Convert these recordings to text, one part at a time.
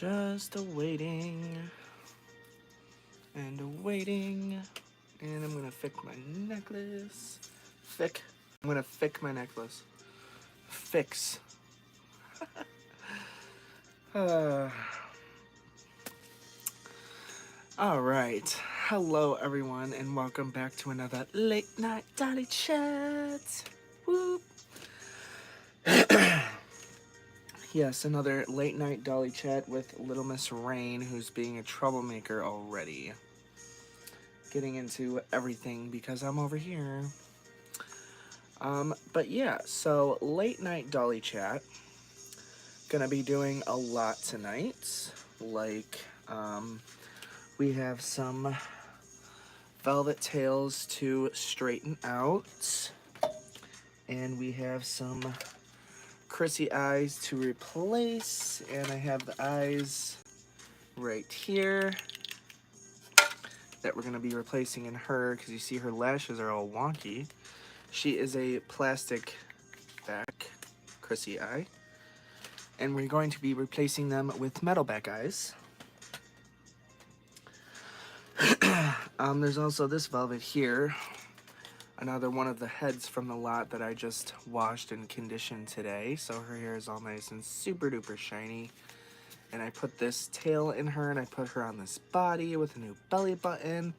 Just waiting and waiting. And I'm gonna fix my necklace. I'm gonna fix my necklace. Fix. All right. Hello, everyone, and welcome back to another late night Dolly chat. Whoop. Yes, another late night Dolly chat with Little Miss Rain, who's being a troublemaker already. Getting into everything because I'm over here. But yeah, so late night Dolly chat. Gonna be doing a lot tonight. Like, we have some velvet tails to straighten out. And we have some Chrissy eyes to replace. And I have the eyes right here that we're gonna be replacing in her because you see her lashes are all wonky. She is a plastic back Chrissy eye. And we're going to be replacing them with metal back eyes. There's also this velvet here. Another one of the heads from the lot that I just washed and conditioned today. So her hair is all nice and super duper shiny. And I put this tail in her and I put her on this body with a new belly button.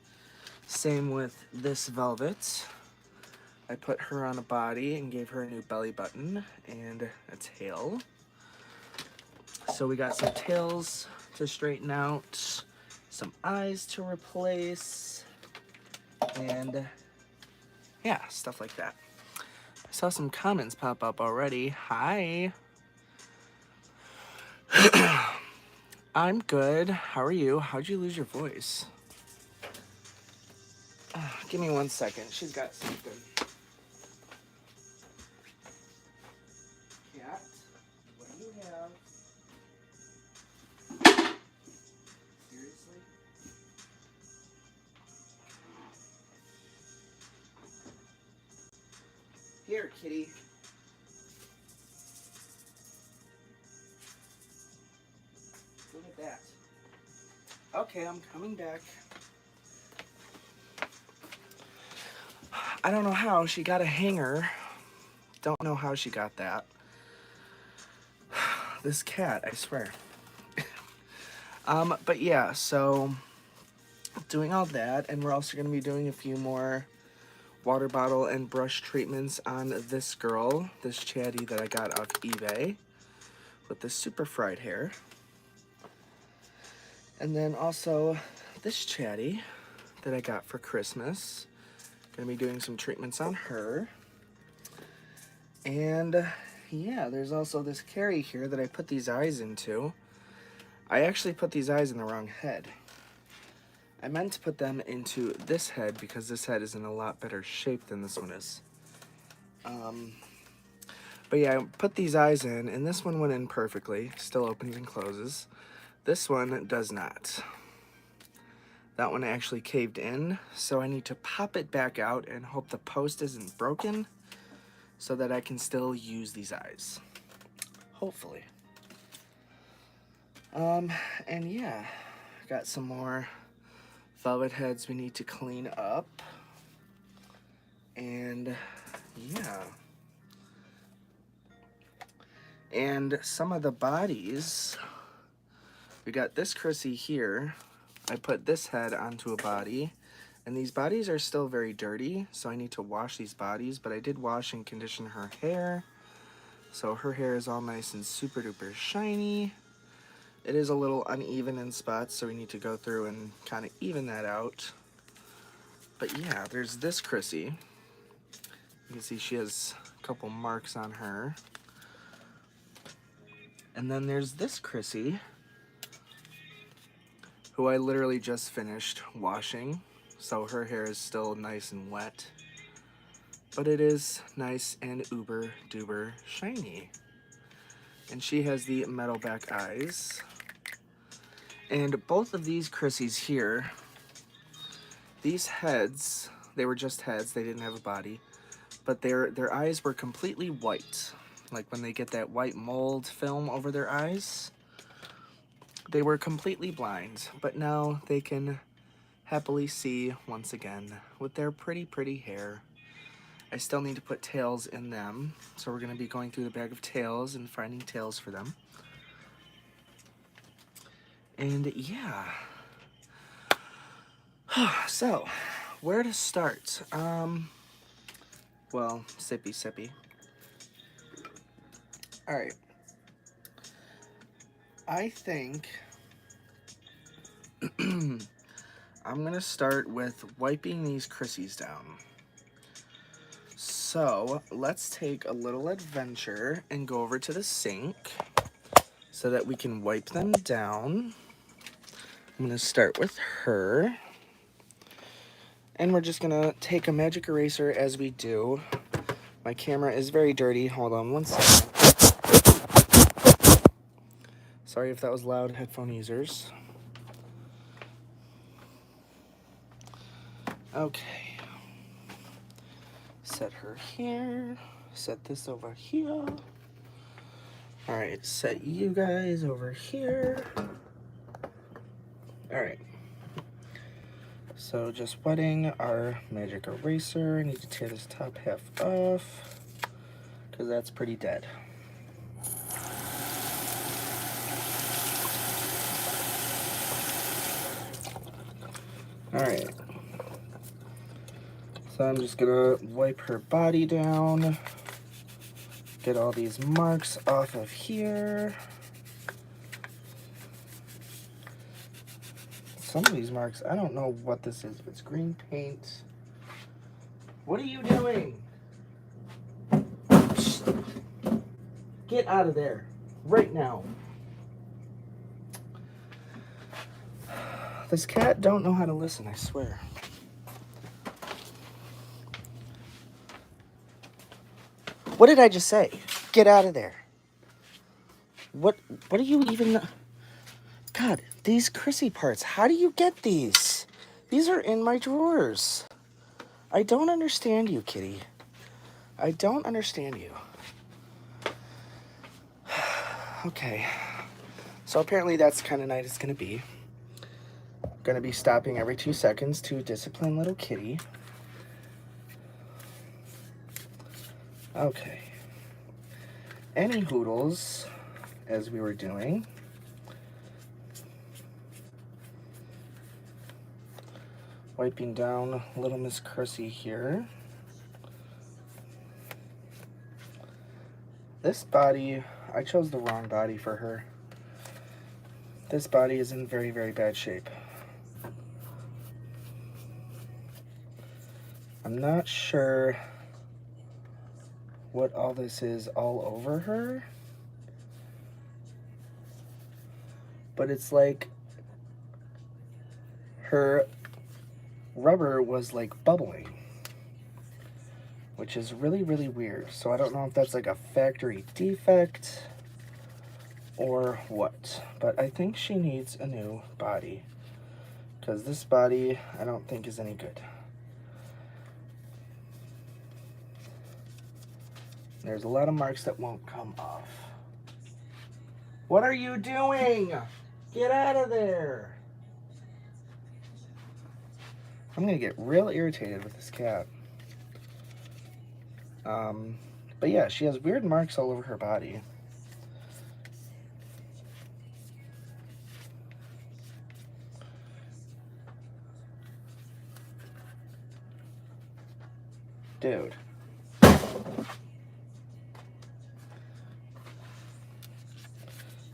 Same with this velvet. I put her on a body and gave her a new belly button and a tail. So we got some tails to straighten out, some eyes to replace, and yeah, stuff like that. I saw some comments pop up already. Hi. I'm good. How are you? How'd you lose your voice? Give me 1 second. She's got something. Cat, what do you have? Seriously? Here, kitty. Look at that. Okay, I'm coming back. I don't know how she got a hanger. Don't know how she got that. This cat, I swear. But yeah, so doing all that, and we're also going to be doing a few more water bottle and brush treatments on this girl, this chatty that I got off eBay with the super fried hair. And then also this chatty that I got for Christmas. Gonna be doing some treatments on her. And yeah, there's also this Carrie here that I put these eyes into. I actually put these eyes in the wrong head. I meant to put them into this head because this head is in a lot better shape than this one is. But yeah, I put these eyes in, and this one went in perfectly. Still opens and closes. This one does not. That one actually caved in, so I need to pop it back out and hope the post isn't broken so that I can still use these eyes. Hopefully. And yeah, got some more velvet heads we need to clean up. And yeah. And some of the bodies, we got this Chrissy here. I put this head onto a body, and these bodies are still very dirty, so I need to wash these bodies, but I did wash and condition her hair, so her hair is all nice and super duper shiny. It is a little uneven in spots, so we need to go through and kind of even that out. But yeah, there's this Chrissy. You can see she has a couple marks on her. And then there's this Chrissy, who I literally just finished washing, so her hair is still nice and wet, but it is nice and uber duper shiny. And she has the metal back eyes. And both of these Chrissies here, these heads, they were just heads, they didn't have a body, but their eyes were completely white, like when they get that white mold film over their eyes. They were completely blind, but now they can happily see once again with their pretty, pretty hair. I still need to put tails in them, so we're going to be going through the bag of tails and finding tails for them. And yeah. So, where to start? Well, sippy. Alright. I think I'm going to start with wiping these Chrissies down. So, let's take a little adventure and go over to the sink so that we can wipe them down. I'm going to start with her. And we're just going to take a magic eraser as we do. My camera is very dirty. Hold on one second. Sorry if that was loud, headphone users. Okay. Set her here. Set this over here. Alright, set you guys over here. Alright. So just wetting our magic eraser. I need to tear this top half off because that's pretty dead. Alright. So I'm just gonna wipe her body down. Get all these marks off of here. Some of these marks, I don't know what this is. If it's green paint. What are you doing? Get out of there. Right now. This cat don't know how to listen, I swear. What did I just say? Get out of there. What are you even... God, these Chrissy parts, how do you get these? These are in my drawers. I don't understand you, kitty. I don't understand you. Okay. So apparently that's kind of night it's going to be. Going to be stopping every 2 seconds to discipline little kitty. Okay. Any hoodles, as we were doing. Wiping down little Miss Chrissy here. This body, I chose the wrong body for her. This body is in very, very bad shape. I'm not sure what all this is all over her, but it's like her rubber was like bubbling, which is really, really weird. So I don't know if that's like a factory defect or what, but I think she needs a new body because this body I don't think is any good. There's a lot of marks that won't come off. What are you doing? Get out of there. I'm gonna get real irritated with this cat. But yeah, she has weird marks all over her body. Dude.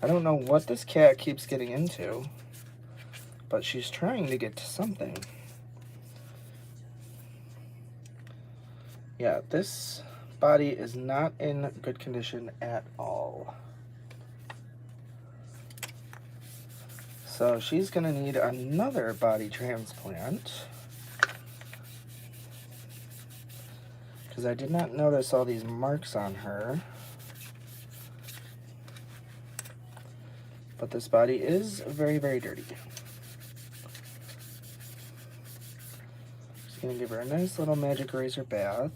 I don't know what this cat keeps getting into, but she's trying to get to something. Yeah, this body is not in good condition at all. So she's gonna need another body transplant. Because I did not notice all these marks on her. But this body is very, very dirty. Just gonna give her a nice little magic eraser bath.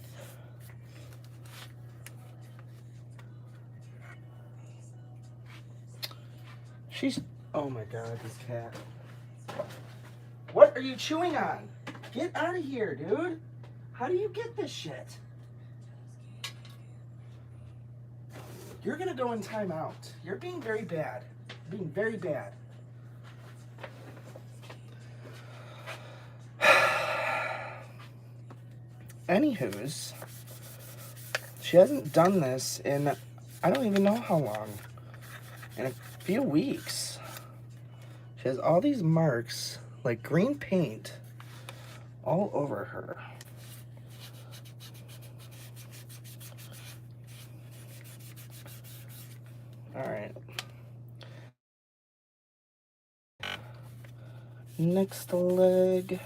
Oh my god, this cat. What are you chewing on? Get out of here, dude. How do you get this shit? You're gonna go in timeout. You're being very bad. Being very bad. Anywho's, she hasn't done this in I don't even know how long. In a few weeks. She has all these marks, like green paint, all over her. All right. Next leg.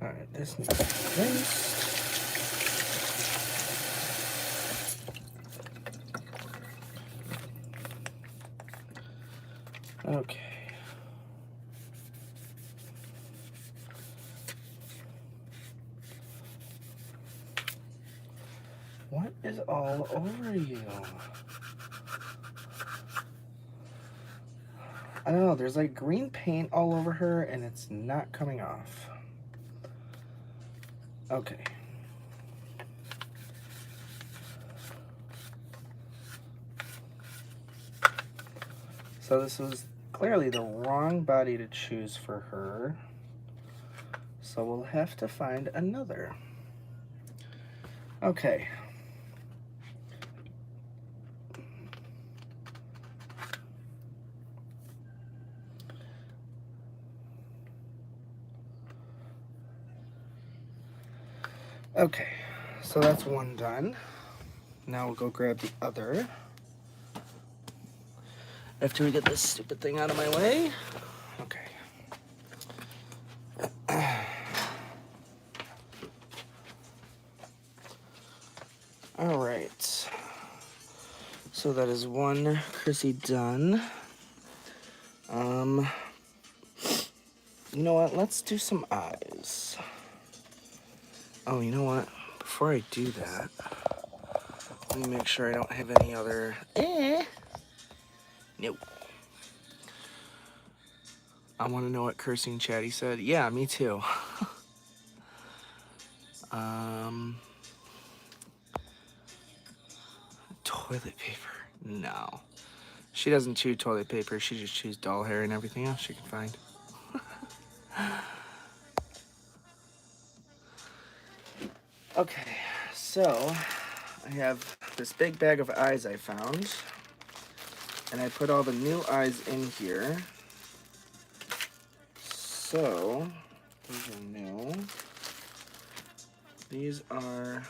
All right, this needs to be rinsed. Okay. What is all over you? I don't know, there's like green paint all over her and it's not coming off. Okay. So this was clearly the wrong body to choose for her. So we'll have to find another. Okay. Okay, so that's one done. Now we'll go grab the other. After we get this stupid thing out of my way. Okay. All right. So that is one Chrissy done. You know what? Let's do some eyes. Oh, you know what? Before I do that, let me make sure I don't have any other. Nope. I want to know what cursing Chatty said. Yeah, me too. Toilet paper. No. She doesn't chew toilet paper. She just chews doll hair and everything else she can find. Okay, so I have this big bag of eyes I found. And I put all the new eyes in here. So, these are new. These are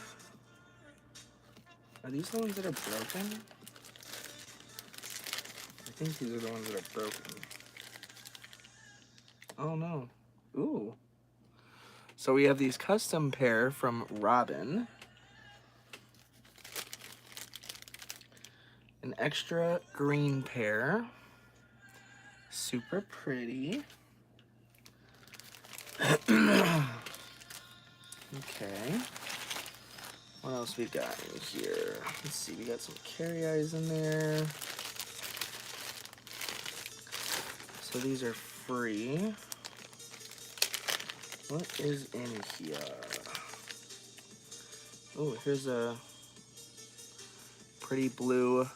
these the ones that are broken? I think these are the ones that are broken. Oh no. Ooh. So we have these custom pair from Robin. An extra green pair. Super pretty. Okay. What else we got in here? Let's see, we got some carry eyes in there. So these are free. What is in here? Oh, here's a pretty blue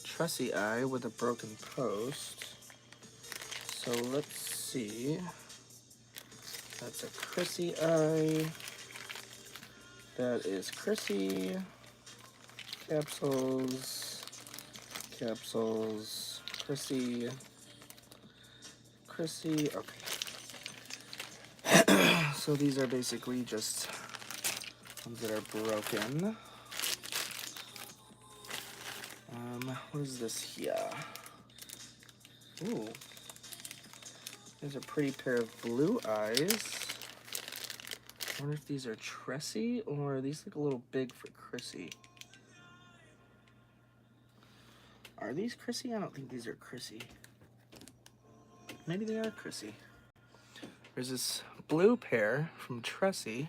Tressy eye with a broken post. So let's see. That's a Chrissy eye. That is Chrissy. Capsules. Capsules. Chrissy. Chrissy. Okay. So these are basically just ones that are broken. What is this here? Ooh. There's a pretty pair of blue eyes. I wonder if these are Tressy or these look a little big for Chrissy. Are these Chrissy? I don't think these are Chrissy. Maybe they are Chrissy. There's this blue pair from Tressie.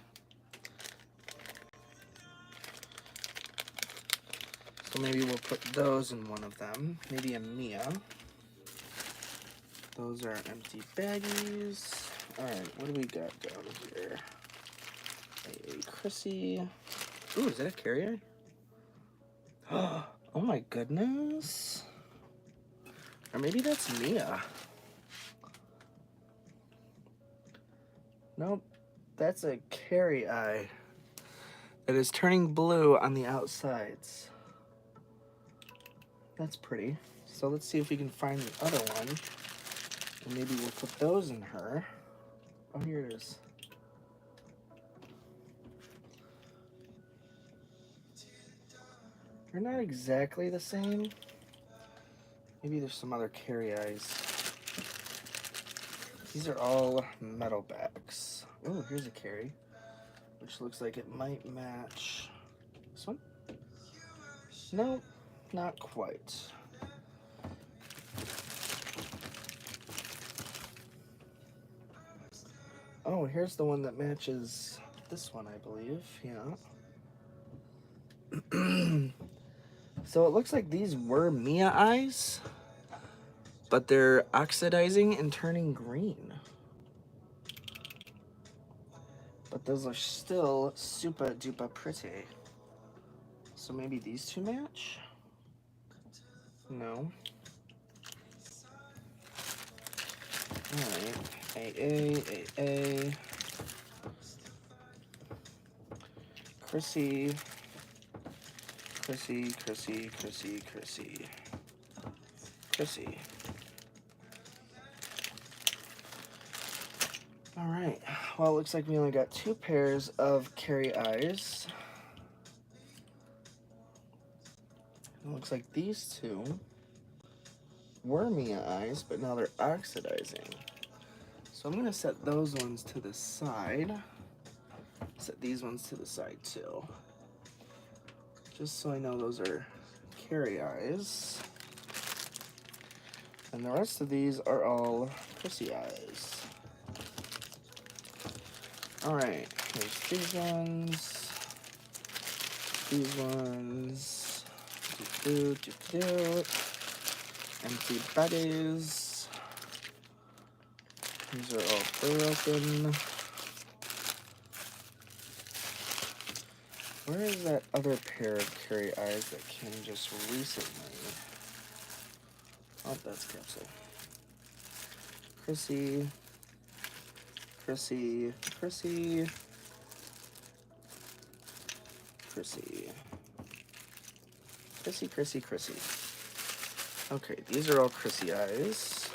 So maybe we'll put those in one of them. Maybe a Mia. Those are empty baggies. Alright, what do we got down here? A Chrissy. Ooh, is that a carrier? Oh my goodness. Or maybe that's Mia. Nope. That's a carry eye. That is turning blue on the outsides. That's pretty. So let's see if we can find the other one. And maybe we'll put those in her. Oh, here it is. They're not exactly the same. Maybe there's some other carry eyes. These are all metal backs. Oh, here's a carry, which looks like it might match this one. No, not quite. Oh, here's the one that matches this one, I believe. Yeah. So it looks like these were Mia eyes, but they're oxidizing and turning green. But those are still super duper pretty. So maybe these two match? No. Alright. AA. Chrissy. Alright. Well, it looks like we only got 2 pairs of carry eyes. It looks like these two were Mia eyes, but now they're oxidizing. So I'm going to set those ones to the side. Set these ones to the side too. Just so I know those are carry eyes. And the rest of these are all Chrissy eyes. Alright, here's these ones. These ones. Empty baggies. These are all broken. Where is that other pair of carry eyes that came just recently? Oh, that's capsule. Chrissy. Okay, these are all Chrissy eyes.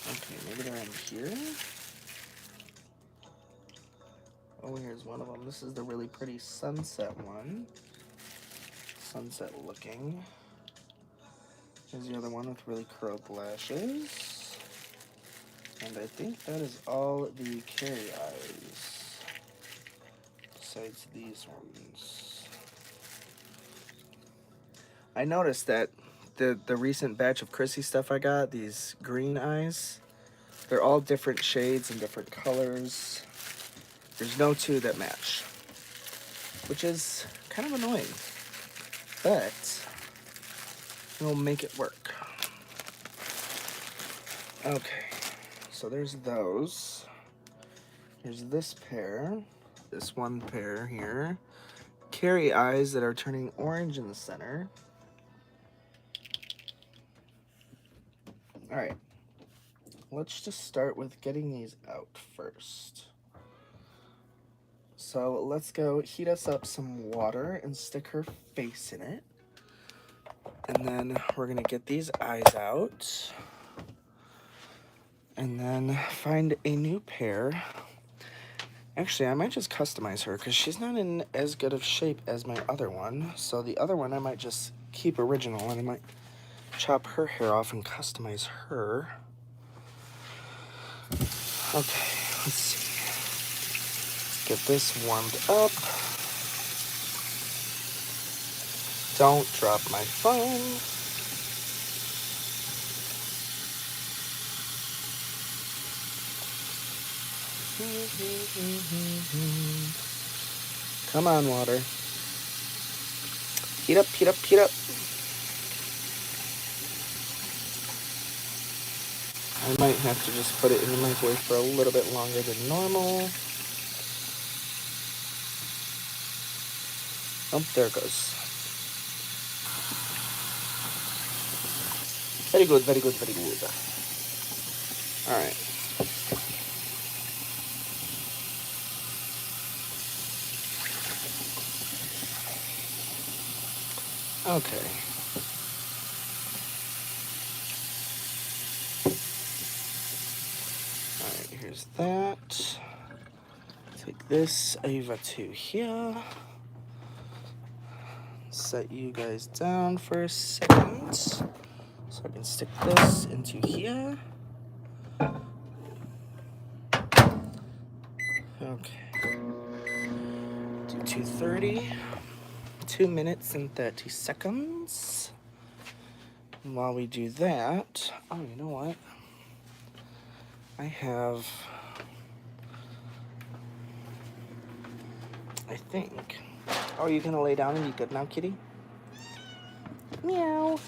Okay, maybe they're in here. Oh, here's one of them. This is the really pretty sunset one. Sunset looking. Here's the other one with really curled lashes. And I think that is all the carry eyes. Besides these ones. I noticed that the recent batch of Chrissy stuff I got, these green eyes, they're all different shades and different colors. There's no 2 that match, which is kind of annoying, but we'll make it work. Okay, so there's those. Here's this pair, this one pair here. Carry eyes that are turning orange in the center. All right, let's just start with getting these out first. So let's go heat us up some water and stick her face in it. And then we're gonna get these eyes out. And then find a new pair. Actually, I might just customize her because she's not in as good of shape as my other one. So the other one I might just keep original and I might chop her hair off and customize her. Okay, let's see. Get this warmed up. Don't drop my phone. Come on, water. Heat up, heat up, heat up. I might have to just put it in the microwave for a little bit longer than normal. Oh, there it goes. Very good, very good, very good. All right. Okay. All right, here's that. Take this over to here. Set you guys down for a second so I can stick this into here. Okay. Do 230. 2 minutes and 30 seconds. And while we do that, oh, you know what? I think. Oh, you gonna lay down and be good now, kitty? Meow.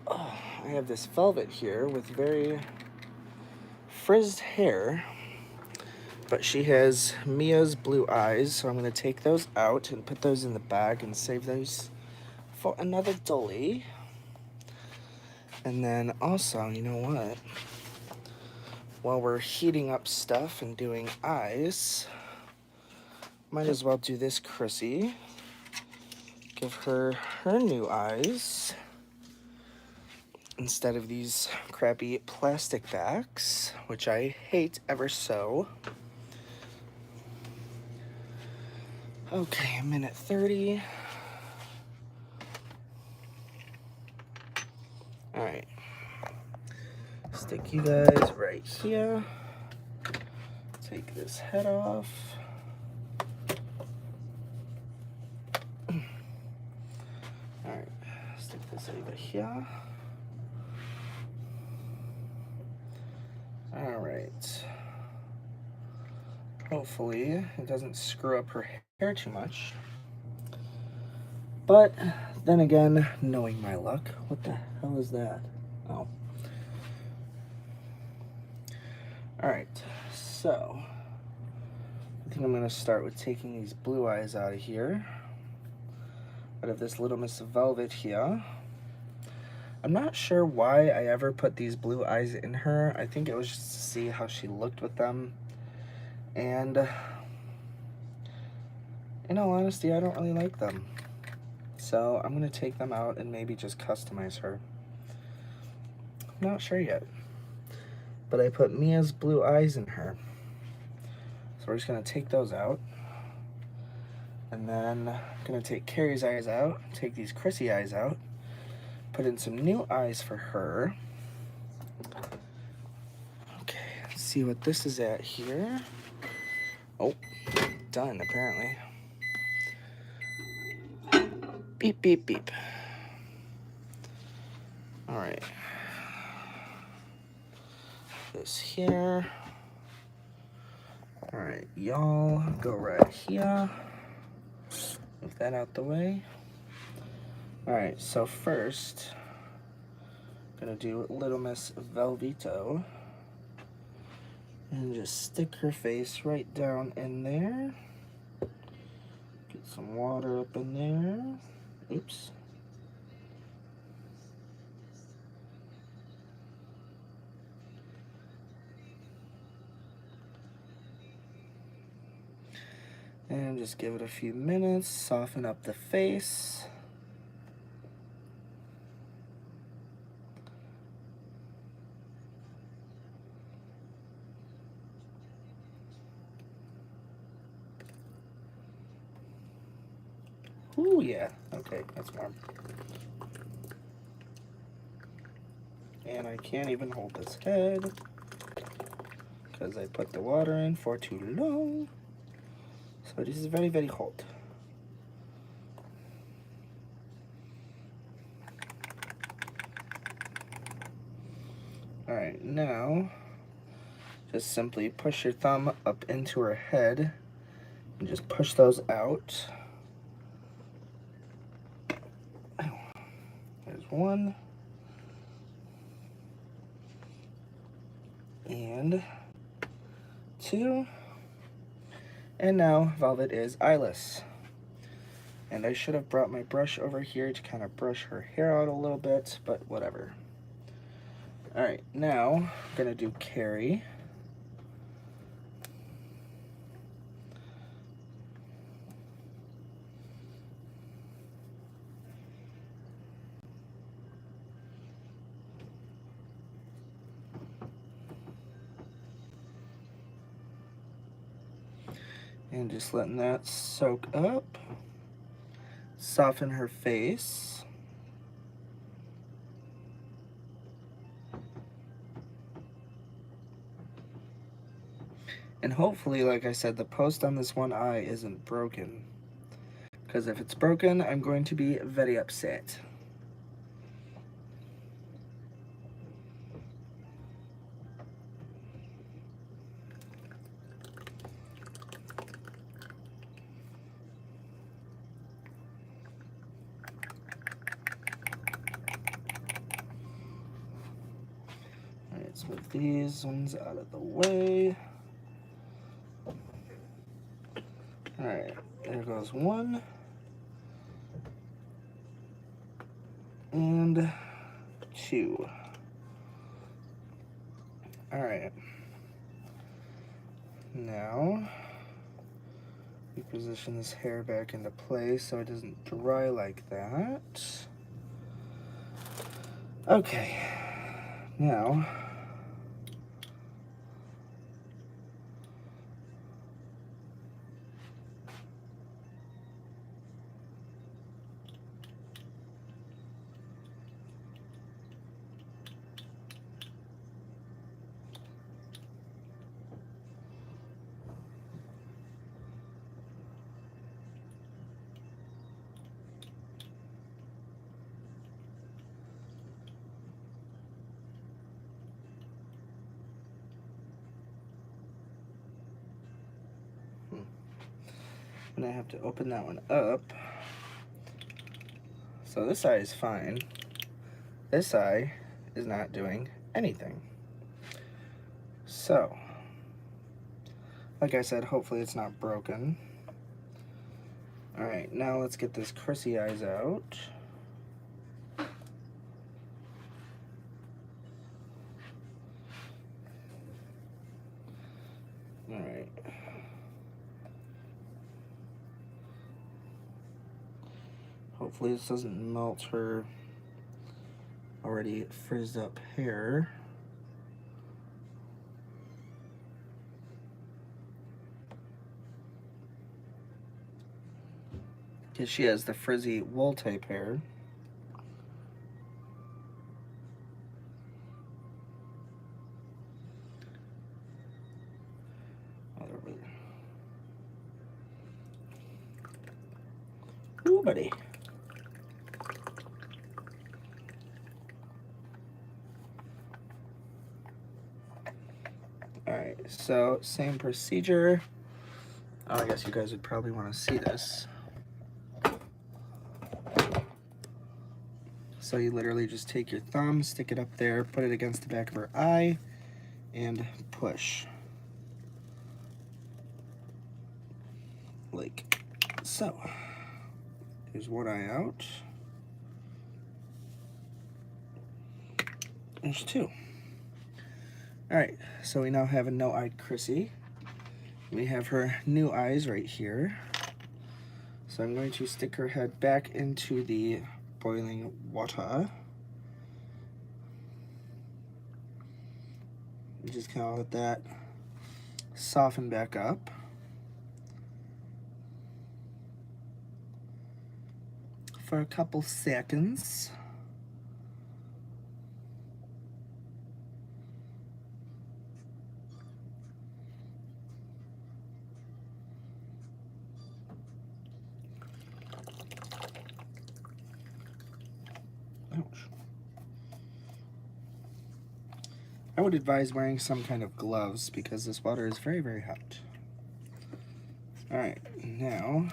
Oh, I have this velvet here with very frizzed hair, but she has Mia's blue eyes, so I'm gonna take those out and put those in the bag and save those for another Dolly. And then also, you know what? While we're heating up stuff and doing eyes, might as well do this Chrissy. Give her her new eyes instead of these crappy plastic backs, which I hate ever so. Okay, 1:30. All right. Stick you guys right here. Take this head off. All right, stick this over here. All right. Hopefully it doesn't screw up her hair too much. But then again, knowing my luck, what the hell is that? Oh. All right, so I think I'm gonna start with taking these blue eyes out of here, out of this little Miss Velvet here. I'm not sure why I ever put these blue eyes in her. I think it was just to see how she looked with them. And in all honesty, I don't really like them. So I'm gonna take them out and maybe just customize her. I'm not sure yet. But I put Mia's blue eyes in her. So we're just gonna take those out. And then I'm gonna take Carrie's eyes out, take these Chrissy eyes out, put in some new eyes for her. Okay, let's see what this is at here. Oh, done apparently. Beep, beep, beep. All right. This here. All right, y'all go right here. Move that out the way. All right, so first, I'm gonna do Little Miss Velveto and just stick her face right down in there. Get some water up in there. Oops. And just give it a few minutes, soften up the face. Ooh, yeah. Okay, that's warm. And I can't even hold this head because I put the water in for too long. So this is very, very hot. Alright, now just simply push your thumb up into her head and just push those out. There's one. And two. And now Velvet is eyeless. And I should have brought my brush over here to kind of brush her hair out a little bit, but whatever. Alright, now I'm going to do Carrie. And just letting that soak up. Soften her face. And hopefully, like I said, the post on this one eye isn't broken. Because if it's broken, I'm going to be very upset. Alright, let's move these ones out of the way. Alright, there goes one. And two. Alright. Now, we position this hair back into place so it doesn't dry like that. Okay. Now, and I have to open that one up. So this eye is fine. This eye is not doing anything. So, like I said, hopefully it's not broken. Alright, now let's get this Chrissy eyes out. Alright. Hopefully this doesn't melt her already frizzed up hair. Because she has the frizzy wool type hair. Ooh, buddy. Alright, so same procedure. Oh, I guess you guys would probably want to see this. So you literally just take your thumb, stick it up there, put it against the back of her eye, and push. Like so. There's one eye out. There's two. Alright, so we now have a no-eyed Chrissy. We have her new eyes right here. So I'm going to stick her head back into the boiling water. Just kind of let that soften back up. For a couple seconds. Ouch. I would advise wearing some kind of gloves because this water is very, very hot. Alright, now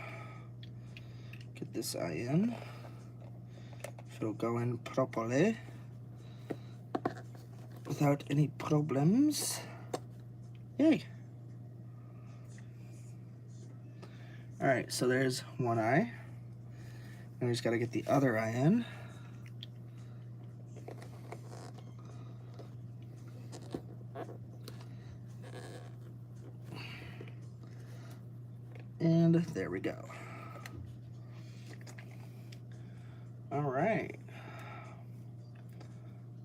get this eye in. If it'll go in properly without any problems. Yay! Alright, so there's one eye. And we just gotta get the other eye in. And there we go. Alright.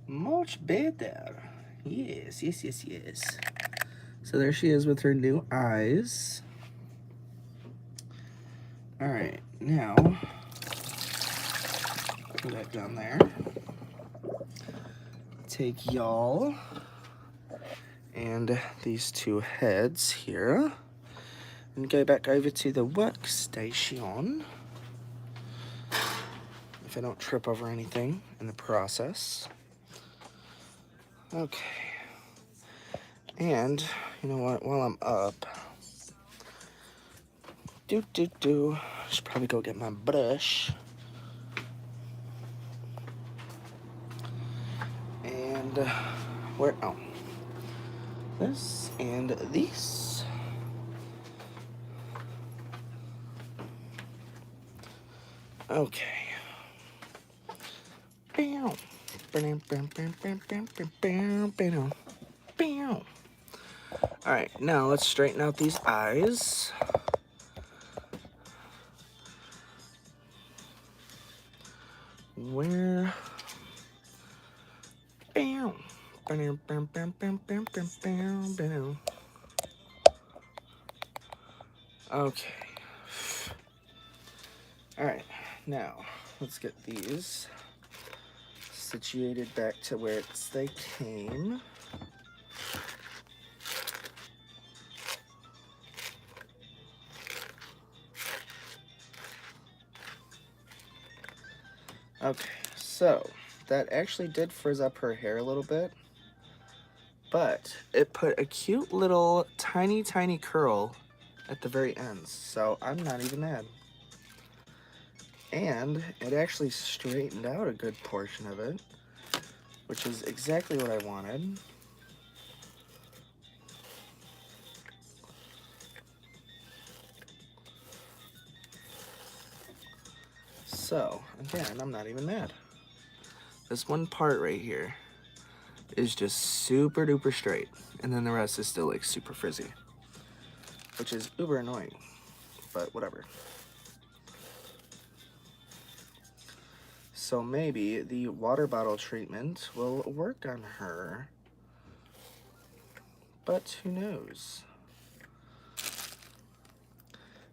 Much better. Yes, yes, yes, yes. So there she is with her new eyes. Alright, now put that down there. Take y'all and these two heads here and go back over to the workstation. If I don't trip over anything in the process. Okay. And you know what? While I'm up, I should probably go get my brush. And where? Oh, this and this. Okay. Bam. Bam, bam, bam, bam, bam, bam, bam, bam. All right, now let's straighten out these eyes. Where? Bam. Bam, bam, bam, bam, bam, bam, bam, bam. Okay. All right, now let's get these situated back to where they came. Okay, so that actually did frizz up her hair a little bit, but it put a cute little tiny curl at the very ends, so I'm not even mad. And it actually straightened out a good portion of it, which is exactly what I wanted. So, again, I'm not even mad. This one part right here is just super duper straight, and then the rest is still like super frizzy, which is uber annoying, but whatever. So maybe the water bottle treatment will work on her, but who knows?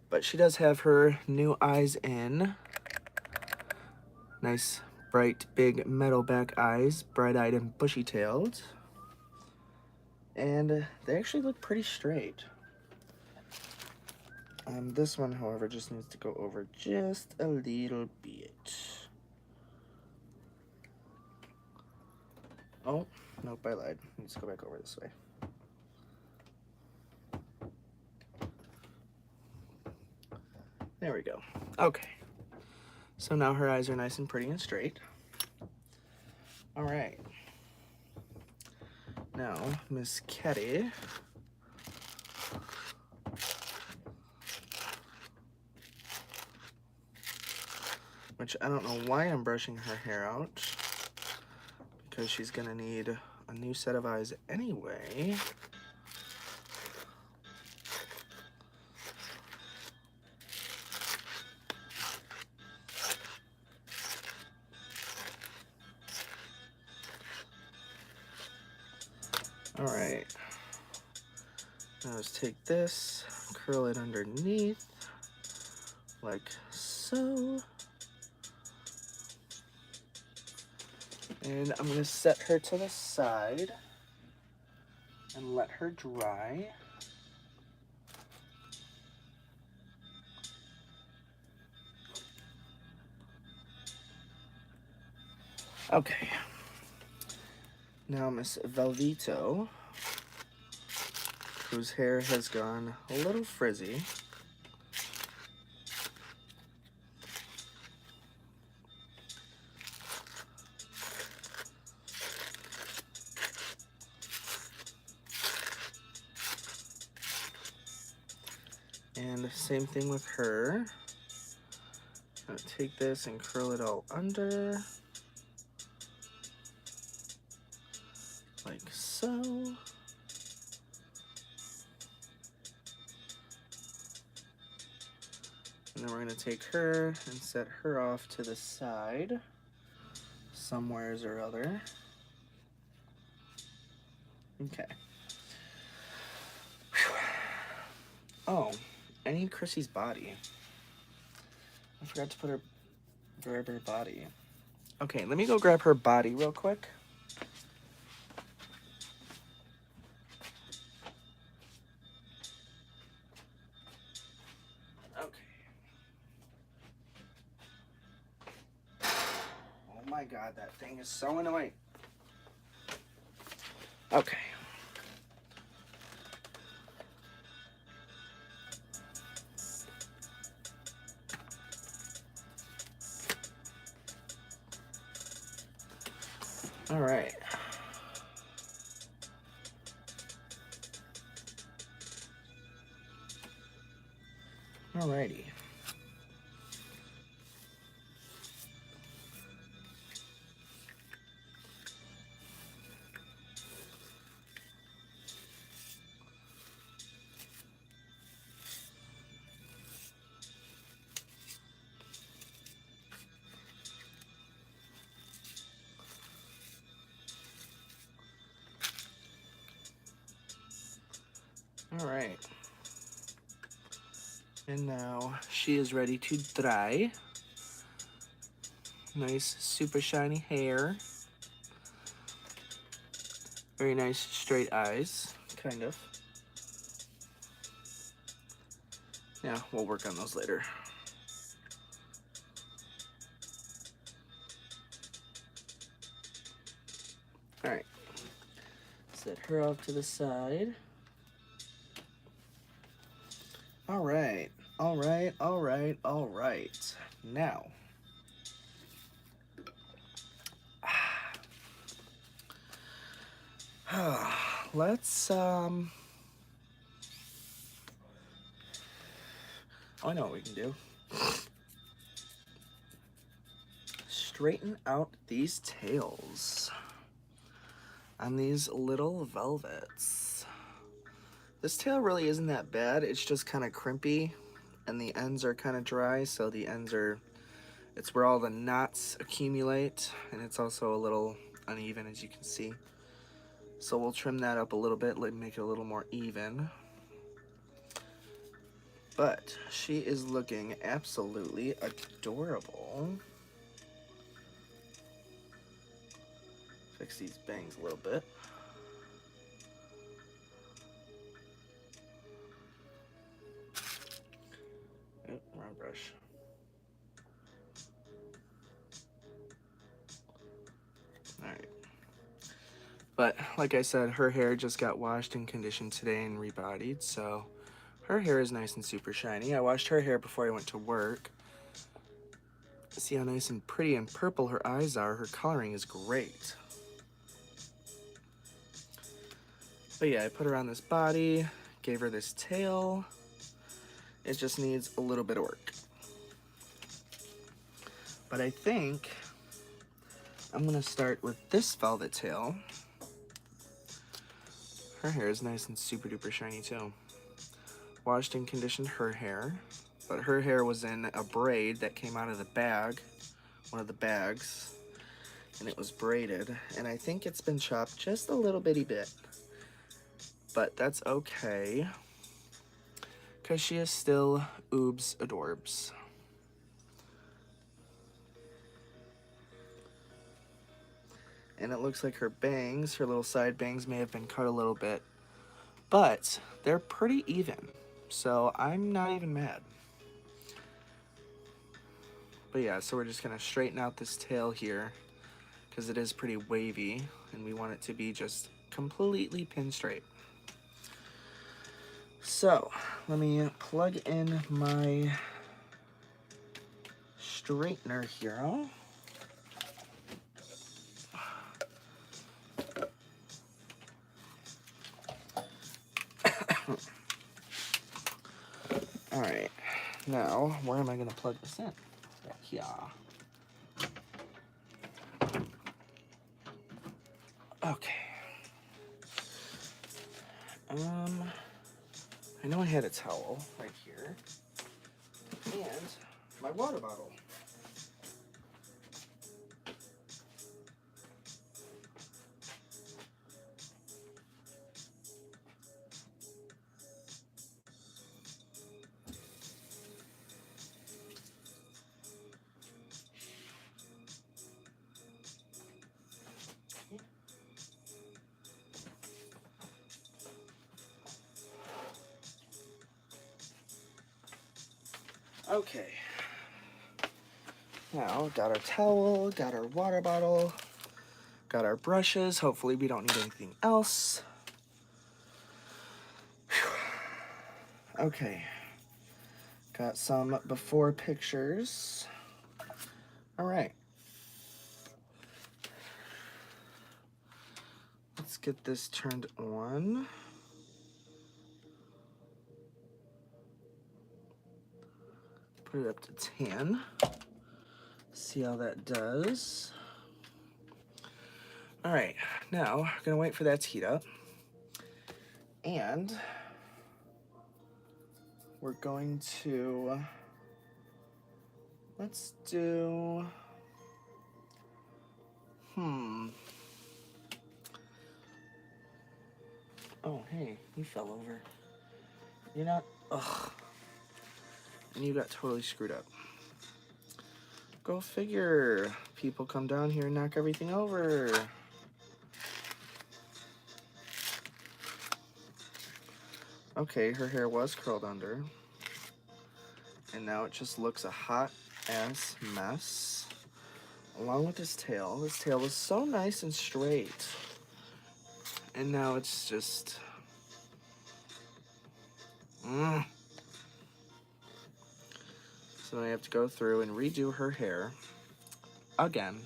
But she does have her new eyes in. Nice, bright, big metal back eyes, bright-eyed and bushy-tailed. And they actually look pretty straight. This one, however, just needs to go over just a little bit. Oh, nope, I lied. Needs to go back over this way. There we go. Okay. So now her eyes are nice and pretty and straight. All right. Now, Miss Kitty. Which I don't know why I'm brushing her hair out, because she's gonna need a new set of eyes anyway. All right, now let's take this, curl it underneath, like so. And I'm gonna set her to the side and let her dry. Okay. Now Miss Velveto, whose hair has gone a little frizzy. And same thing with her. I'm gonna take this and curl it all under. Like so. And then we're gonna take her and set her off to the side, somewheres or other. Okay. Whew. Oh, I need Chrissy's body. I forgot to grab her body. Okay, let me go grab her body real quick. Oh my god, that thing is so annoying. Okay. All right. Alrighty. All right. And now she is ready to dry. Nice, super shiny hair. Very nice straight eyes, kind of. Yeah, we'll work on those later. All right. Set her off to the side. All right. All right. All right. All right. Now. Let's oh, I know what we can do. Straighten out these tails on these little velvets. This tail really isn't that bad. It's just kind of crimpy and the ends are kind of dry, so the ends are, it's where all the knots accumulate, and it's also a little uneven, as you can see. So we'll trim that up a little bit, make it a little more even. But she is looking absolutely adorable. Fix these bangs a little bit. Oh, wrong brush. Alright. But like I said, her hair just got washed and conditioned today and rebodied, so her hair is nice and super shiny. I washed her hair before I went to work. See how nice and pretty and purple her eyes are. Her coloring is great. But yeah, I put her on this body, gave her this tail. It just needs a little bit of work. But I think I'm gonna start with this velvet tail. Her hair is nice and super duper shiny too. Washed and conditioned her hair, but her hair was in a braid that came out of the bag, one of the bags, and it was braided, and I think it's been chopped just a little bitty bit, but that's okay, because she is still oobs adorbs. And it looks like her bangs, her little side bangs, may have been cut a little bit, but they're pretty even, so I'm not even mad. But yeah, so we're just gonna straighten out this tail here because it is pretty wavy and we want it to be just completely pin straight. So let me plug in my straightener here. All right, now where am I going to plug this in? Right here. Okay. I know I had a towel right here and my water bottle. Okay. Now, got our towel, got our water bottle, got our brushes. Hopefully we don't need anything else. Whew. Okay. Got some before pictures. All right. Let's get this turned on. Put it up to 10. See how that does. All right, now I'm gonna wait for that to heat up. And we're going to, let's do, oh, hey, you fell over. You're not, ugh. And you got totally screwed up. Go figure. People come down here and knock everything over. Okay, her hair was curled under. And now it just looks a hot ass mess. Along with his tail. His tail was so nice and straight. And now it's just... So I have to go through and redo her hair again.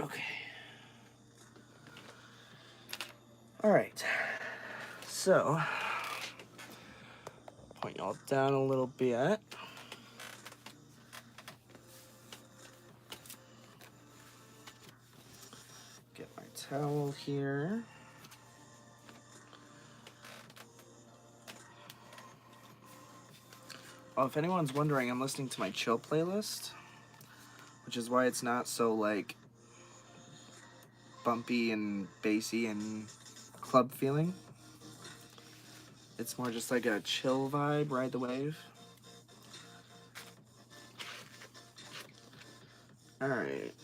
Okay. All right. So, point y'all down a little bit. Get my towel here. Oh, if anyone's wondering, I'm listening to my chill playlist, which is why it's not so, like, bumpy and bassy and club feeling. It's more just like a chill vibe, ride the wave. All right.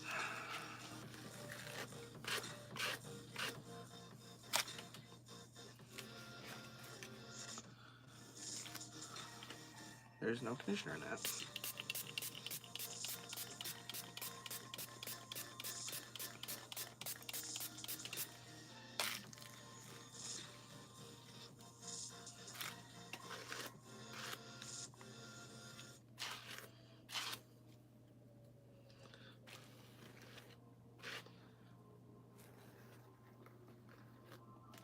There's no conditioner in that.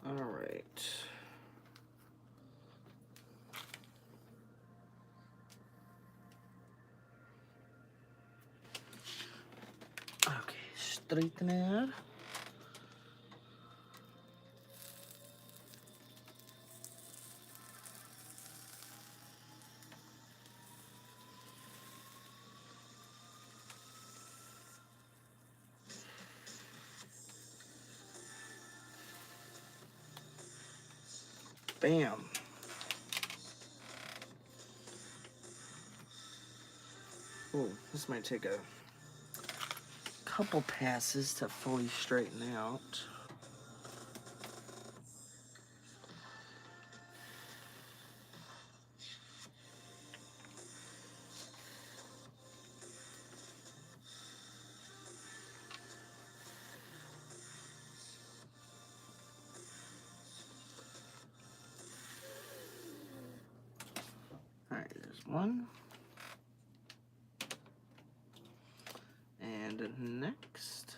All right. Okay, straightener. Bam. Oh, this might take a couple passes to fully straighten out. one. And next.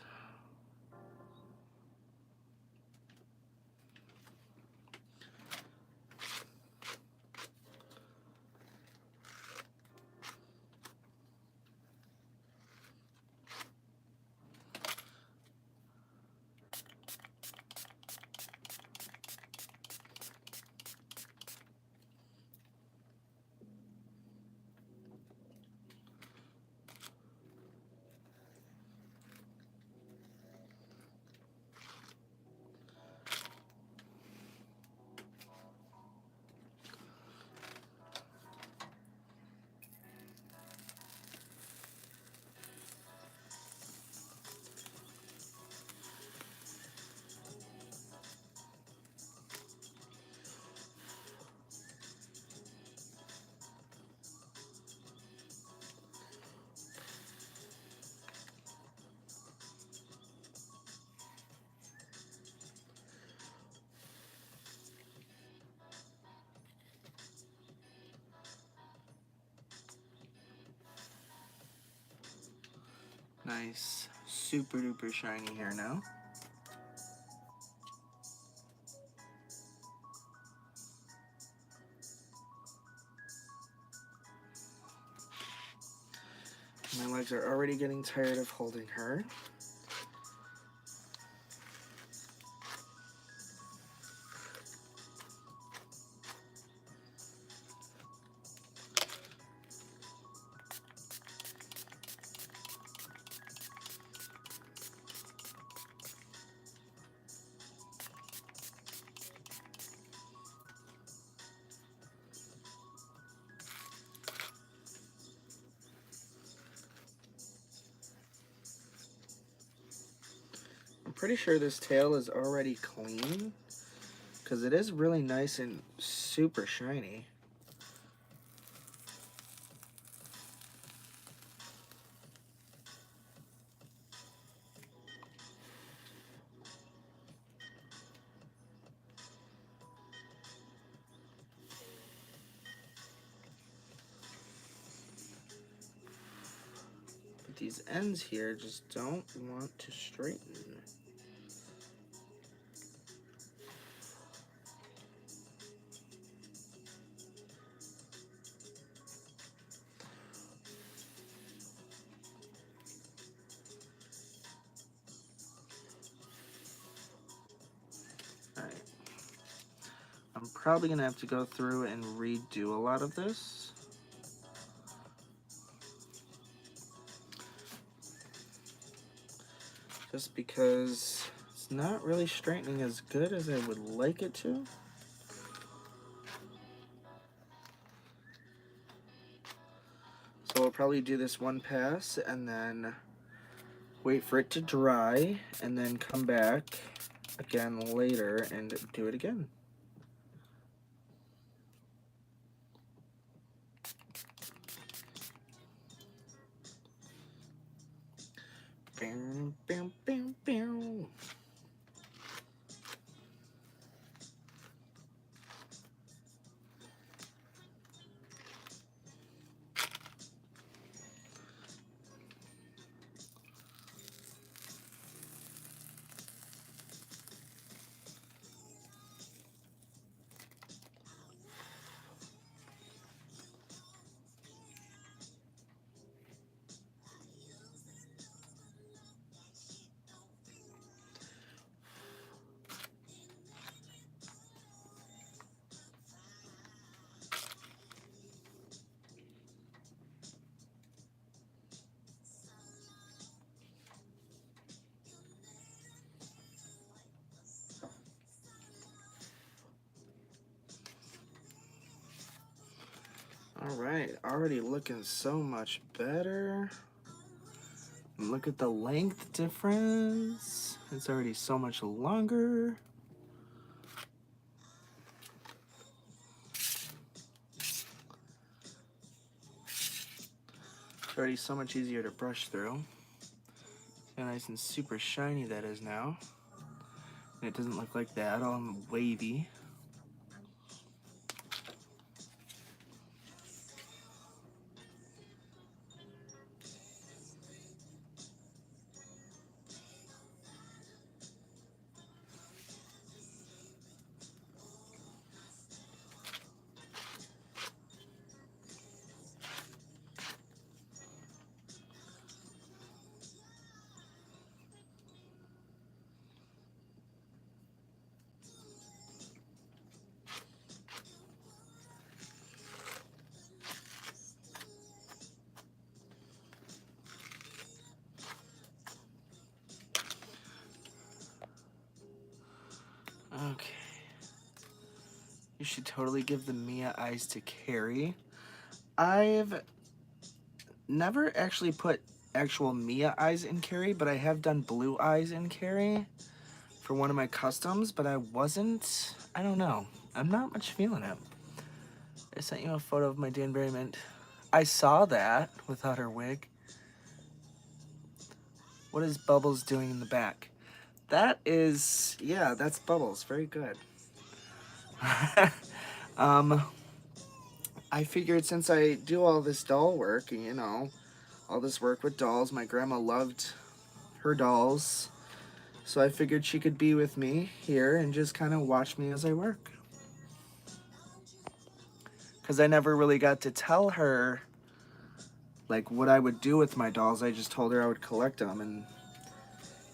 Nice, super duper shiny hair now. My legs are already getting tired of holding her. I'm pretty sure this tail is already clean because it is really nice and super shiny. But these ends here just don't want to straighten. Alright. I'm probably going to have to go through and redo a lot of this. Just because it's not really straightening as good as I would like it to. So we'll probably do this one pass and then wait for it to dry and then come back again later and do it again. Bam, bam, bam, bam. All right, already looking so much better. Look at the length difference. It's already so much longer. It's already so much easier to brush through. And nice and super shiny that is now. And it doesn't look like that, all wavy. Okay. You should totally give the Mia eyes to Carrie. I've never actually put actual Mia eyes in Carrie, but I have done blue eyes in Carrie for one of my customs, but I don't know. I'm not much feeling it. I sent you a photo of my Danbury mint. I saw that without her wig. What is Bubbles doing in the back? That is, yeah, that's Bubbles. Very good. I figured since I do all this doll work, you know, all this work with dolls, my grandma loved her dolls. So I figured she could be with me here and just kind of watch me as I work. Because I never really got to tell her, like, what I would do with my dolls. I just told her I would collect them and,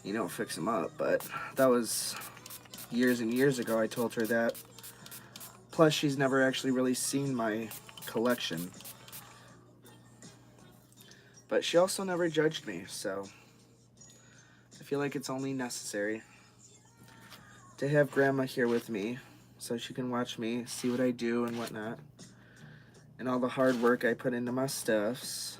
you know, fix them up. But that was years and years ago I told her that. Plus, she's never actually really seen my collection. But she also never judged me, so I feel like it's only necessary to have Grandma here with me so she can watch me, see what I do and whatnot, and all the hard work I put into my stuffs.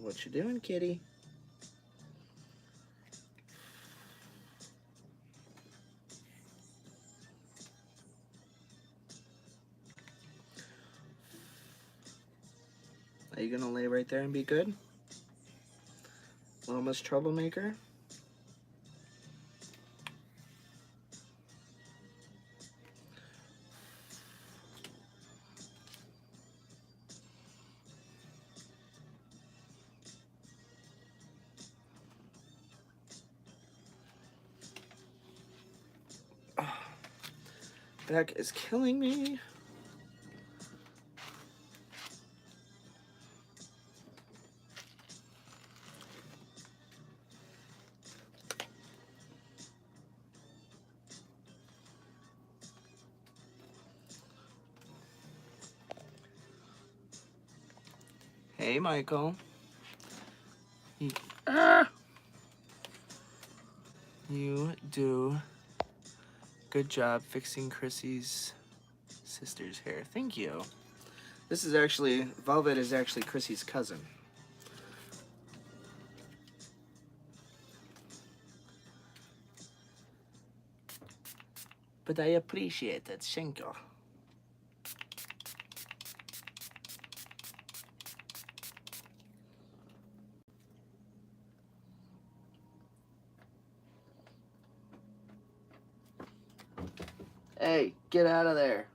What you doing, kitty? Are you gonna lay right there and be good? Little Miss Troublemaker? Oh, back is killing me. Hey, Michael. You do good job fixing Chrissy's sister's hair. Thank you. This is actually, Velvet is actually Chrissy's cousin. But I appreciate it. Thank you. Hey, get out of there.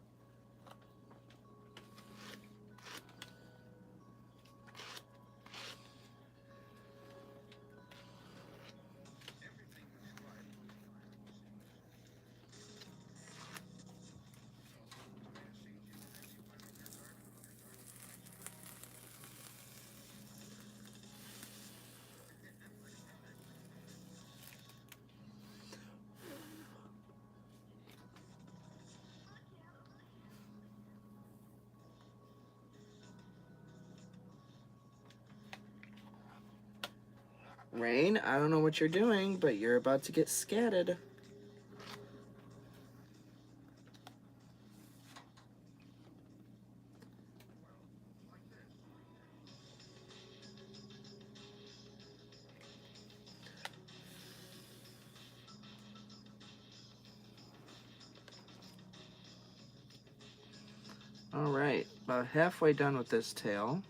Rain, I don't know what you're doing, but you're about to get scattered. All right, about halfway done with this tail.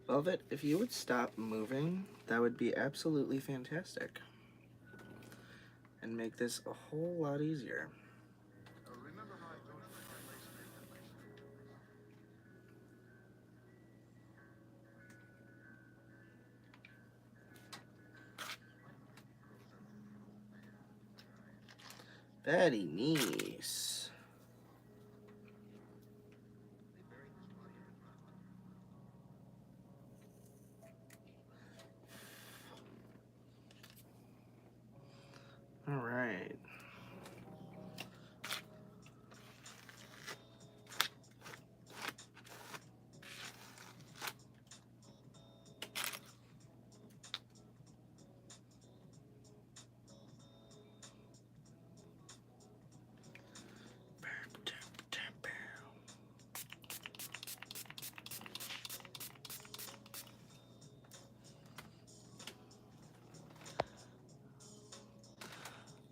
Velvet, if you would stop moving, that would be absolutely fantastic. And make this a whole lot easier. Very nice. All right.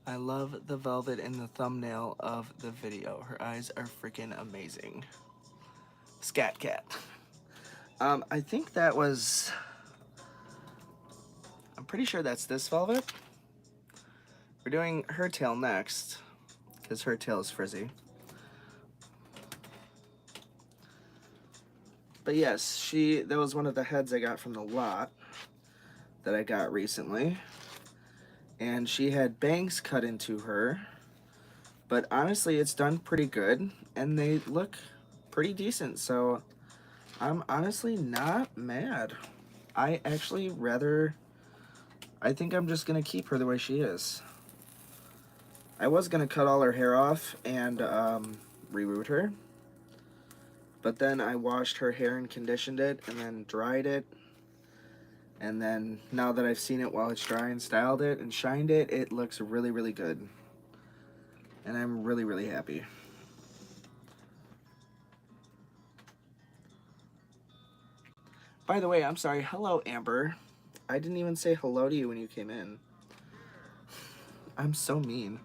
I love the velvet in the thumbnail of the video. Her eyes are freaking amazing. Scat cat. I think that was... I'm pretty sure that's this velvet. We're doing her tail next, because her tail is frizzy. But yes, that was one of the heads I got from the lot that I got recently. And she had bangs cut into her. But honestly, it's done pretty good, and they look pretty decent, so I'm honestly not mad. I think I'm just gonna keep her the way she is. I was gonna cut all her hair off and reroot her, but then I washed her hair and conditioned it and then dried it, and then now that I've seen it while it's dry and styled it and shined it, it looks really, really good, and I'm really, really happy. By the way, I'm sorry, hello Amber. I didn't even say hello to you when you came in. I'm so mean.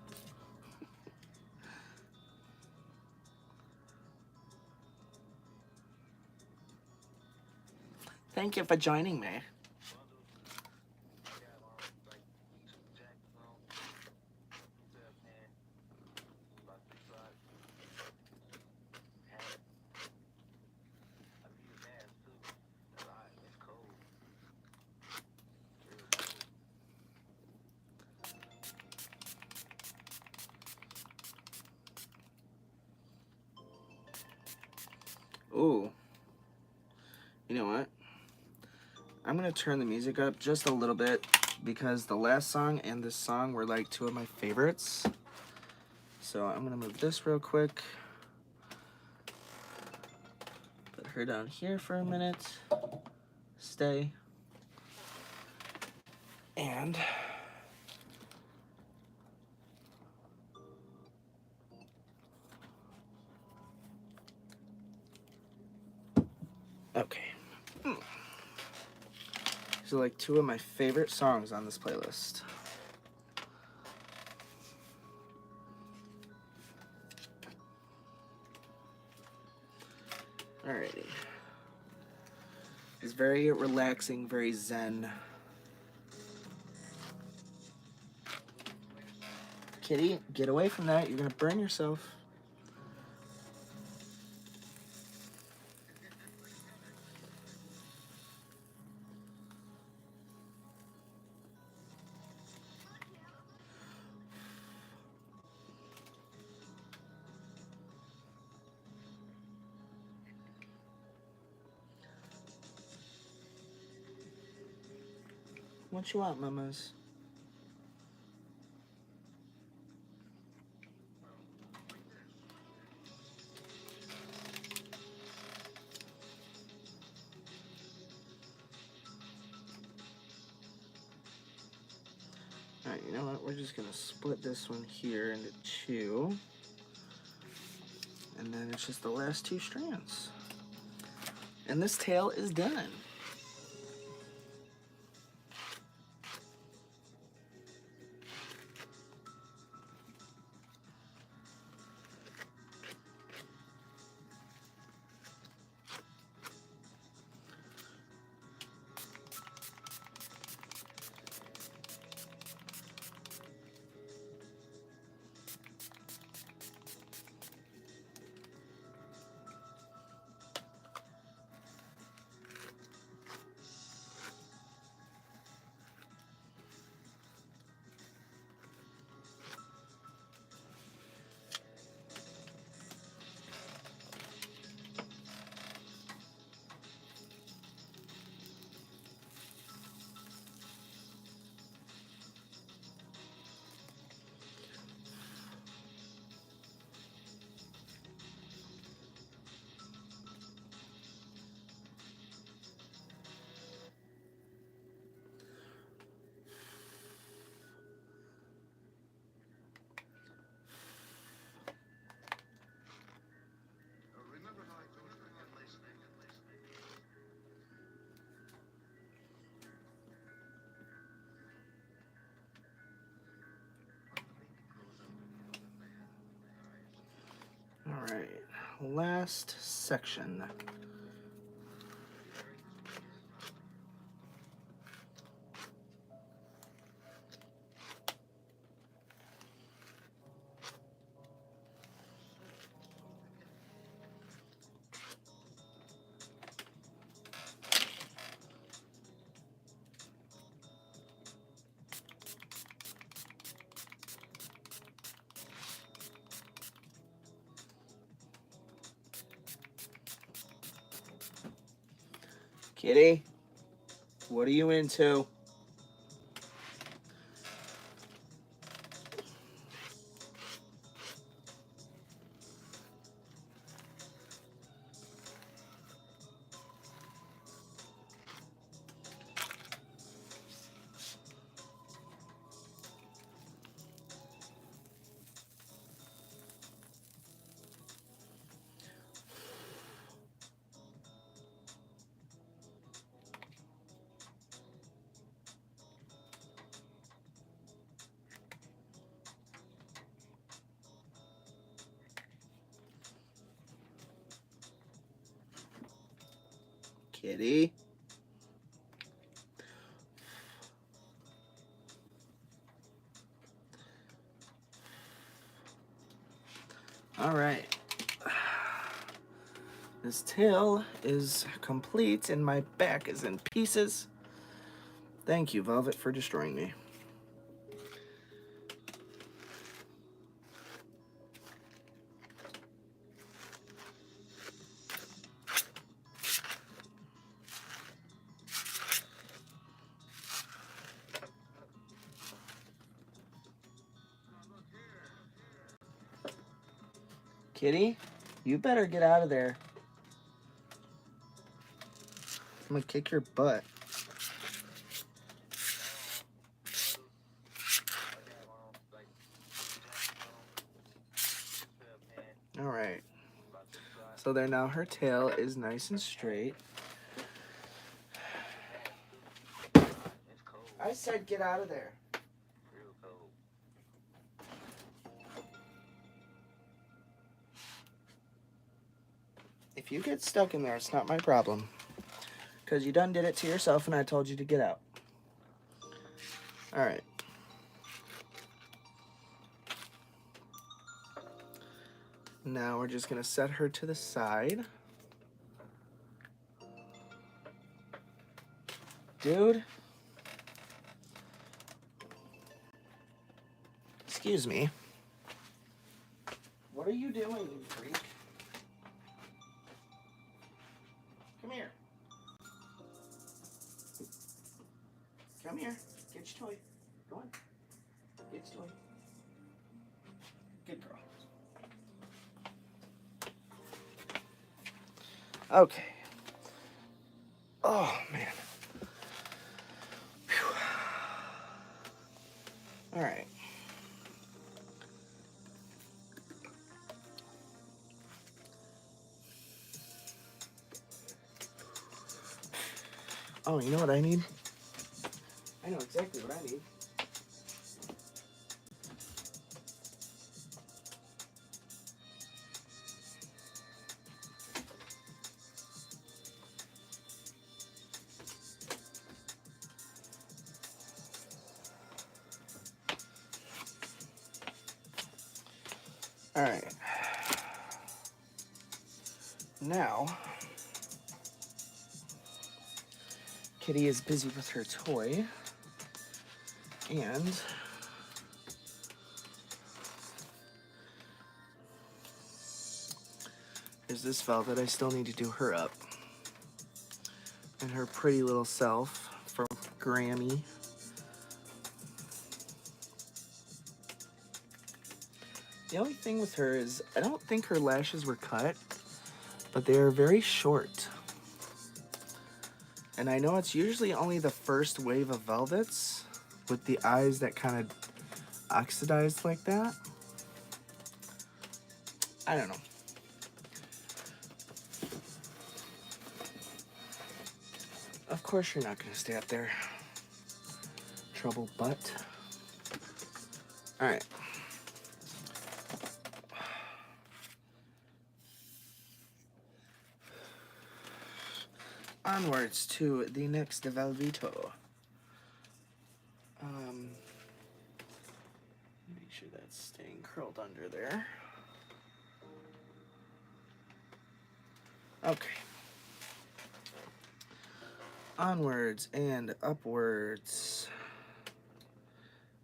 Thank you for joining me. Ooh. You know what? I'm gonna turn the music up just a little bit because the last song and this song were like two of my favorites. So I'm gonna move this real quick. Put her down here for a minute. Stay. And okay. These are like two of my favorite songs on this playlist. Alrighty. It's very relaxing, very zen. Kitty, get away from that. You're gonna burn yourself. What you want, mamas? Alright, you know what? We're just gonna split this one here into two. And then it's just the last two strands. And this tail is done. last section. Kitty, what are you into? Kitty? All right. This tail is complete and my back is in pieces. Thank you, Velvet, for destroying me. Kitty, you better get out of there. I'm gonna kick your butt. All right. So there now her tail is nice and straight. I said get out of there. If you get stuck in there, it's not my problem. Because you done did it to yourself and I told you to get out. Alright. Now we're just going to set her to the side. Dude. Excuse me. What are you doing, you freak? Come here. Come here. Get your toy. Go on. Get your toy. Good girl. Okay. Oh, man. Whew. All right. Oh, you know what I need? I know exactly what I need. All right. Now, Kitty is busy with her toy, and there's this Velvet. I still need to do her up, and her pretty little self from Grammy. The only thing with her is I don't think her lashes were cut, but they are very short. And I know it's usually only the first wave of Velvets with the eyes that kind of oxidized like that. I don't know. Of course you're not going to stay up there, trouble butt. All right. onwards to the next Velveto. Make sure that's staying curled under there. Okay. Onwards and upwards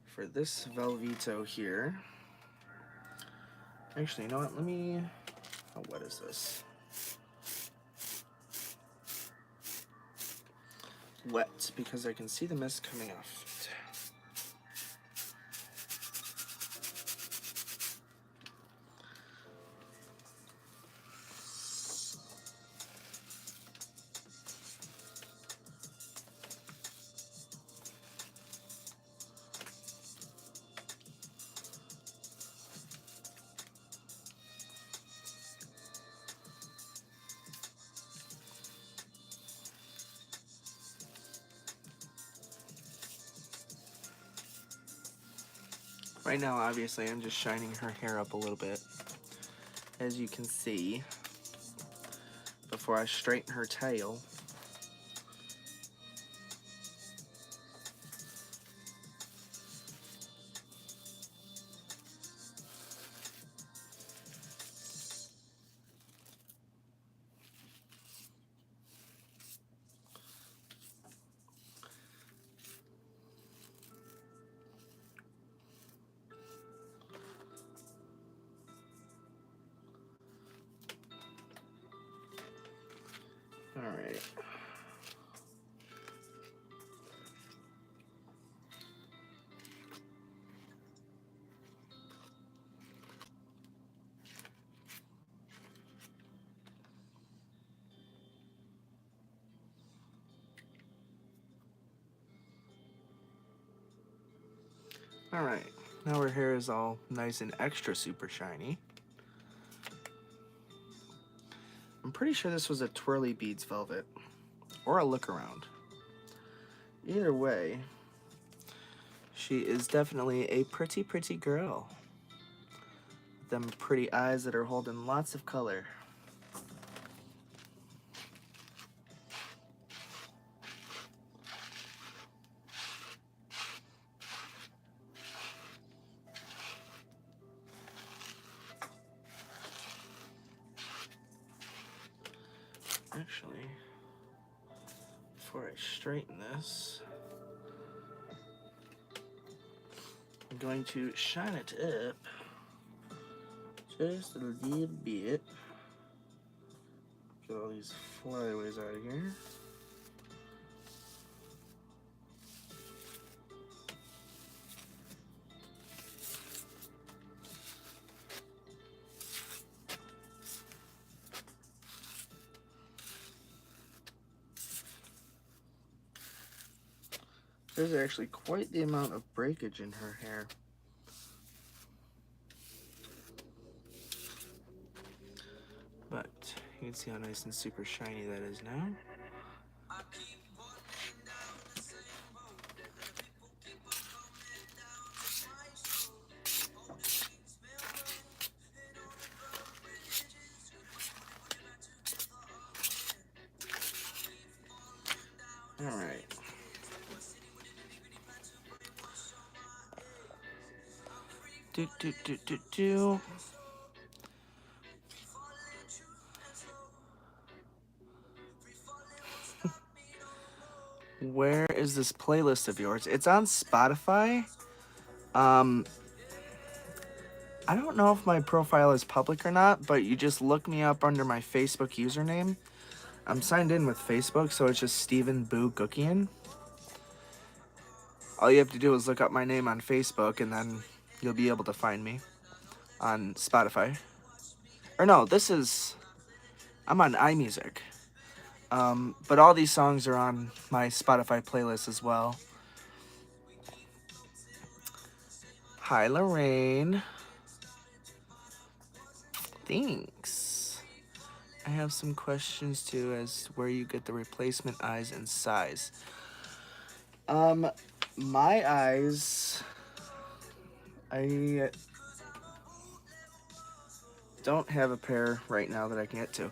for this Velveto here. Actually, you know what? Let me... Oh, what is this? Wet, because I can see the mist coming off. Right now, obviously, I'm just shining her hair up a little bit, as you can see, before I straighten her tail. Alright. Alright, now her hair is all nice and extra super shiny. I'm pretty sure this was a twirly beads velvet, or a look around. Either way, she is definitely a pretty, pretty girl. Them pretty eyes that are holding lots of color. Actually, before I straighten this, I'm going to shine it up just a little bit. Get all these flyaways out of here. There's actually quite the amount of breakage in her hair. But you can see how nice and super shiny that is now. Alright. Do. Where is this playlist of yours? It's on Spotify. I don't know if my profile is public or not, but you just look me up under my Facebook username. I'm signed in with Facebook, so it's just Stephen Boo Gookian. All you have to do is look up my name on Facebook, and then you'll be able to find me on Spotify. Or no, I'm on iMusic. But all these songs are on my Spotify playlist as well. Hi, Lorraine. Thanks. I have some questions too as to where you get the replacement eyes and size. My eyes, I don't have a pair right now that I can get to.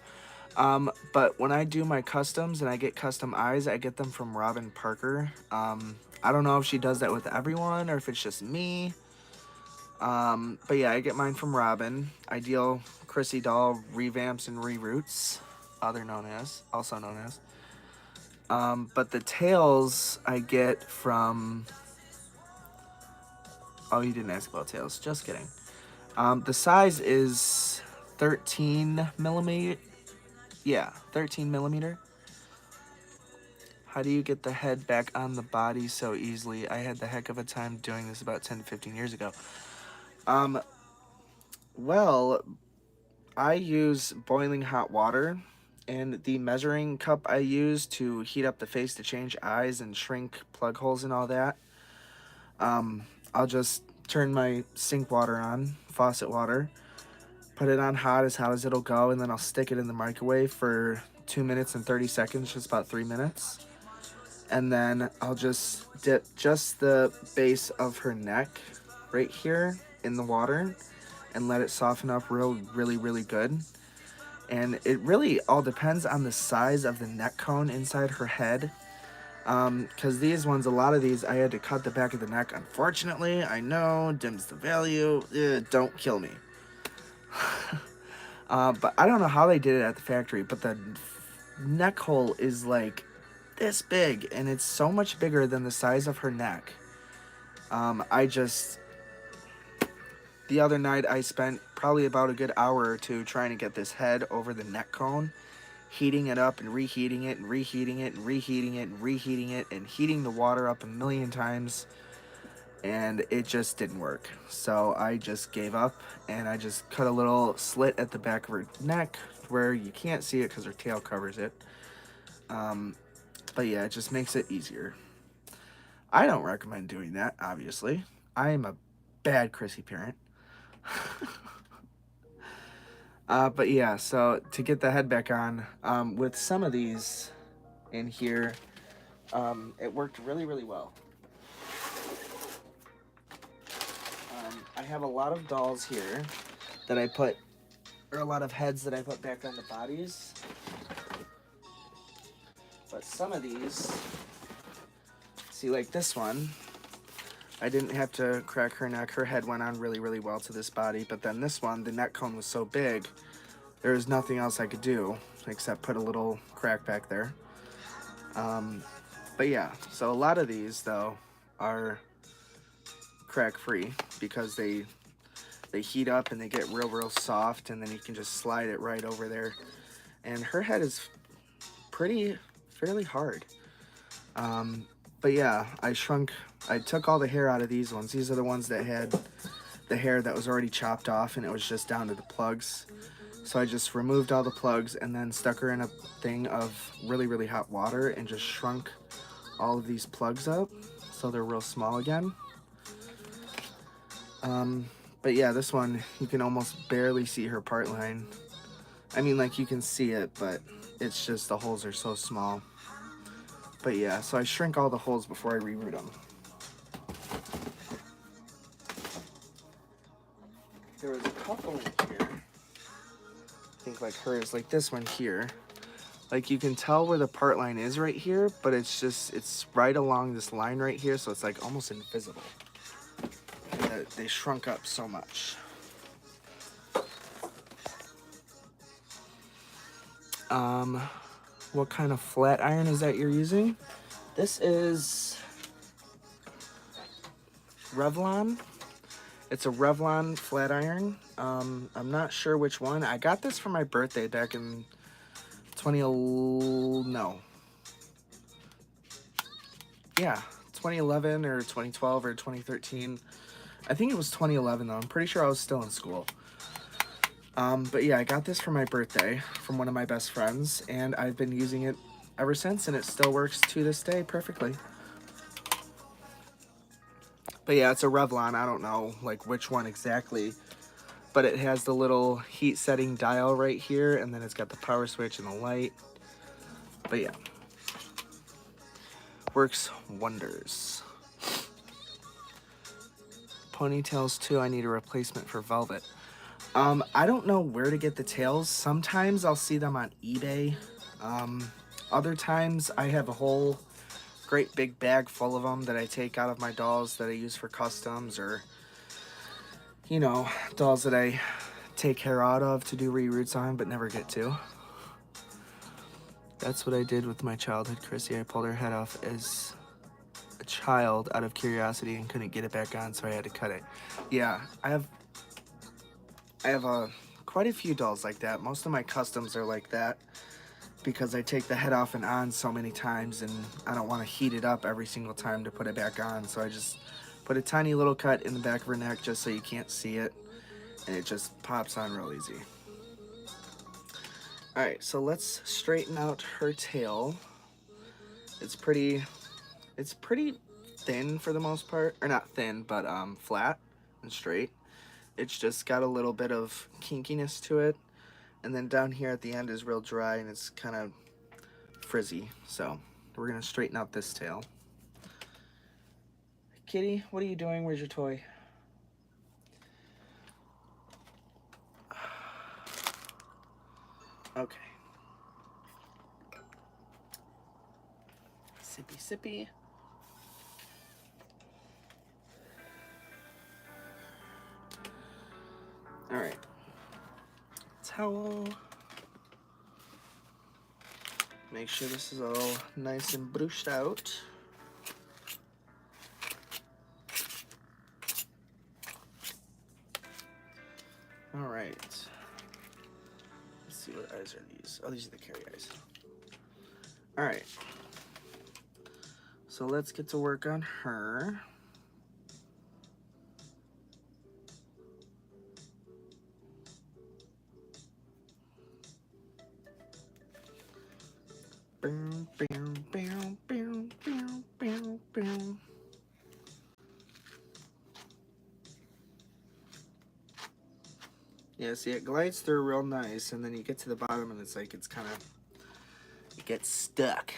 But when I do my customs and I get custom eyes, I get them from Robin Parker. I don't know if she does that with everyone or if it's just me. But yeah, I get mine from Robin. Ideal Chrissy Doll revamps and reroots, also known as. But the tails I get from. Oh, you didn't ask about tails. Just kidding. The size is 13 millimeter. Yeah, 13 millimeter. How do you get the head back on the body so easily? I had the heck of a time doing this about 10 to 15 years ago. Um, well, I use boiling hot water, and the measuring cup I use to heat up the face to change eyes and shrink plug holes and all that. I'll just turn my sink water on, faucet water, put it on hot as it'll go, and then I'll stick it in the microwave for 2 minutes and 30 seconds, just about 3 minutes. And then I'll just dip just the base of her neck right here in the water and let it soften up really good. And it really all depends on the size of the neck cone inside her head. Because these ones, a lot of these, I had to cut the back of the neck. Unfortunately, I know, dims the value. Don't kill me. But I don't know how they did it at the factory, but the neck hole is like this big, and it's so much bigger than the size of her neck. The other night I spent probably about a good hour or two trying to get this head over the neck cone, heating it up and reheating it and reheating it and reheating it and reheating it and heating the water up a million times, and it just didn't work. So I just gave up, and I just cut a little slit at the back of her neck where you can't see it because her tail covers it. But yeah, it just makes it easier. I don't recommend doing that, obviously. I am a bad Chrissy parent. But yeah, so to get the head back on, with some of these in here, it worked really well. I have a lot of dolls here that I put, or a lot of heads that I put back on the bodies. But some of these, see, like this one, I didn't have to crack her neck. Her head went on really well to this body. But then this one, the neck cone was so big, there was nothing else I could do except put a little crack back there. But yeah, so a lot of these, though, are crack-free because they heat up and they get real soft, and then you can just slide it right over there. And her head is fairly hard. But yeah, I took all the hair out of these ones. These are the ones that had the hair that was already chopped off, and it was just down to the plugs. So I just removed all the plugs and then stuck her in a thing of really hot water and just shrunk all of these plugs up so they're real small again. But yeah, this one, you can almost barely see her part line. I mean, like, you can see it, but it's just the holes are so small. But yeah, so I shrink all the holes before I reroute them. There was a couple in here. I think like hers, like this one here. Like, you can tell where the part line is right here, but it's right along this line right here, so it's like almost invisible. They shrunk up so much. What kind of flat iron is that you're using? This is Revlon. It's a Revlon flat iron. I'm not sure which one. I got this for my birthday back in 2011 or 2012 or 2013. I think it was 2011 though. I'm pretty sure I was still in school. But yeah, I got this for my birthday from one of my best friends, and I've been using it ever since, and it still works to this day perfectly. But yeah, it's a Revlon. I don't know like which one exactly, but it has the little heat setting dial right here, and then it's got the power switch and the light. But yeah, works wonders. Ponytails too, I need a replacement for Velvet. I don't know where to get the tails. Sometimes I'll see them on eBay. Other times I have a whole great big bag full of them that I take out of my dolls that I use for customs, or, you know, dolls that I take hair out of to do reroots on but never get to. That's what I did with my childhood Chrissy. I pulled her head off as a child out of curiosity and couldn't get it back on, so I had to cut it. Yeah, I have quite a few dolls like that. Most of my customs are like that because I take the head off and on so many times, and I don't want to heat it up every single time to put it back on, so I just put a tiny little cut in the back of her neck just so you can't see it, and it just pops on real easy. Alright, so let's straighten out her tail. It's pretty thin for the most part, or not thin, but flat and straight. It's just got a little bit of kinkiness to it, and then down here at the end is real dry and it's kind of frizzy. So we're gonna straighten out this tail. Kitty, what are you doing? Where's your toy? Okay. Sippy sippy. All right. Towel. Make sure this is all nice and brooched out. All right. Let's see, what eyes are these? Oh, these are the carry eyes. All right. So let's get to work on her. Yeah, see, it glides through real nice, and then you get to the bottom and it's like, it's kind of, it gets stuck.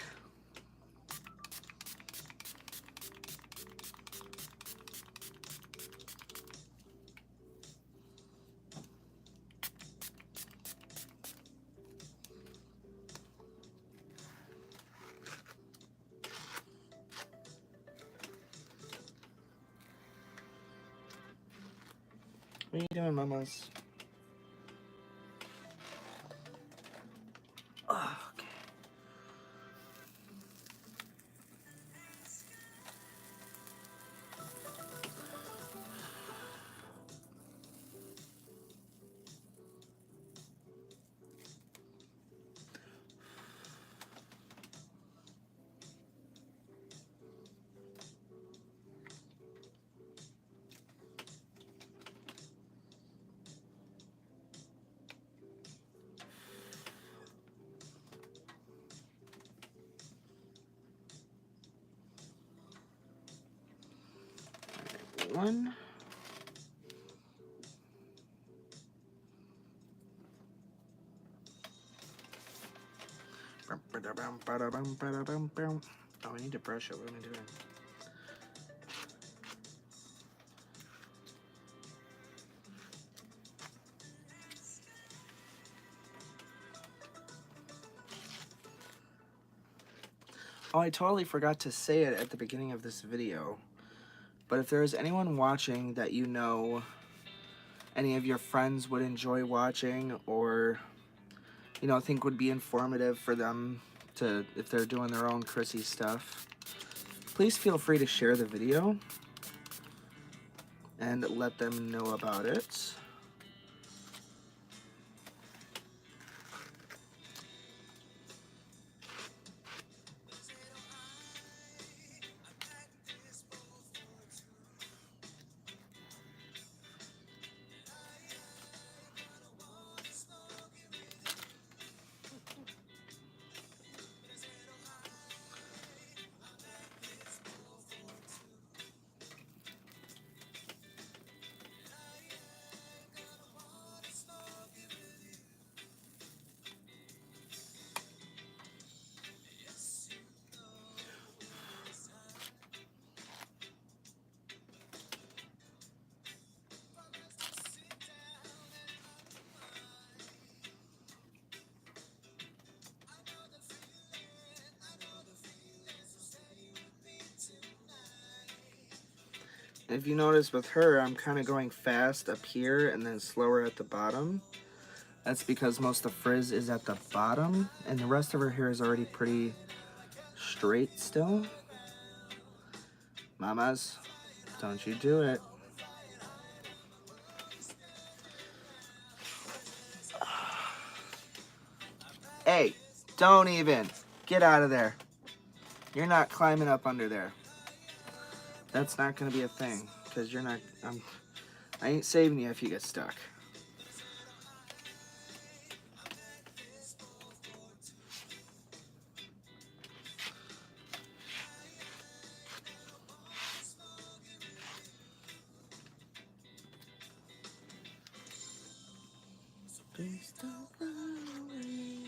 What are you doing, mamas? Oh, okay. One. Oh, I need to brush it. What am I doing? Oh, I totally forgot to say it at the beginning of this video. But if there is anyone watching that you know any of your friends would enjoy watching, or, you know, think would be informative for them to, if they're doing their own Chrissy stuff, please feel free to share the video and let them know about it. If you notice with her, I'm kind of going fast up here and then slower at the bottom. That's because most of the frizz is at the bottom, and the rest of her hair is already pretty straight still. Mamas, don't you do it. Hey, don't even. Get out of there. You're not climbing up under there. That's not going to be a thing, because you're not... I ain't saving you if you get stuck. Please don't run away.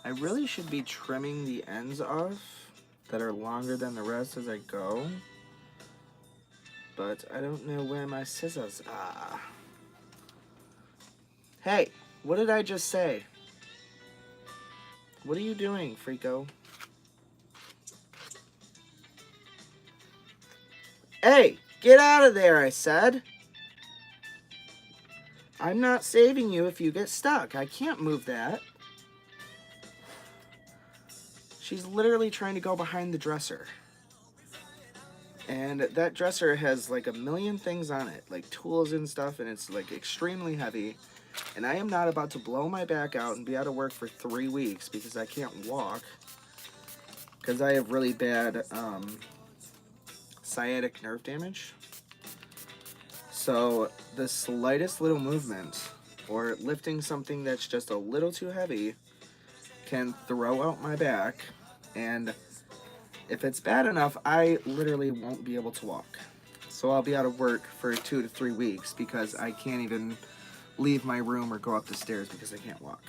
I really should be trimming the ends off that are longer than the rest as I go, but I don't know where my scissors are. Hey, what did I just say? What are you doing, Freako? Hey, get out of there, I said. I'm not saving you if you get stuck. I can't move that. She's literally trying to go behind the dresser. And that dresser has like a million things on it, like tools and stuff, and it's like extremely heavy. And I am not about to blow my back out and be out of work for 3 weeks because I can't walk. Because I have really bad sciatic nerve damage. So the slightest little movement or lifting something that's just a little too heavy can throw out my back, and if it's bad enough, I literally won't be able to walk. So I'll be out of work for 2 to 3 weeks because I can't even leave my room or go up the stairs because I can't walk.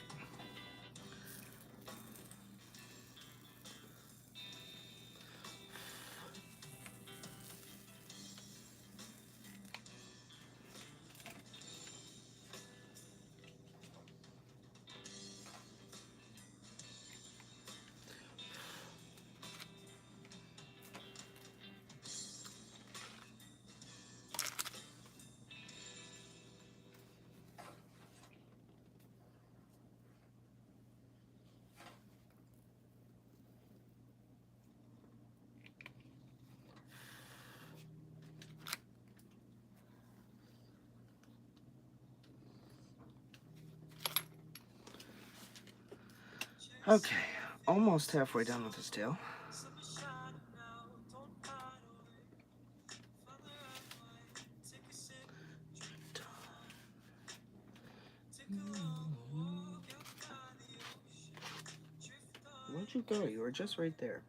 Okay, almost halfway done with this tail. Where'd you go? You were just right there.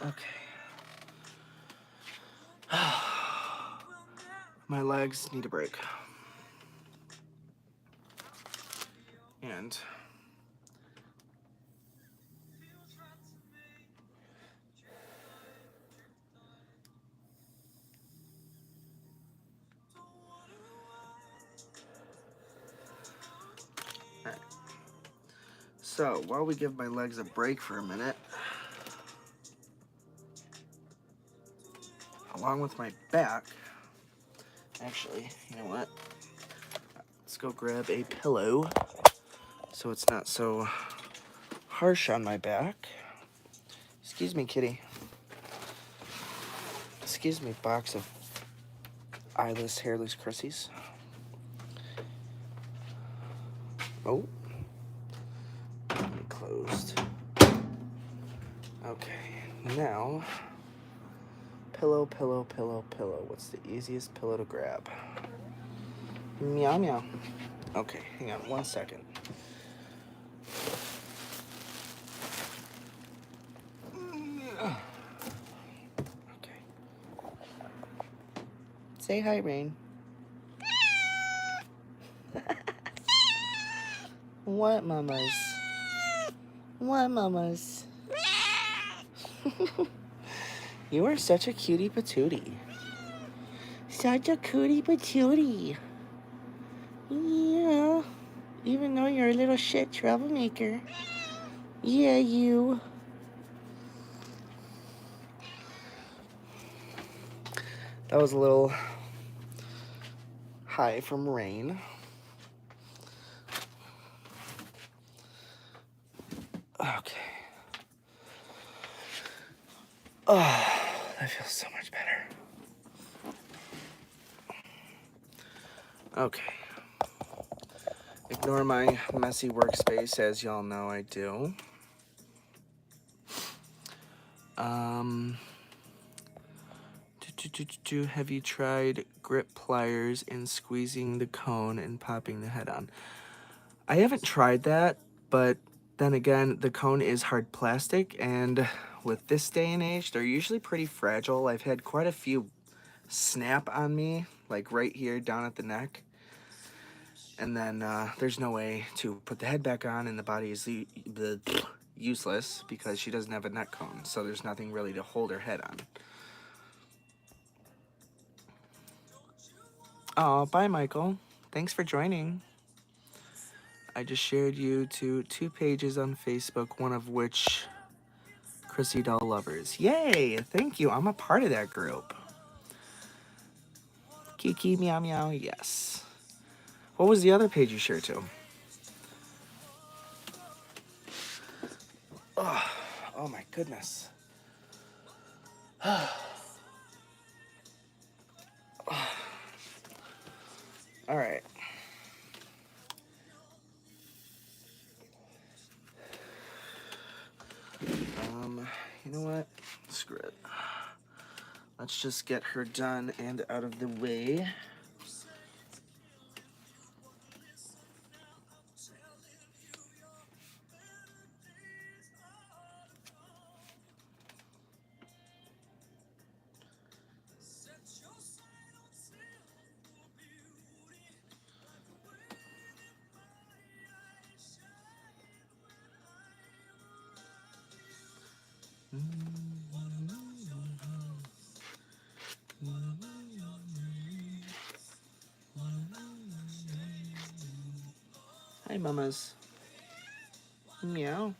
Okay. My legs need a break. And alright. So while we give my legs a break for a minute, along with my back, actually, you know what? Let's go grab a pillow so it's not so harsh on my back. Excuse me, kitty. Excuse me, box of eyeless, hairless Chrissies. Oh. Closed. Okay, now, pillow, pillow, pillow, pillow. What's the easiest pillow to grab? Meow, meow. Okay, hang on 1 second. Okay. Say hi, Rain. What, mamas? What, mamas? You are such a cutie patootie. Such a cutie patootie. Yeah. Even though you're a little shit troublemaker. Yeah, you. That was a little hi from Rain. Okay. Oh, that feels so much better. Okay. Ignore my messy workspace, as y'all know I do. Have you tried grip pliers in squeezing the cone and popping the head on? I haven't tried that, but then again, the cone is hard plastic, and with this day and age, they're usually pretty fragile. I've had quite a few snap on me, like right here down at the neck. And then there's no way to put the head back on, and the body is useless because she doesn't have a neck cone, so there's nothing really to hold her head on. Oh, bye, Michael. Thanks for joining. I just shared you to 2 pages on Facebook, one of which Chrissy Doll Lovers. Yay! Thank you. I'm a part of that group. Kiki, meow, meow. Yes. What was the other page you shared to? Oh my goodness. All right. You know what? Screw it. Let's just get her done and out of the way. Hi, mamas. Meow.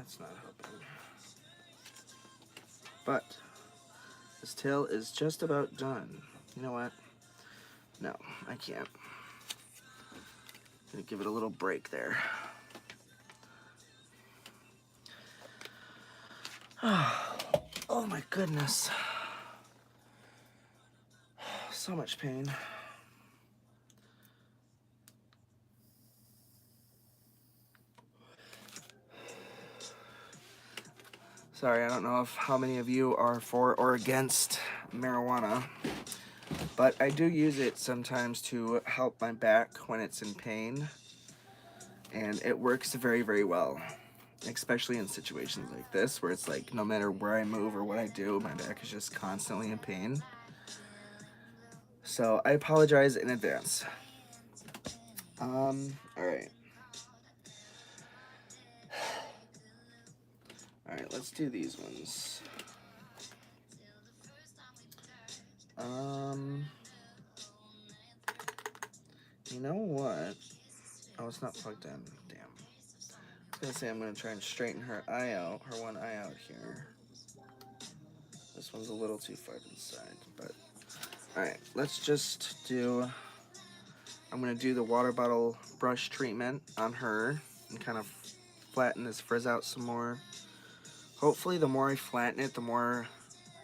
That's not helping. But this tail is just about done. You know what? No, I can't. I'm gonna give it a little break there. Oh my goodness. So much pain. Sorry, I don't know if how many of you are for or against marijuana, but I do use it sometimes to help my back when it's in pain, and it works very, very well, especially in situations like this where it's like no matter where I move or what I do, my back is just constantly in pain. So I apologize in advance. All right. All right, let's do these ones. You know what? Oh, it's not plugged in. Damn. I was gonna say I'm gonna try and straighten her eye out, her one eye out here. This one's a little too far to the side, but all right. Let's just do. I'm gonna do the water bottle brush treatment on her and kind of flatten this frizz out some more. Hopefully, the more I flatten it, the more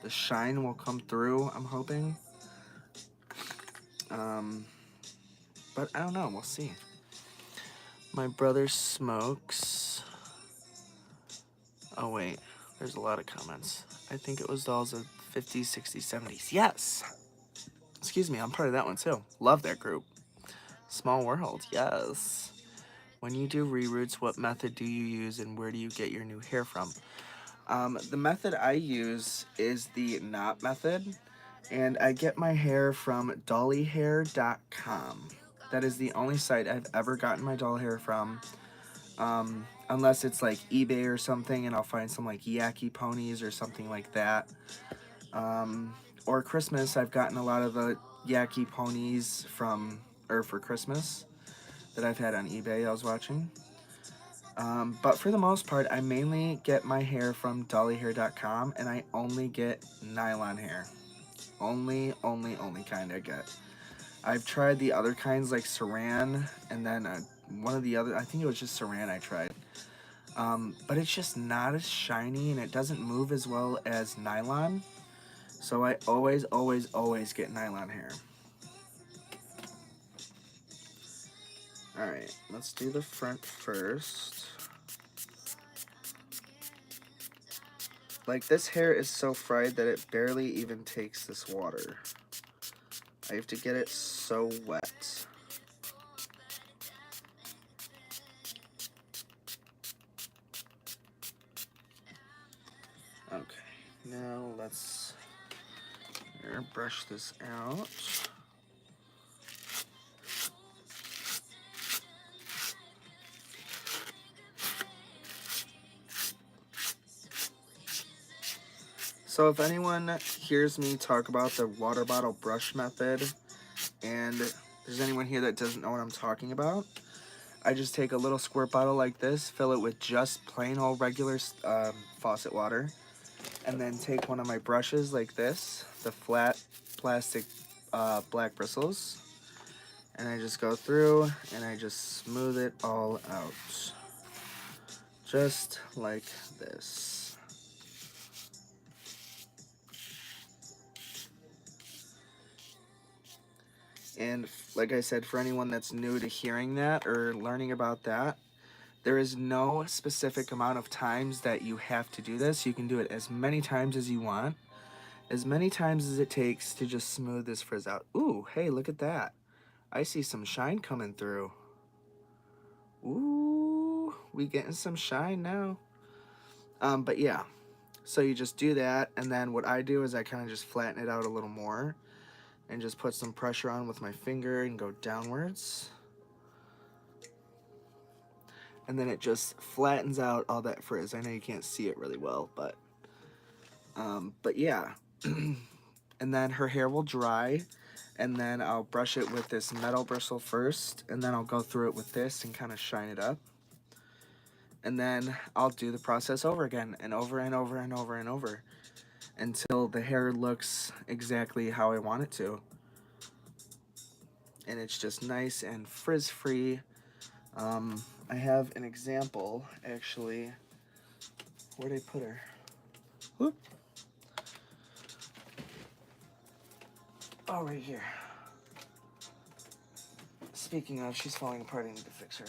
the shine will come through. I'm hoping. But I don't know. We'll see. My brother smokes. Oh, wait. There's a lot of comments. I think it was dolls of 50s, 60s, 70s. Yes! Excuse me, I'm part of that one too. Love that group. Small world, yes. When you do reroots, what method do you use and where do you get your new hair from? The method I use is the knot method, and I get my hair from dollyhair.com. That is the only site I've ever gotten my doll hair from. Unless it's like eBay or something and I'll find some like Yaki ponies or something like that. Or Christmas, I've gotten a lot of the Yaki ponies for Christmas that I've had on eBay I was watching. But for the most part, I mainly get my hair from dollyhair.com and I only get nylon hair. Only kind I get. I've tried the other kinds like Saran and then one of the other, I think it was just Saran I tried. But it's just not as shiny and it doesn't move as well as nylon. So I always get nylon hair. Alright, let's do the front first. Like, this hair is so fried that it barely even takes this water. I have to get it so wet. Okay, now let's brush this out. So if anyone hears me talk about the water bottle brush method, and there's anyone here that doesn't know what I'm talking about, I just take a little squirt bottle like this, fill it with just plain old regular faucet water, and then take one of my brushes like this, the flat plastic black bristles, and I just go through and I just smooth it all out. Just like this. And like I said, for anyone that's new to hearing that or learning about that, there is no specific amount of times that you have to do this. You can do it as many times as you want, as many times as it takes to just smooth this frizz out. Ooh, hey, look at that. I see some shine coming through. Ooh, we getting some shine now. But yeah, so you just do that, and then what I do is I kind of just flatten it out a little more and just put some pressure on with my finger and go downwards. And then it just flattens out all that frizz. I know you can't see it really well, but yeah. And then her hair will dry, and then I'll brush it with this metal bristle first, and then I'll go through it with this and kind of shine it up. And then I'll do the process over again and over and over and over and over until the hair looks exactly how I want it to. And it's just nice and frizz-free. I have an example, actually. Where'd I put her? Whoop. Oh, right here. Speaking of, she's falling apart. I need to fix her.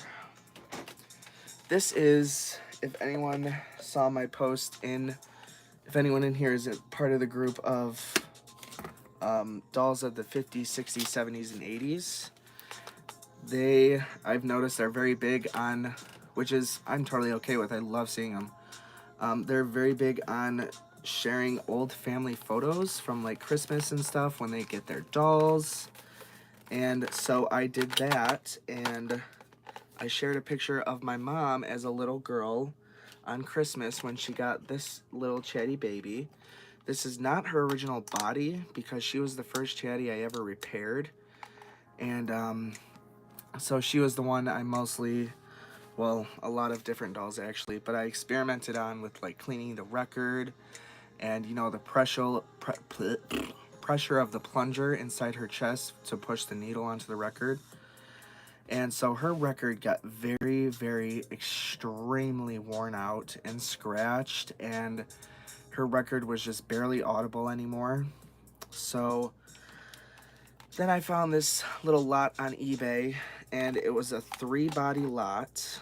This is, if anyone saw my post if anyone in here is a part of the group of dolls of the 50s, 60s, 70s, and 80s. I've noticed, are very big on, which is, I'm totally okay with. I love seeing them. They're very big on sharing old family photos from like Christmas and stuff when they get their dolls. And so I did that, and I shared a picture of my mom as a little girl on Christmas when she got this little chatty baby. This is not her original body because she was the first chatty I ever repaired. And so she was the one I mostly, well, a lot of different dolls actually, but I experimented on with like cleaning the record and, you know, the pressure of the plunger inside her chest to push the needle onto the record. And so her record got very, very extremely worn out and scratched, and her record was just barely audible anymore. So then I found this little lot on eBay, and it was a 3-body lot.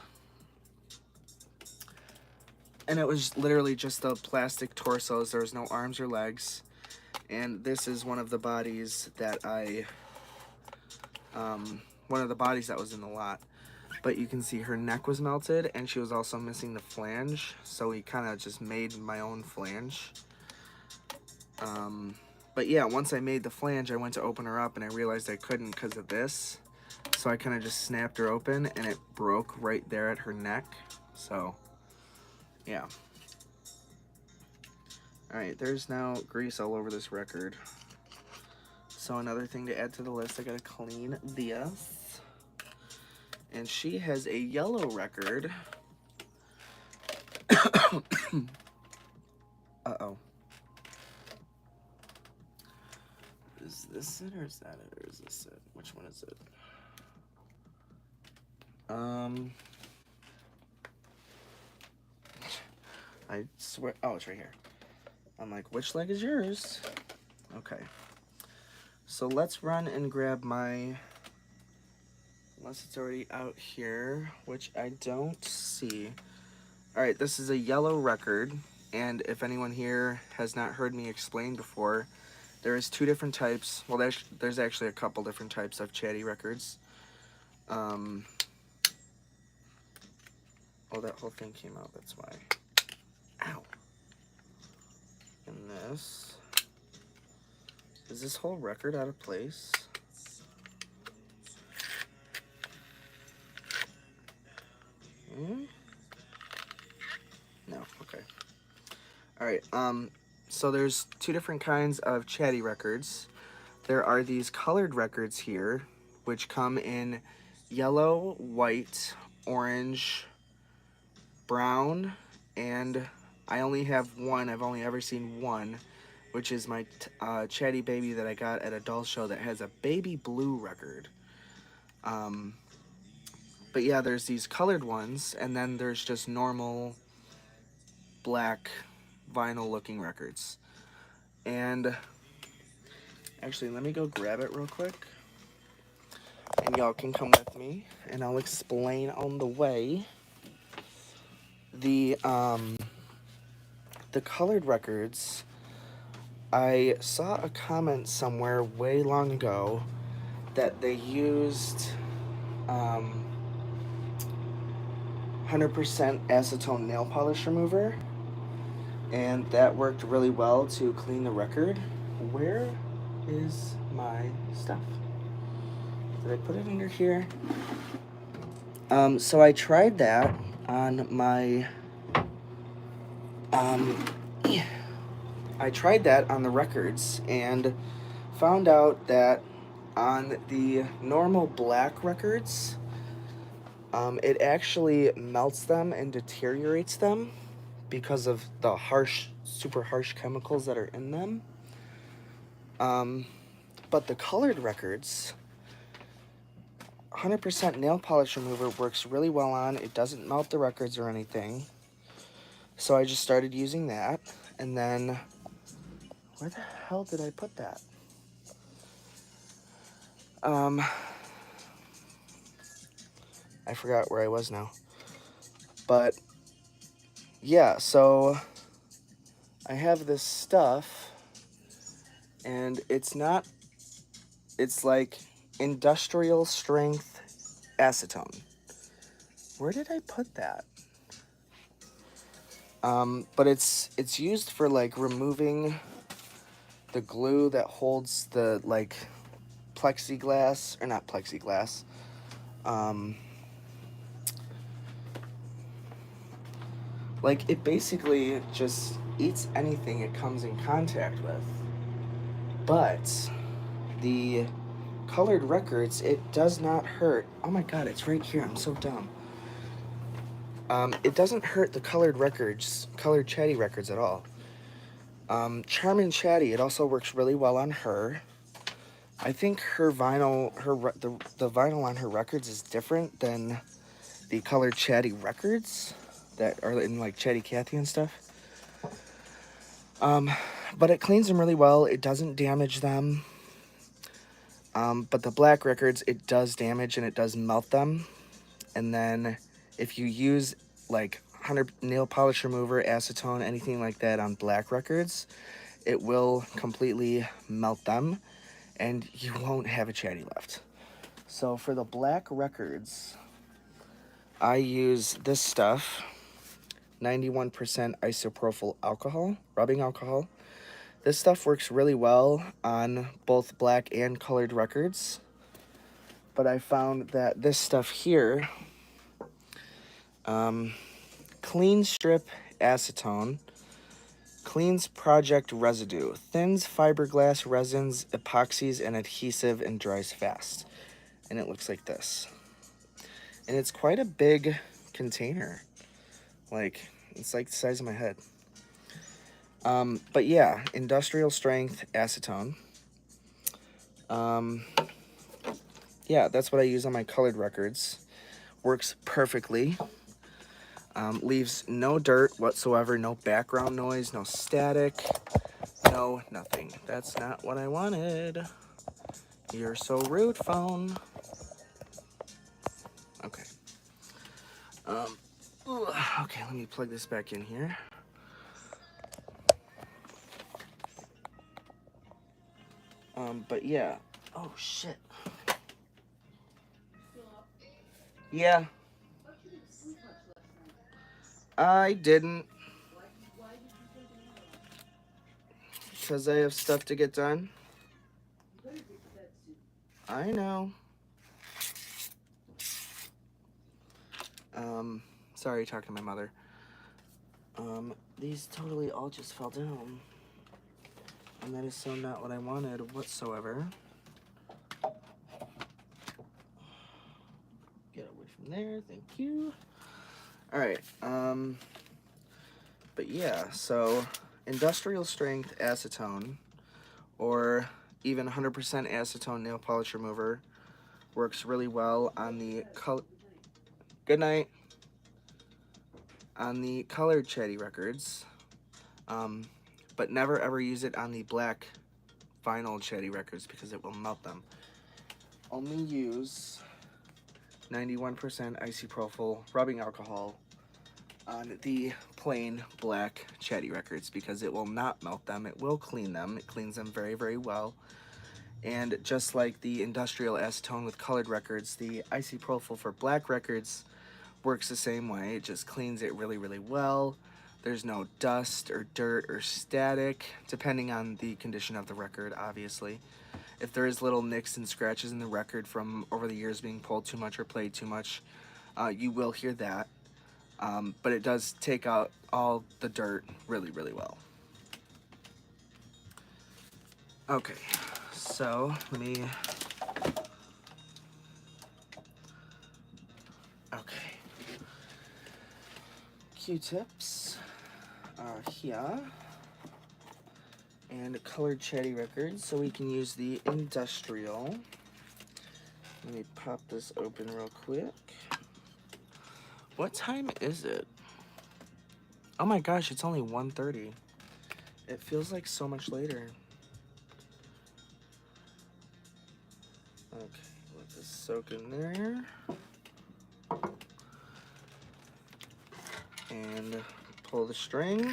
And it was literally just the plastic torsos. There was no arms or legs. And this is one of the bodies that one of the bodies that was in the lot. But you can see her neck was melted, and she was also missing the flange. So we kind of just made my own flange. But yeah, once I made the flange, I went to open her up, and I realized I couldn't because of this. So I kind of just snapped her open, and it broke right there at her neck. So, yeah. Alright, there's now grease all over this record. So another thing to add to the list, I gotta clean this. And she has a yellow record. Uh-oh. Is this it, or is that it, or is this it? Which one is it? I swear, oh, it's right here. I'm like, which leg is yours? Okay. So let's run and grab my, unless it's already out here, which I don't see. All right, this is a yellow record, and if anyone here has not heard me explain before, there is 2 different types. Well, there's actually a couple different types of chatty records. Oh, that whole thing came out, that's why. Ow. And this. Is this whole record out of place? No, okay. Alright, so there's 2 different kinds of chatty records. There are these colored records here, which come in yellow, white, orange, brown, and I only have one. I've only ever seen one, which is my chatty baby that I got at a doll show that has a baby blue record. But yeah, there's these colored ones, and then there's just normal black vinyl looking records. And actually, let me go grab it real quick, and y'all can come with me, and I'll explain on the way. The colored records, I saw a comment somewhere way long ago that they used 100% acetone nail polish remover, and that worked really well to clean the record. Where is my stuff? Did I put it under here? So I tried that on my I tried that on the records and found out that on the normal black records, It actually melts them and deteriorates them because of the harsh, super harsh chemicals that are in them. But the colored records, 100% nail polish remover works really well on. It doesn't melt the records or anything. So I just started using that. And then, where the hell did I put that? I forgot where I was now. But yeah, so I have this stuff, and it's like industrial strength acetone. Where did I put that? But it's used for like removing the glue that holds the like plexiglass, or not plexiglass. Like it basically just eats anything it comes in contact with. But the colored records, it does not hurt. Oh my god, it's right here. I'm so dumb. It doesn't hurt the colored records, colored chatty records at all. Charmin Chatty, it also works really well on her. I think her vinyl, the vinyl on her records is different than the colored chatty records that are in like Chatty Cathy and stuff. But it cleans them really well. It doesn't damage them. But the black records, it does damage and it does melt them. And then if you use like 100 nail polish remover, acetone, anything like that on black records, it will completely melt them and you won't have a chatty left. So for the black records, I use this stuff, 91% isopropyl alcohol, rubbing alcohol. This stuff works really well on both black and colored records. But I found that this stuff here, Clean Strip Acetone, cleans project residue, thins fiberglass resins, epoxies, and adhesive, and dries fast. And it looks like this. And it's quite a big container. Like, it's like the size of my head. But yeah, industrial strength acetone. Yeah, that's what I use on my colored records. Works perfectly. Leaves no dirt whatsoever, no background noise, no static, no nothing. That's not what I wanted. You're so rude, phone. Okay. Okay, let me plug this back in here. But yeah. Oh, shit. Yeah. I didn't. Because I have stuff to get done. I know. Sorry, talking to my mother. These totally all just fell down. And that is so not what I wanted whatsoever. Get away from there, thank you. Alright, but yeah, so industrial strength acetone, or even 100% acetone nail polish remover, works really well on the good night, on the colored chatty records, but never ever use it on the black vinyl chatty records because it will melt them. Only use 91% isopropyl rubbing alcohol on the plain black chatty records because it will not melt them. It will clean them. It cleans them very, very well. And just like the industrial acetone with colored records, the isopropyl for black records works the same way. It just cleans it really, really well. There's no dust or dirt or static, depending on the condition of the record, obviously. If there is little nicks and scratches in the record from over the years being pulled too much or played too much, you will hear that. But it does take out all the dirt really, really well. Okay, so let me... Okay. Q-tips here, and colored chatty records, so we can use the industrial. Let me pop this open real quick. What time is it? Oh my gosh, it's only 1:30. It feels like so much later. Okay, let this soak in there. And pull the string.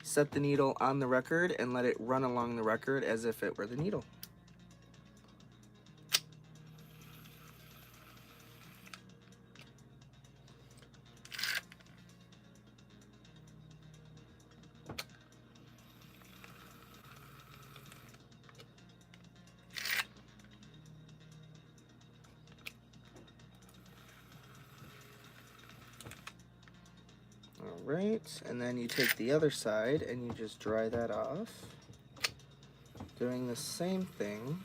Set the needle on the record and let it run along the record as if it were the needle. Alright, and then you take the other side and you just dry that off. Doing the same thing.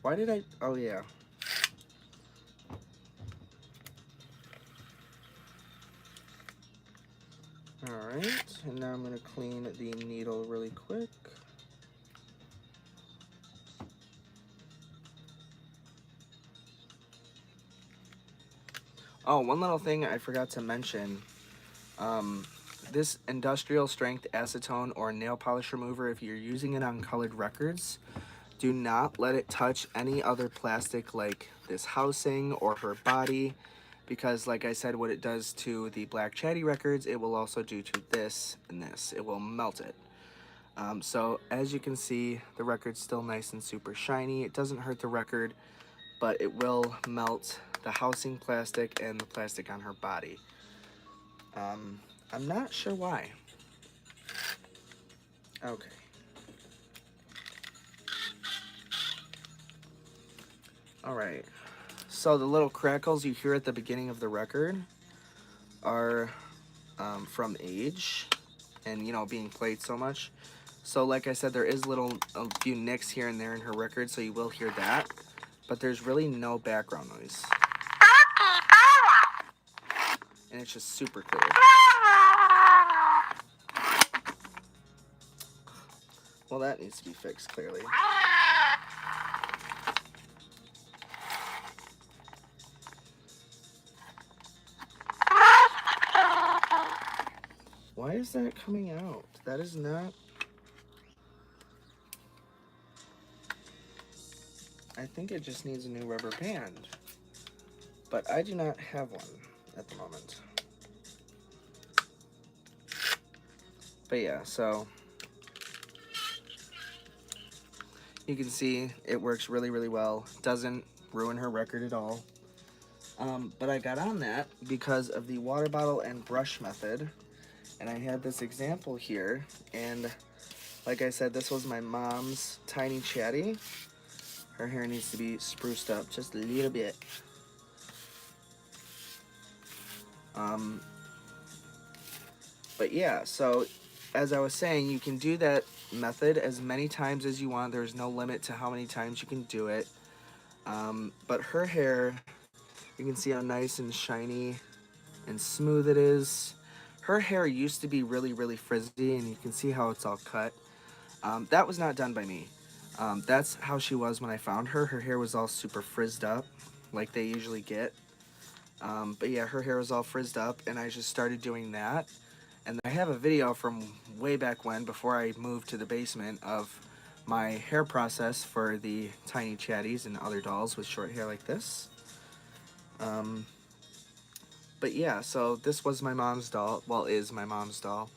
Why did I, oh yeah. Alright, and now I'm going to clean the needle really quick. Oh, one little thing I forgot to mention. This industrial strength acetone or nail polish remover, if you're using it on colored records, do not let it touch any other plastic like this housing or her body, because like I said, what it does to the black chatty records, it will also do to this and this. It will melt it. So as you can see, the record's still nice and super shiny. It doesn't hurt the record, but it will melt the housing plastic and the plastic on her body. I'm not sure why. Okay. Alright. So the little crackles you hear at the beginning of the record are from age and, you know, being played so much. So like I said, there is a few nicks here and there in her record, so you will hear that. But there's really no background noise. And it's just super clear. Well, that needs to be fixed, clearly. Why is that coming out? That is not... I think it just needs a new rubber band. But I do not have one at the moment. But yeah, so... you can see it works really, really well. Doesn't ruin her record at all. But I got on that because of the water bottle and brush method. And I had this example here. And like I said, this was my mom's tiny chatty. Her hair needs to be spruced up just a little bit. But yeah, so as I was saying, you can do that method as many times as you want. There's no limit to how many times you can do it. But her hair, you can see how nice and shiny and smooth it is. Her hair used to be really, really frizzy, and you can see how it's all cut. That was not done by me. That's how she was when I found her. Her hair was all super frizzed up, like they usually get. But yeah, her hair was all frizzed up, and I just started doing that. And I have a video from way back when, before I moved to the basement, of my hair process for the tiny chatties and other dolls with short hair like this. But yeah, so this was my mom's doll. Well, is my mom's doll.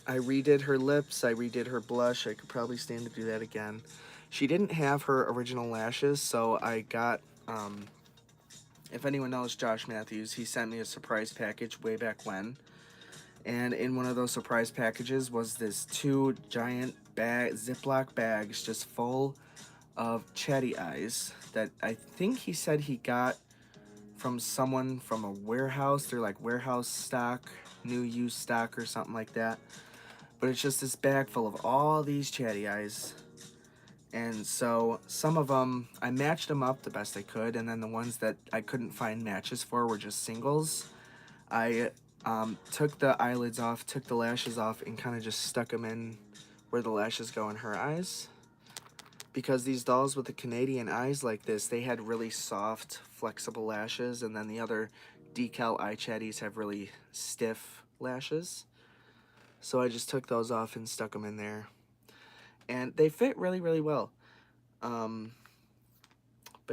I redid her lips. I redid her blush. I could probably stand to do that again. She didn't have her original lashes, so I got... if anyone knows Josh Matthews, he sent me a surprise package way back when. And in one of those surprise packages was this 2 giant Ziploc bags just full of chatty eyes that I think he said he got from someone from a warehouse. They're like warehouse stock, new used stock or something like that. But it's just this bag full of all these chatty eyes. And so some of them, I matched them up the best I could, and then the ones that I couldn't find matches for were just singles. I took the eyelids off, took the lashes off, and kind of just stuck them in where the lashes go in her eyes. Because these dolls with the Canadian eyes like this, they had really soft, flexible lashes, and then the other decal eye chatties have really stiff lashes. So I just took those off and stuck them in there. And they fit really, really well. But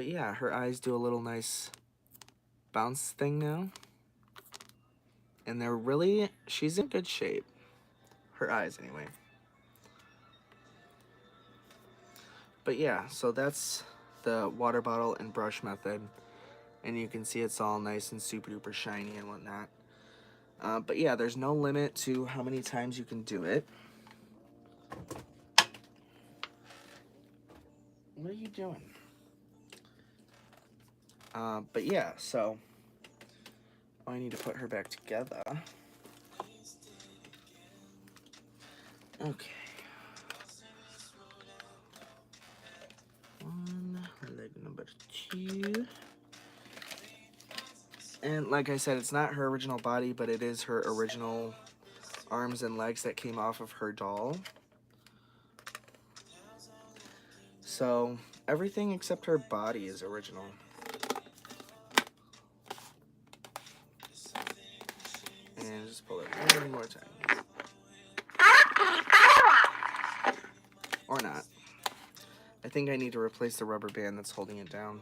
yeah, her eyes do a little nice bounce thing now. And they're really, she's in good shape. Her eyes, anyway. But yeah, so that's the water bottle and brush method. And you can see it's all nice and super duper shiny and whatnot. But yeah, there's no limit to how many times you can do it. What are you doing? But yeah, so I need to put her back together. Okay. One, leg number 2. And like I said, it's not her original body, but it is her original arms and legs that came off of her doll. So everything except her body is original. And just pull it one more time. Or not. I think I need to replace the rubber band that's holding it down.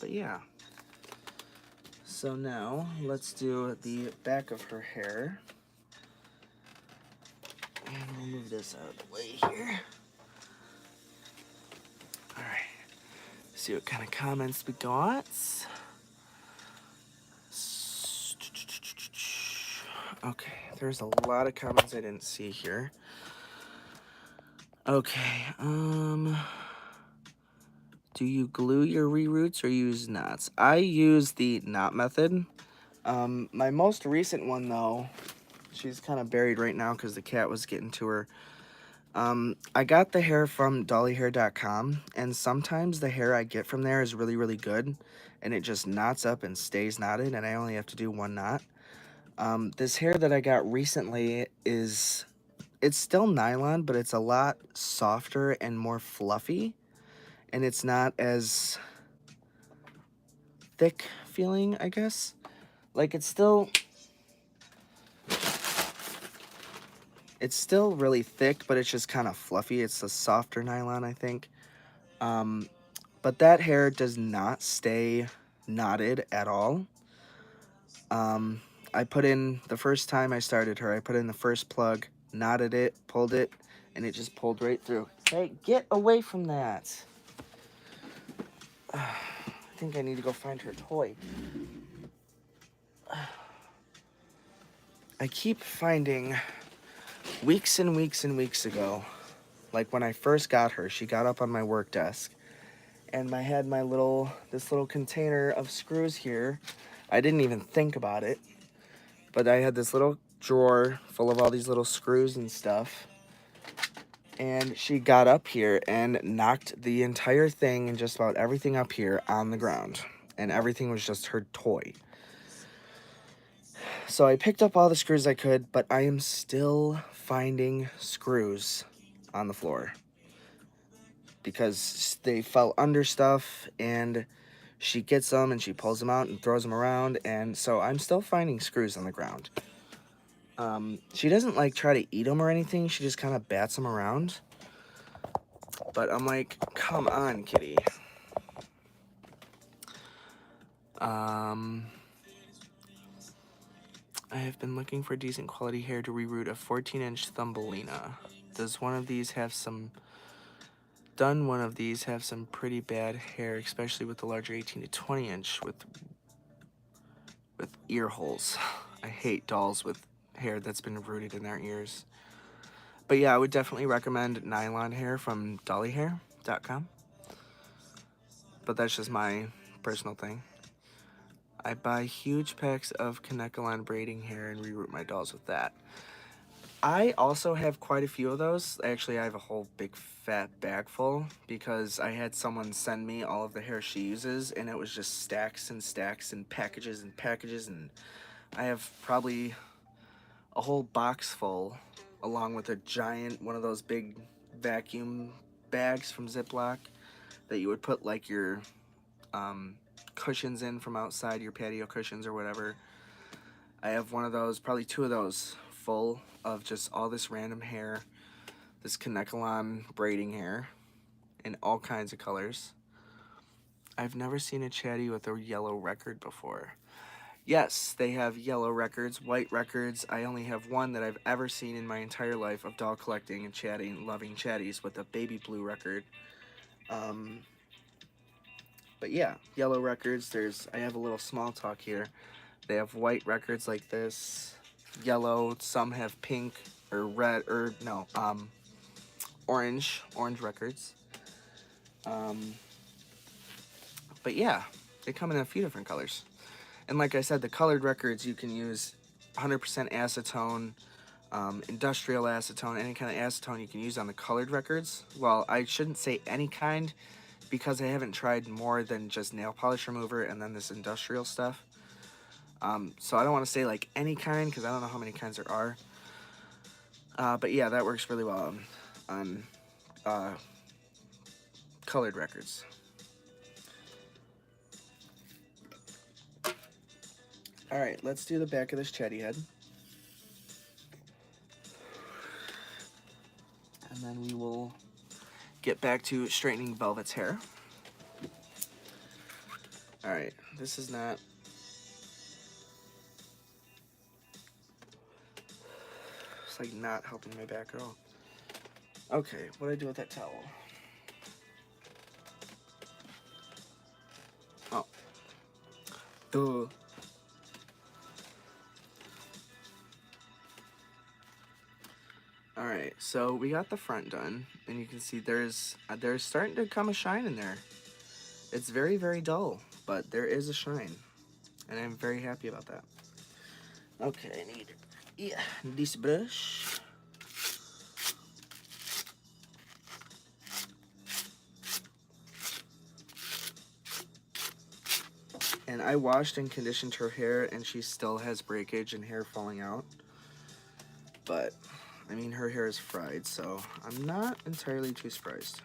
But yeah. So now let's do the back of her hair. And we'll move this out of the way here. Alright. See what kind of comments we got. Okay, there's a lot of comments I didn't see here. Okay, do you glue your reroots or use knots? I use the knot method. My most recent one, though, she's kind of buried right now because the cat was getting to her. I got the hair from dollyhair.com, and sometimes the hair I get from there is really, really good, and it just knots up and stays knotted, and I only have to do one knot. This hair that I got recently it's still nylon, but it's a lot softer and more fluffy, and it's not as thick feeling, I guess. Like, it's still really thick, but it's just kind of fluffy. It's a softer nylon, I think. But that hair does not stay knotted at all. I put in, the first time I started her, I put in the first plug, knotted it, pulled it, and it just pulled right through. Hey, get away from that. I think I need to go find her toy. I keep finding weeks and weeks and weeks ago, like when I first got her, she got up on my work desk, and I had this little container of screws here. I didn't even think about it, but I had this little drawer full of all these little screws and stuff, and she got up here and knocked the entire thing and just about everything up here on the ground, and everything was just her toy. So I picked up all the screws I could, but I am still finding screws on the floor because they fell under stuff, and she gets them and she pulls them out and throws them around, and so I'm still finding screws on the ground. She doesn't like try to eat them or anything, she just kind of bats them around. But I'm like, come on, kitty. I have been looking for decent quality hair to reroot a 14-inch Thumbelina. Does one of these have some... Done one of these have some pretty bad hair, especially with the larger 18 to 20 inch with ear holes. I hate dolls with hair that's been rooted in their ears. But yeah, I would definitely recommend nylon hair from dollyhair.com. But that's just my personal thing. I buy huge packs of Kanekalon braiding hair and reroot my dolls with that. I also have quite a few of those. Actually, I have a whole big fat bag full because I had someone send me all of the hair she uses, and it was just stacks and stacks and packages, and I have probably a whole box full, along with a giant one of those big vacuum bags from Ziploc that you would put like your um, cushions in from outside, your patio cushions or whatever. I have one of those, probably two of those, full of just all this random hair, this Kanekalon braiding hair in all kinds of colors. I've never seen a chatty with a yellow record before. Yes, they have yellow records, white records. I only have one that I've ever seen in my entire life of doll collecting and chatting, loving chatties with a baby blue record. Um, but yeah, yellow records. I have a little small talk here. They have white records like this, yellow. Some have pink or red or no, orange records. Um, but yeah, they come in a few different colors. And like I said, the colored records you can use 100% acetone, industrial acetone, any kind of acetone you can use on the colored records. Well, I shouldn't say any kind because I haven't tried more than just nail polish remover and then this industrial stuff. So I don't want to say like any kind because I don't know how many kinds there are. But yeah, that works really well on colored records. All right, let's do the back of this chatty head. And then we will get back to straightening Velvet's hair. All right, this is not... It's like not helping my back at all. Okay, what do I do with that towel? Oh. Duh. Alright, so we got the front done, and you can see there's starting to come a shine in there. It's very, very dull, but there is a shine, and I'm very happy about that. Okay, I need this brush. And I washed and conditioned her hair, and she still has breakage and hair falling out. But, I mean, her hair is fried, so I'm not entirely too surprised.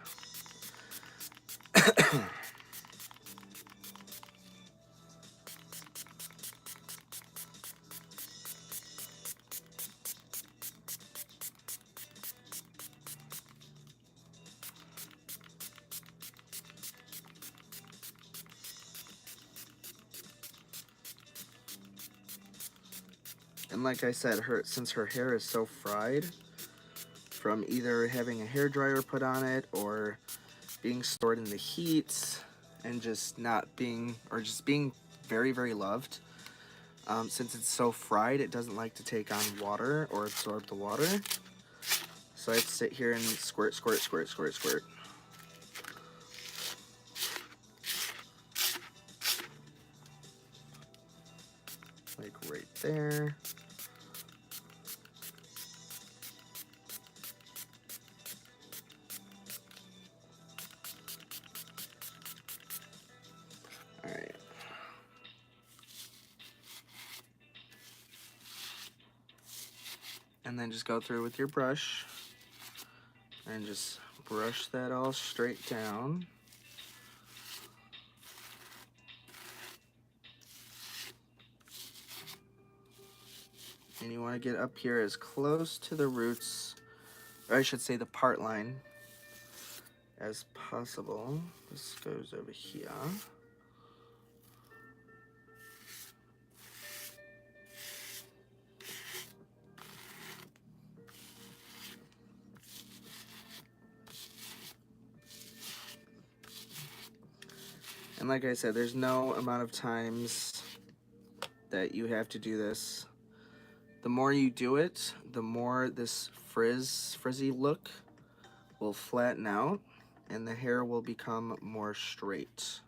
And like I said, since her hair is so fried from either having a hair dryer put on it or being stored in the heat and just not being, or just being very, very loved, since it's so fried, it doesn't like to take on water or absorb the water. So I have to sit here and squirt, squirt, squirt, squirt, squirt. Like right there. Alright. And then just go through with your brush and just brush that all straight down. And you want to get up here as close to the roots, or I should say the part line, as possible. This goes over here. And like I said, there's no amount of times that you have to do this. The more you do it, the more this frizzy look will flatten out and the hair will become more straight.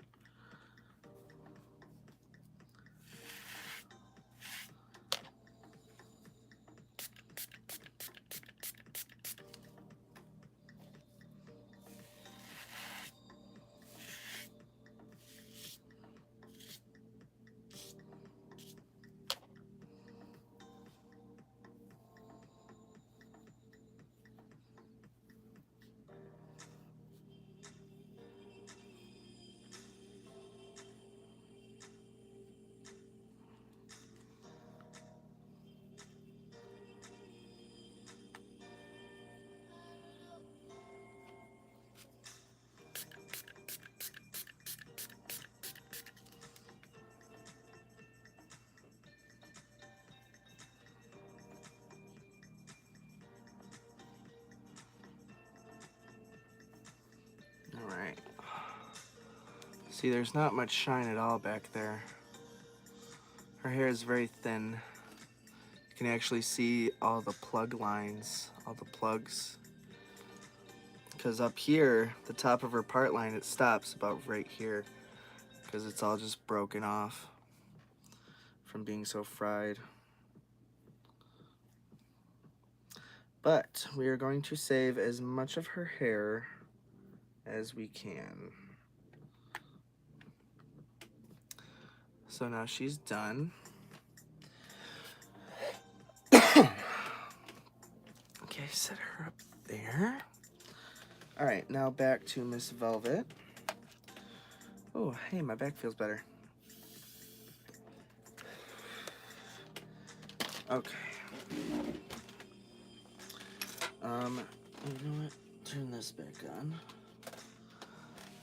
See, there's not much shine at all back there. Her hair is very thin. You can actually see all the plug lines, all the plugs. Because up here, the top of her part line, it stops about right here. Because it's all just broken off from being so fried. But we are going to save as much of her hair as we can. So now she's done. Okay, set her up there. All right, now back to Miss Velvet. Oh, hey, my back feels better. Okay. You know what? Turn this back on.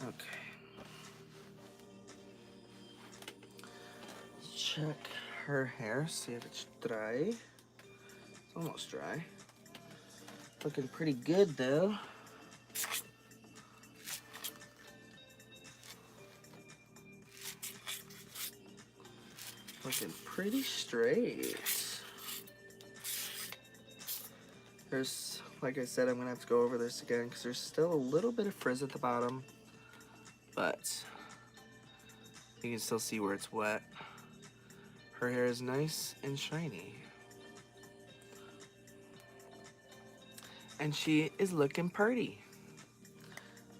Okay. Check her hair, see if it's dry. It's almost dry. Looking pretty good though. Looking pretty straight. There's, like I said, I'm gonna have to go over this again because there's still a little bit of frizz at the bottom, but you can still see where it's wet. Her hair is nice and shiny. And she is looking pretty.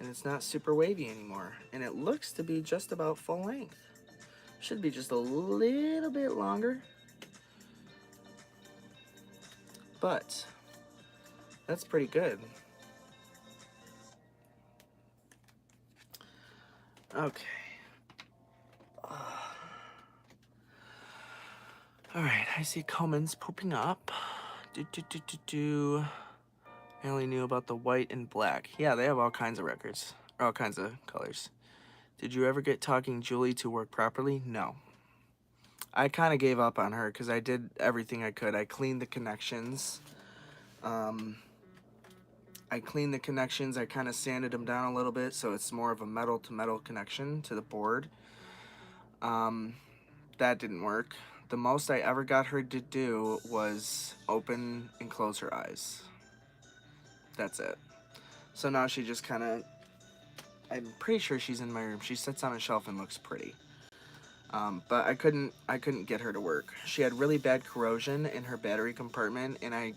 And it's not super wavy anymore. And it looks to be just about full length. Should be just a little bit longer. But that's pretty good. Okay. Alright, I see Comans pooping up. I only knew about the white and black. Yeah, they have all kinds of records. All kinds of colors. Did you ever get Talking Julie to work properly? No. I kind of gave up on her because I did everything I could. I cleaned the connections. I kind of sanded them down a little bit so it's more of a metal to metal connection to the board. That didn't work. The most I ever got her to do was open and close her eyes. That's it. So now she just kind of, I'm pretty sure she's in my room. She sits on a shelf and looks pretty. But I couldn't get her to work. She had really bad corrosion in her battery compartment, and I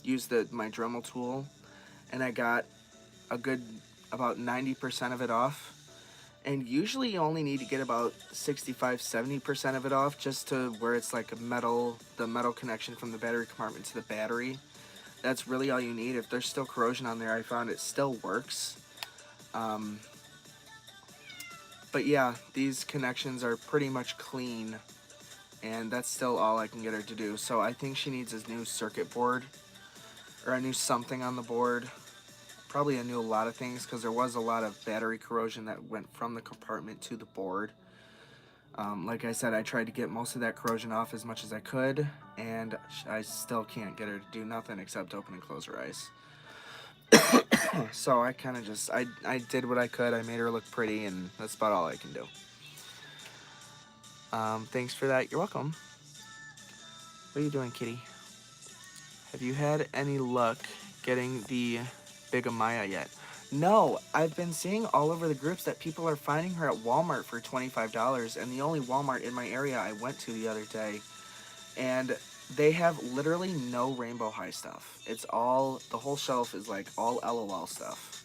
used my Dremel tool, and I got a good about 90% of it off. And usually you only need to get about 65-70% of it off, just to where it's like the metal connection from the battery compartment to the battery. That's really all you need. If there's still corrosion on there, I found it still works. But yeah, these connections are pretty much clean, and that's still all I can get her to do. So I think she needs a new circuit board, or a new something on the board. Probably a lot of things, because there was a lot of battery corrosion that went from the compartment to the board. Like I said, I tried to get most of that corrosion off as much as I could, and I still can't get her to do nothing except open and close her eyes. So I kind of just, I did what I could. I made her look pretty, and that's about all I can do. Thanks for that. You're welcome. What are you doing, kitty? Have you had any luck getting the Big Amaya yet? No, I've been seeing all over the groups that people are finding her at Walmart for $25, and the only Walmart in my area I went to the other day, and they have literally no Rainbow High stuff. It's all, the whole shelf is like all LOL stuff.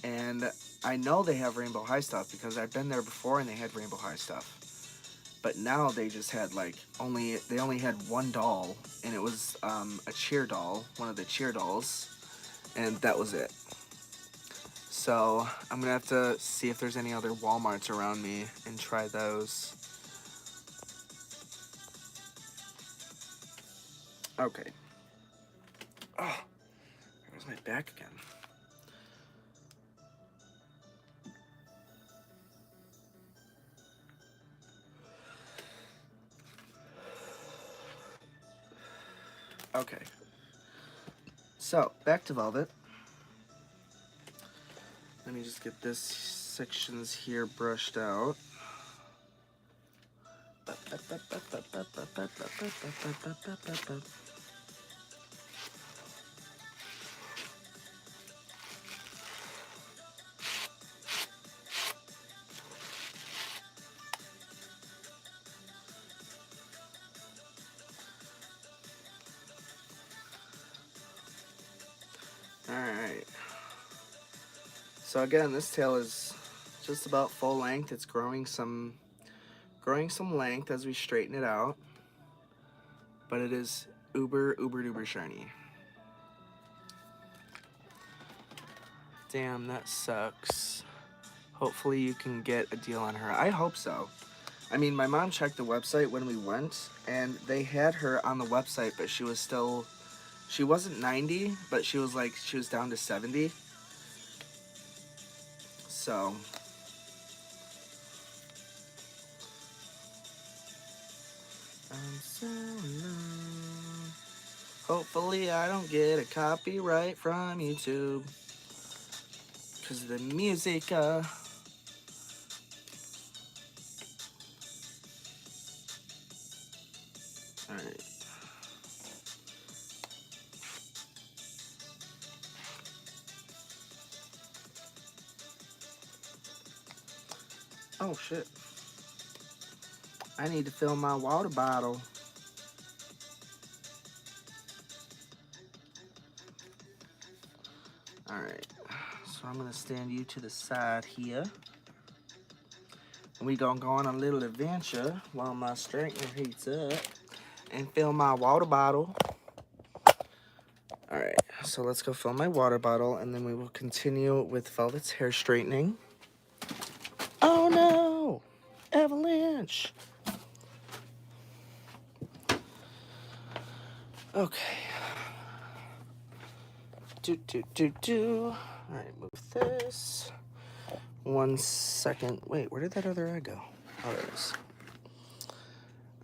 And I know they have Rainbow High stuff because I've been there before and they had Rainbow High stuff. But now they just had like they only had one doll, and it was a cheer doll, one of the cheer dolls, and that was it. So I'm gonna have to see if there's any other Walmarts around me and try those. Okay. Oh, there's my back again. Okay. So, back to Velvet. Let me just get this sections here brushed out. Alright. So again, this tail is just about full length. It's growing some length as we straighten it out. But it is uber duper shiny. Damn, that sucks. Hopefully you can get a deal on her. I hope so. I mean, my mom checked the website when we went, and they had her on the website, but she wasn't 90, but she was down to 70. So, I'm so alone. Hopefully I don't get a copyright from YouTube. Because the music, Alright. Oh, shit. I need to fill my water bottle. Alright. So I'm going to stand you to the side here. And we gonna go on a little adventure while my straightener heats up and fill my water bottle. Alright, so let's go fill my water bottle and then we will continue with Velvet's hair straightening. Oh no! Avalanche! Okay. Alright, move this. 1 second. Wait, where did that other eye go? Oh, there it is.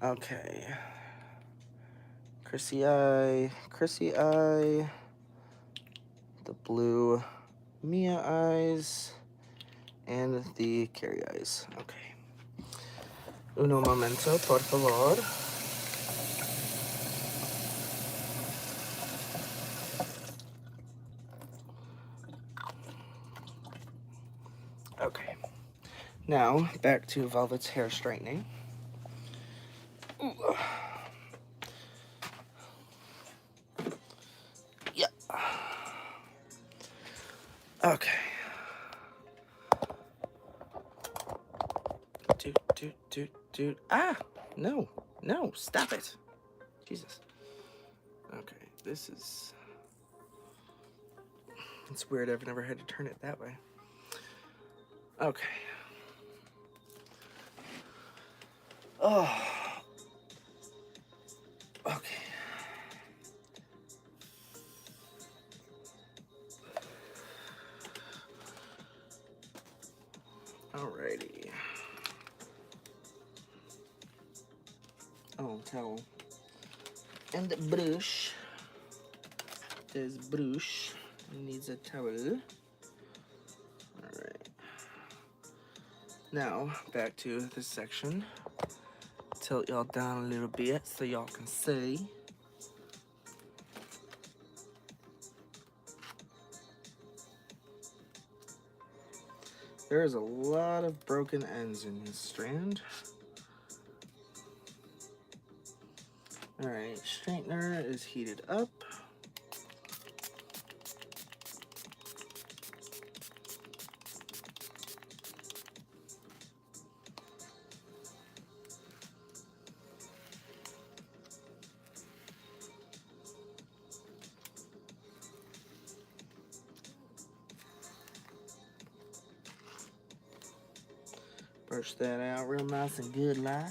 Okay. Chrissy eye, the blue Mia eyes, and the Carrie eyes. Okay. Uno momento, por favor. Okay. Now, back to Velvet's hair straightening. Ooh. Yeah. Okay. Ah! No, stop it. Jesus. Okay, this is... It's weird, I've never had to turn it that way. Okay. Oh. Okay. Alrighty. Oh, towel. And the brush. There's brush. It needs a towel. Alright. Now, back to this section. Tilt y'all down a little bit so y'all can see. There's a lot of broken ends in this strand. Alright, straightener is heated up. Brush that out real nice and good like.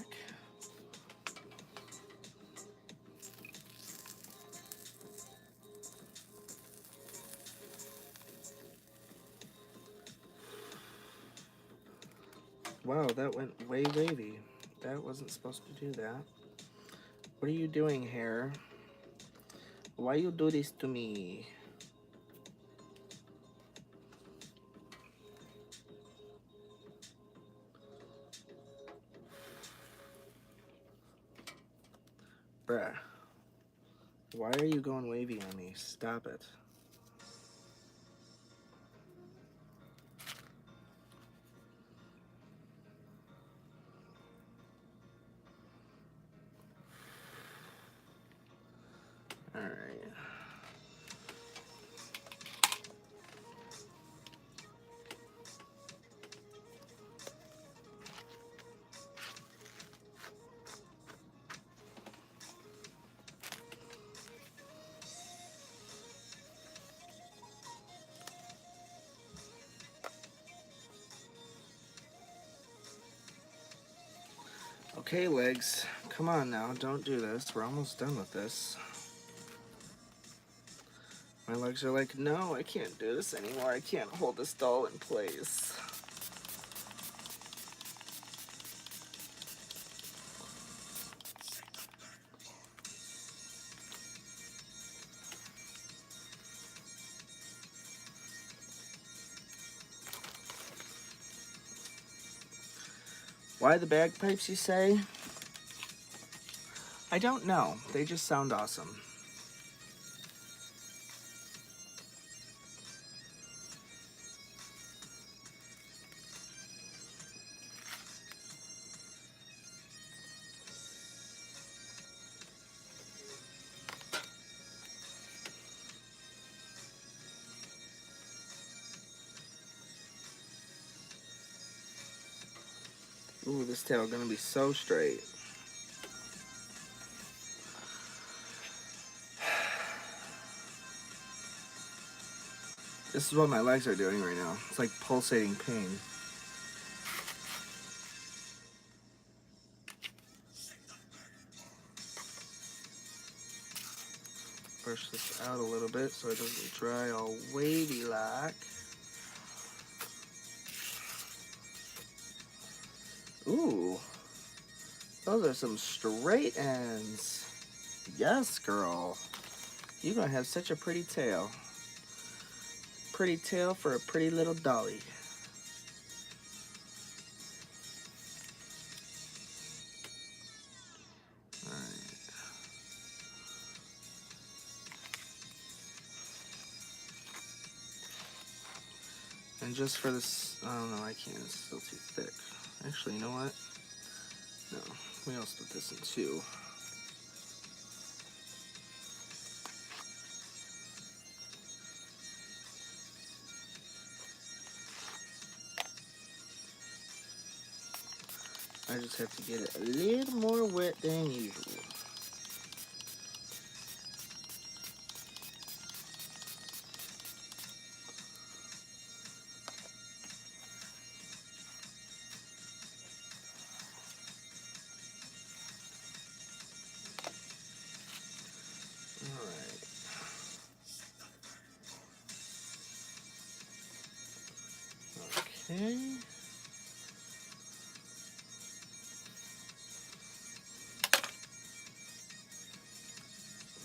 Wow, that went way wavy. That wasn't supposed to do that. What are you doing, hair? Why you do this to me? Bruh. Why are you going wavy on me? Stop it. Alright. Okay, legs. Come on now, don't do this. We're almost done with this. My legs are like, no, I can't do this anymore. I can't hold this doll in place. Why the bagpipes, you say? I don't know. They just sound awesome. Ooh, this tail gonna be so straight. This is what my legs are doing right now. It's like pulsating pain. Brush this out a little bit so it doesn't dry all wavy like. Ooh, those are some straight ends. Yes, girl. You're gonna have such a pretty tail. Pretty tail for a pretty little dolly. Alright. And just for this, I don't know, I can't, it's still too thick. Actually, you know what? No, we all split this in two. I just have to get it a little more wet than usual. Alright. Okay.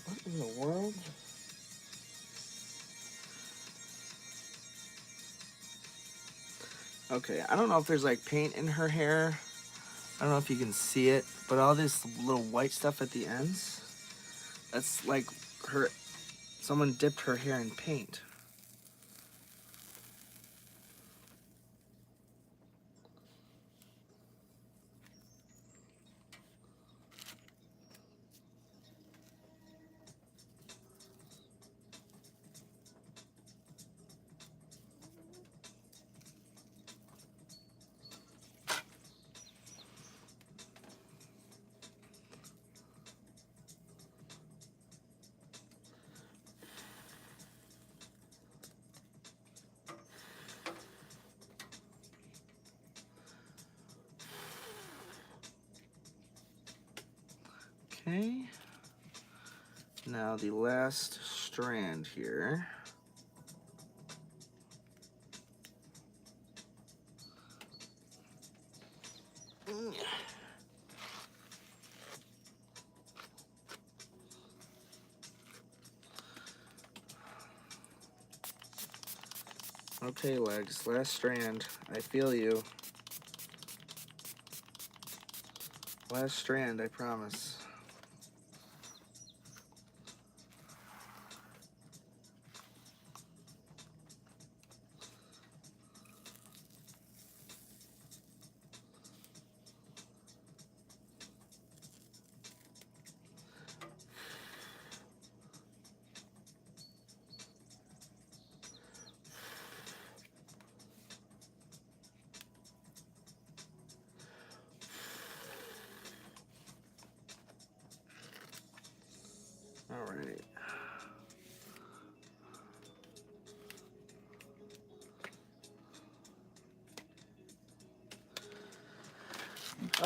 What in the world? Okay, I don't know if there's like paint in her hair. I don't know if you can see it, but all this little white stuff at the ends, that's like someone dipped her hair in paint. Okay, now the last strand here. Okay, legs, last strand. I feel you. Last strand, I promise. All right.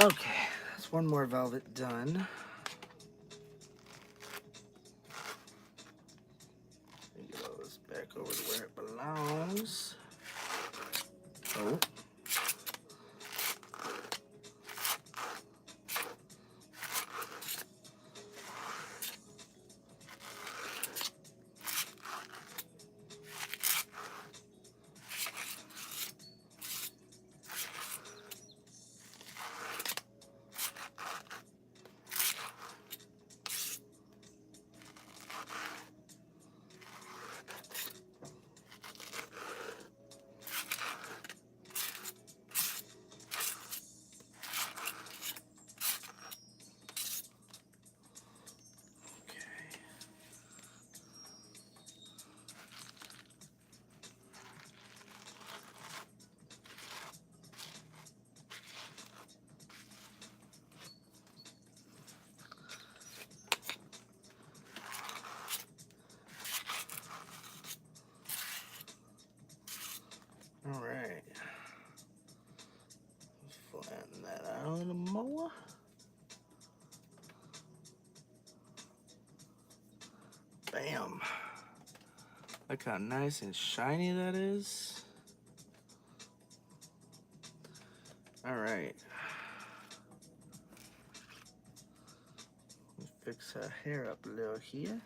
Okay, that's one more velvet done. Get all this back over to where it belongs. Oh. All right. Flatten that out a little more. Bam. Look how nice and shiny that is. All right. Fix her hair up a little here.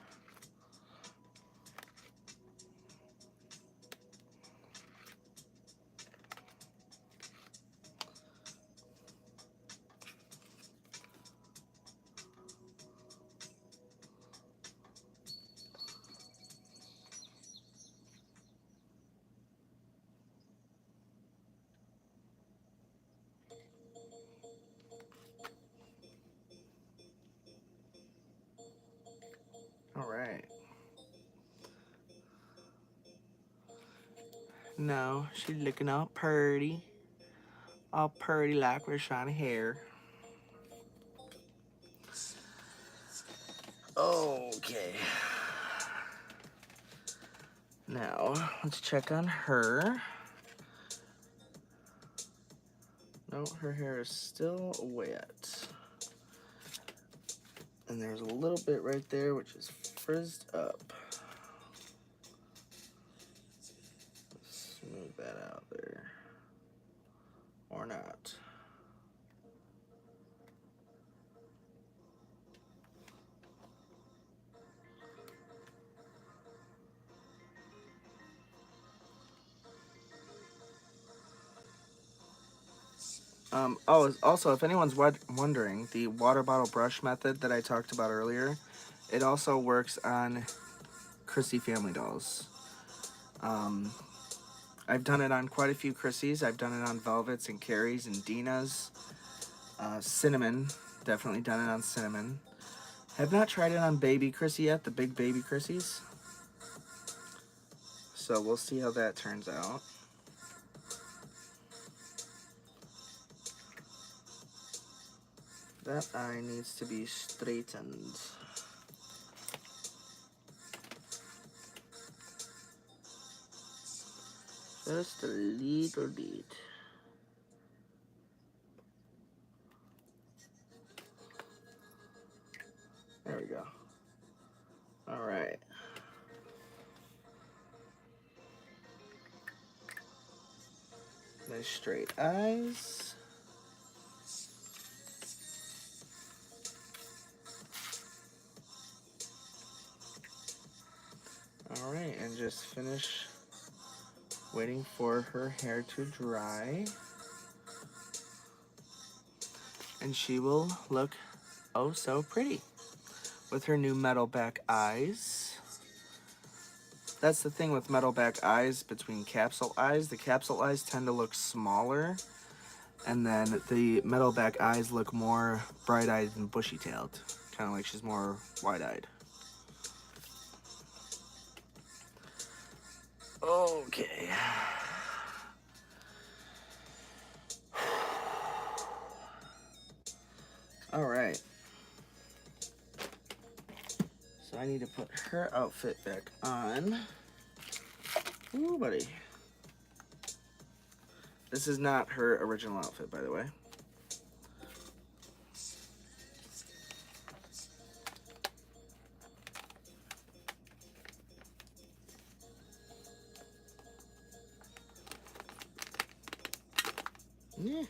All right. Now she's looking all purty like her shiny hair. Okay. Now let's check on her. No, her hair is still wet. And there's a little bit right there which is frizzed up. Smooth that out there. Or not. Also, if anyone's wondering, the water bottle brush method that I talked about earlier, it also works on Chrissy family dolls. I've done it on quite a few Chrissy's. I've done it on Velvets and Carries and Dina's. Cinnamon, definitely done it on Cinnamon. Have not tried it on Baby Chrissy yet, the big baby Chrissy's. So we'll see how that turns out. That eye needs to be straightened. Just a little bit. There we go. All right. Nice straight eyes. All right, and just finish waiting for her hair to dry. And she will look oh so pretty with her new metal back eyes. That's the thing with metal back eyes between capsule eyes. The capsule eyes tend to look smaller, and then the metal back eyes look more bright-eyed and bushy-tailed. Kind of like she's more wide-eyed. Okay. All right. So I need to put her outfit back on. Ooh, buddy. This is not her original outfit, by the way. Yeah.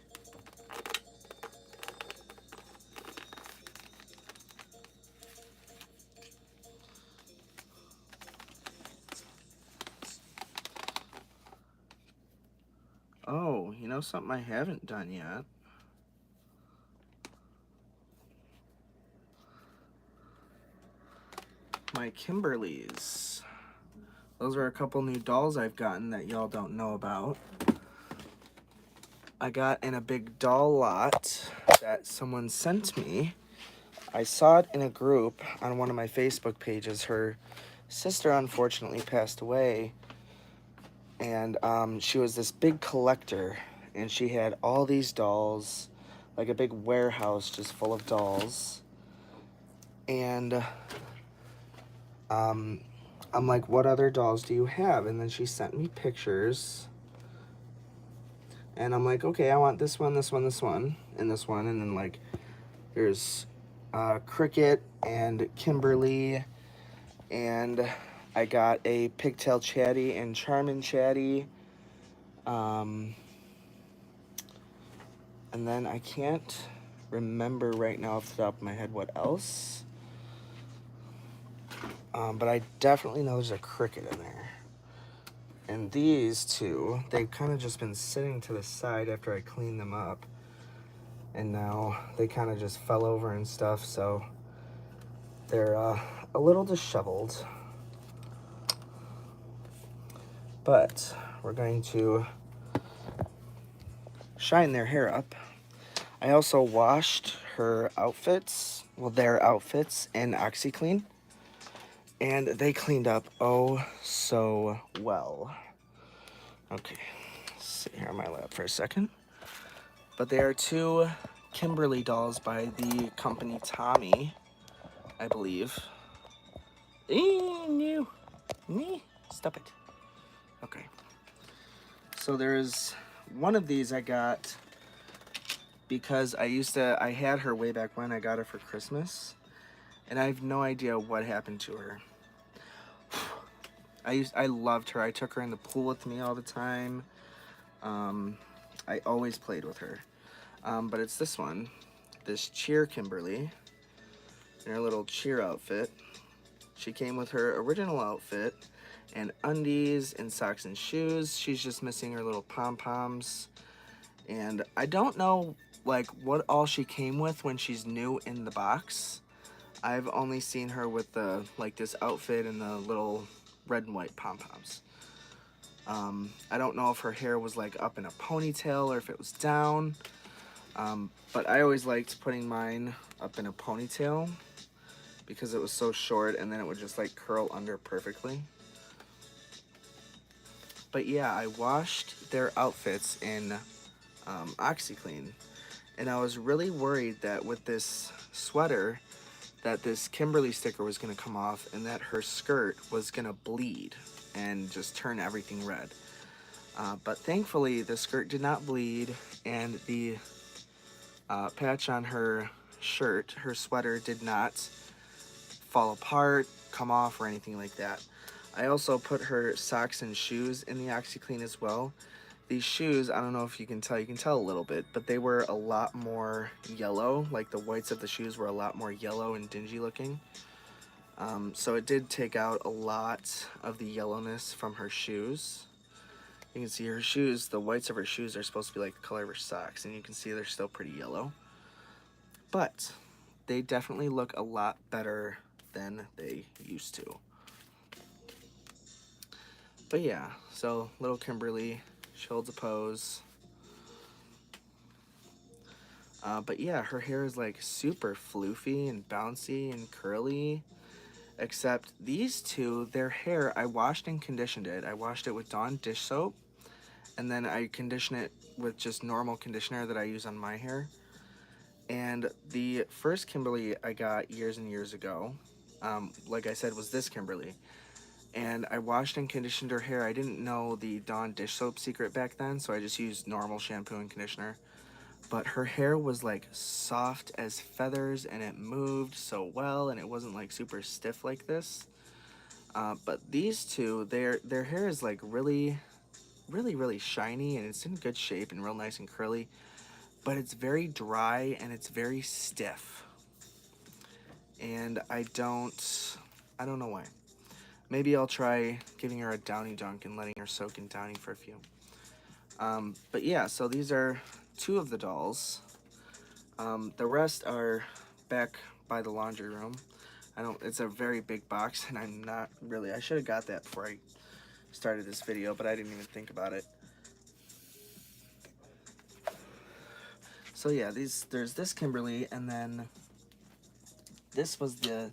Oh, you know something I haven't done yet? My Kimberlys. Those are a couple new dolls I've gotten that y'all don't know about. I got in a big doll lot that someone sent me. I saw it in a group on one of my Facebook pages. Her sister unfortunately passed away, and she was this big collector, and she had all these dolls, like a big warehouse just full of dolls. And I'm like, what other dolls do you have? And then she sent me pictures, and I'm like, okay, I want this one, this one, this one, and this one. And then like there's Cricket and Kimberly, and I got a Pigtail Chatty and Charmin Chatty. And then I can't remember right now off the top of my head what else. But I definitely know there's a Cricket in there. And these two, they've kind of just been sitting to the side after I cleaned them up. And now they kind of just fell over and stuff, so they're a little disheveled. But we're going to shine their hair up. I also washed her outfits, well, their outfits in OxyClean, and they cleaned up oh so well. Okay, sit here on my lap for a second. But they are two Kimberly dolls by the company Tommy, I believe. No. Stop it. Okay. So there's one of these I got because I had her way back when. I got her for Christmas, and I have no idea what happened to her. I loved her. I took her in the pool with me all the time. I always played with her. But it's this one, this Cheer Kimberly, in her little cheer outfit. She came with her original outfit and undies and socks and shoes. She's just missing her little pom-poms. And I don't know like what all she came with when she's new in the box. I've only seen her with the like this outfit and the little red and white pom-poms. I don't know if her hair was like up in a ponytail or if it was down. But I always liked putting mine up in a ponytail because it was so short and then it would just like curl under perfectly. But yeah, I washed their outfits in OxyClean, and I was really worried that with this sweater that this Kimberly sticker was going to come off and that her skirt was going to bleed and just turn everything red. But thankfully the skirt did not bleed, and the patch on her shirt, her sweater, did not fall apart, come off, or anything like that. I also put her socks and shoes in the OxyClean as well. These shoes, I don't know if you can tell a little bit, but they were a lot more yellow. Like the whites of the shoes were a lot more yellow and dingy looking. So it did take out a lot of the yellowness from her shoes. You can see her shoes, the whites of her shoes are supposed to be like the color of her socks, and you can see they're still pretty yellow. But they definitely look a lot better than they used to. But yeah, so little Kimberly, she holds a pose. But yeah, her hair is like super floofy and bouncy and curly. Except these two, their hair, I washed and conditioned it. I washed it with Dawn dish soap, and then I condition it with just normal conditioner that I use on my hair. And the first Kimberly I got years and years ago, like I said, was this Kimberly. And I washed and conditioned her hair. I didn't know the Dawn dish soap secret back then, so I just used normal shampoo and conditioner. But her hair was like soft as feathers, and it moved so well, and it wasn't like super stiff like this. But these two, their hair is like really, really, really shiny, and it's in good shape and real nice and curly. But it's very dry and it's very stiff. And I don't know why. Maybe I'll try giving her a Downy dunk and letting her soak in Downy for a few. But yeah, so these are two of the dolls. The rest are back by the laundry room. It's a very big box, and I'm not really, I should have got that before I started this video, but I didn't even think about it. So yeah, there's this Kimberly, and then this was the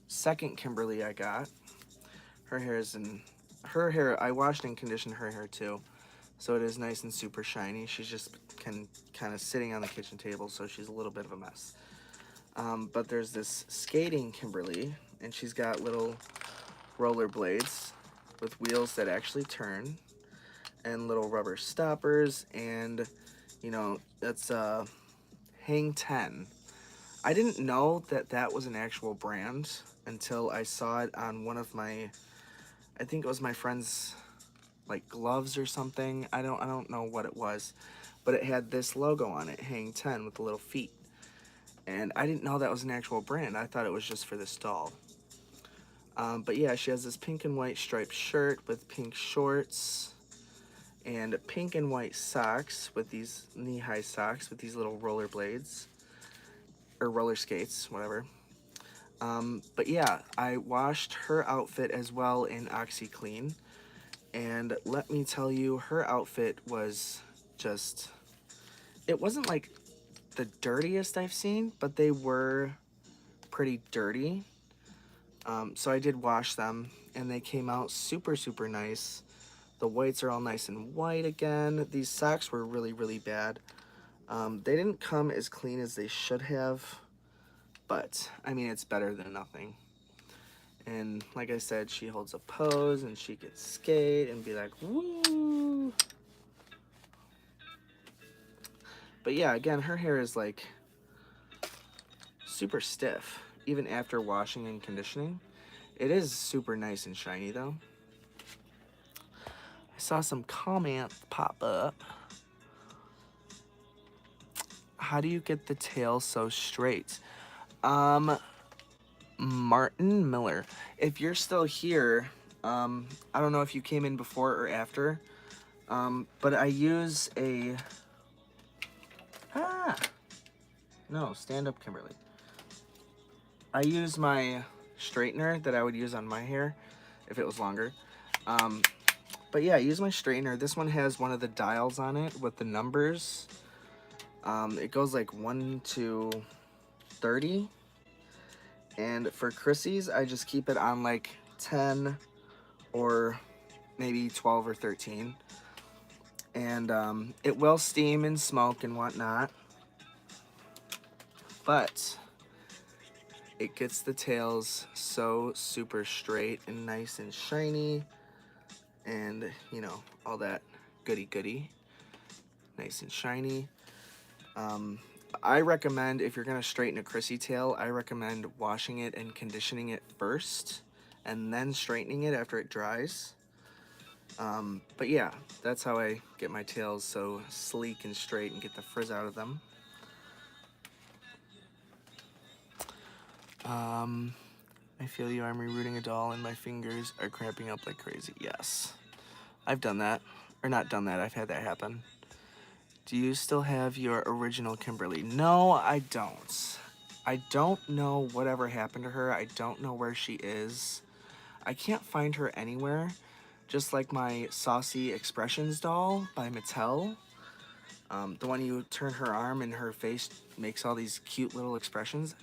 second Kimberly I got. Her hair, I washed and conditioned her hair too, so it is nice and super shiny. She's just kind of sitting on the kitchen table, so she's a little bit of a mess. But there's this skating Kimberly, and she's got little roller blades with wheels that actually turn, and little rubber stoppers, and that's Hang 10. I didn't know that was an actual brand until I saw it on one of my, I think it was my friend's like gloves or something. I don't know what it was, but it had this logo on it, Hang 10, with the little feet. And I didn't know that was an actual brand. I thought it was just for this doll. But yeah, she has this pink and white striped shirt with pink shorts and pink and white socks with these knee-high socks with these little roller blades or roller skates, whatever. But yeah, I washed her outfit as well in OxyClean, and let me tell you, her outfit was just, it wasn't like the dirtiest I've seen, but they were pretty dirty. So I did wash them, and they came out super, super nice. The whites are all nice and white again. These socks were really, really bad. They didn't come as clean as they should have, but I mean, it's better than nothing. And like I said, she holds a pose and she could skate and be like, woo. But yeah, again, her hair is like super stiff, even after washing and conditioning. It is super nice and shiny though. I saw some comments pop up. How do you get the tail so straight? Martin Miller, if you're still here, I don't know if you came in before or after, but I use a, no, stand up, Kimberly. I use my straightener that I would use on my hair if it was longer. But yeah, I use my straightener. This one has one of the dials on it with the numbers. It goes like 1 to 30. And for Chrissy's, I just keep it on like 10 or maybe 12 or 13. And it will steam and smoke and whatnot. But it gets the tails so super straight and nice and shiny. And, all that goody. Nice and shiny. I recommend, if you're going to straighten a Chrissy tail, I recommend washing it and conditioning it first and then straightening it after it dries. But yeah, that's how I get my tails so sleek and straight and get the frizz out of them. I feel you, I'm rerooting a doll and my fingers are cramping up like crazy. Yes, I've done that. Or not done that, I've had that happen. Do you still have your original Kimberly? No, I don't. I don't know whatever happened to her. I don't know where she is. I can't find her anywhere. Just like my Saucy Expressions doll by Mattel. The one you turn her arm and her face makes all these cute little expressions.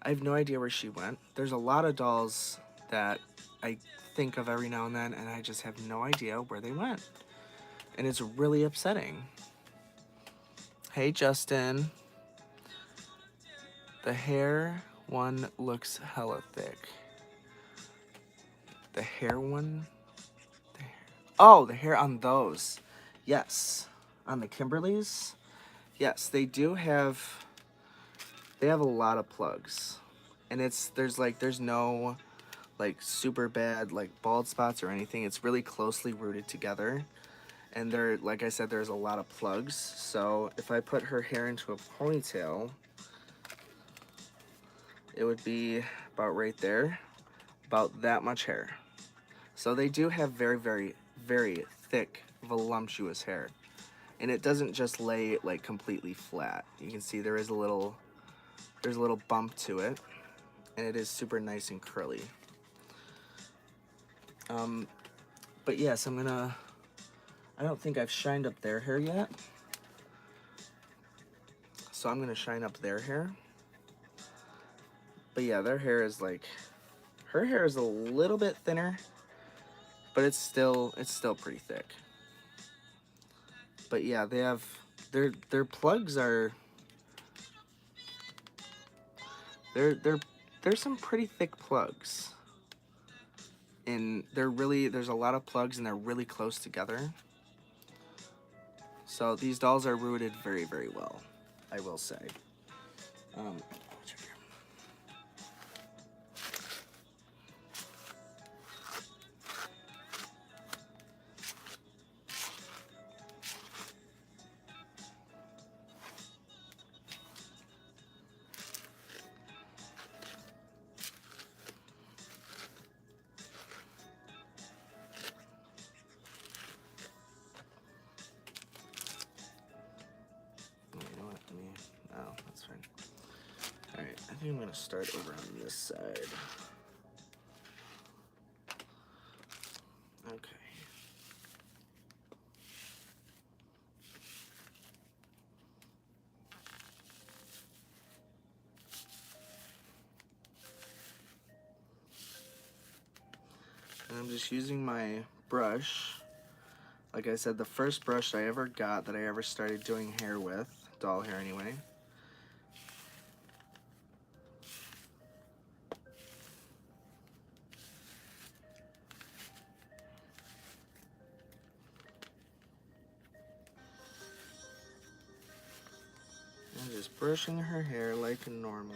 I have no idea where she went. There's a lot of dolls that I think of every now and then, and I just have no idea where they went. And it's really upsetting. Hey, Justin. The hair One looks hella thick. The hair one? Oh, the hair on those. Yes. On the Kimberlys? Yes, they do have... They have a lot of plugs. And there's no like super bad like bald spots or anything. It's really closely rooted together. And like I said, there's a lot of plugs. So if I put her hair into a ponytail, it would be about right there, about that much hair. So they do have very, very, very thick, voluptuous hair. And it doesn't just lay like completely flat. You can see there's a little bump to it, and it is super nice and curly. But yes, I don't think I've shined up their hair yet. So I'm gonna shine up their hair. But yeah, their hair is like, her hair is a little bit thinner, but it's still pretty thick. But yeah, they have, their plugs are, they're some pretty thick plugs. And there's a lot of plugs and they're really close together. So these dolls are rooted very, very well, I will say. Oh, that's fine. Alright, I think I'm gonna start over on this side. Okay. And I'm just using my brush. Like I said, the first brush I ever got that I ever started doing hair with, doll hair anyway. And just brushing her hair like normal.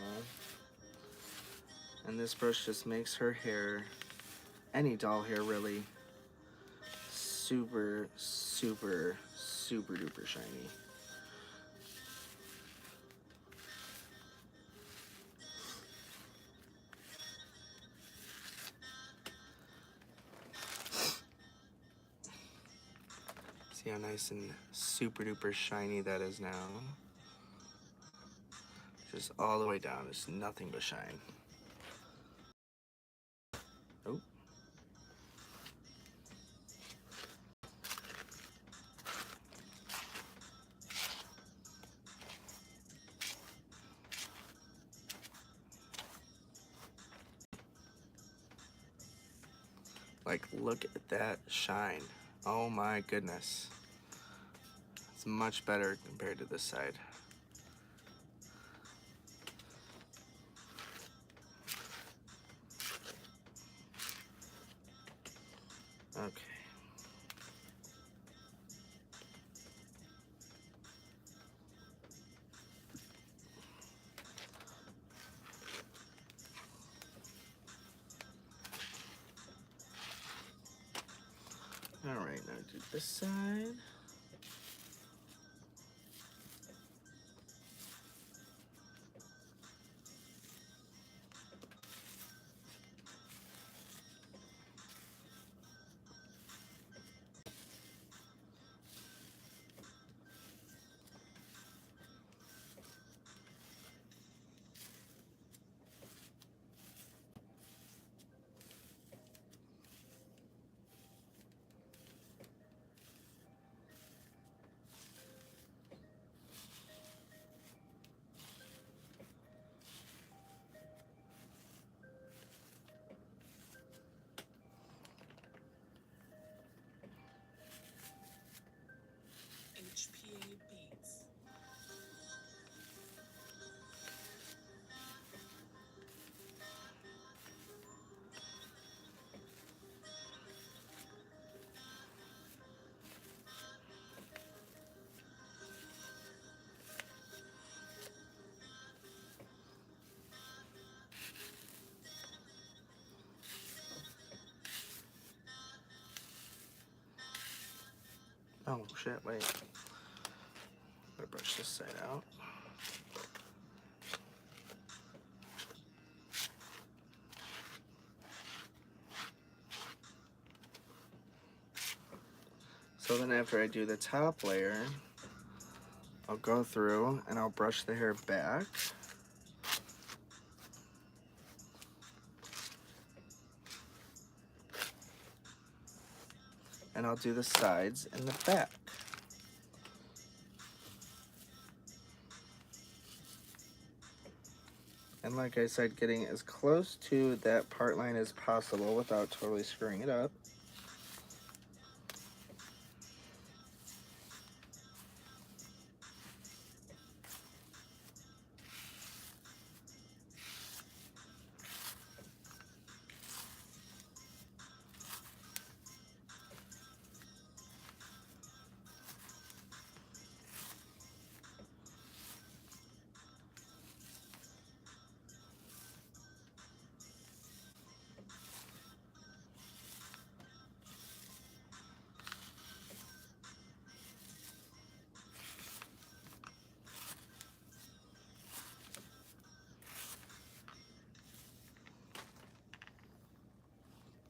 And this brush just makes her hair, any doll hair really, super, super, super duper shiny. See how nice and super duper shiny that is now. Just all the way down, it's nothing but shine. Oh. Like, look at that shine. Oh my goodness. It's much better compared to this side. Okay. All right, now do this side. Oh shit, wait. Gotta brush this side out. So then after I do the top layer, I'll go through and I'll brush the hair back. And I'll do the sides and the back. And like I said, getting as close to that part line as possible without totally screwing it up.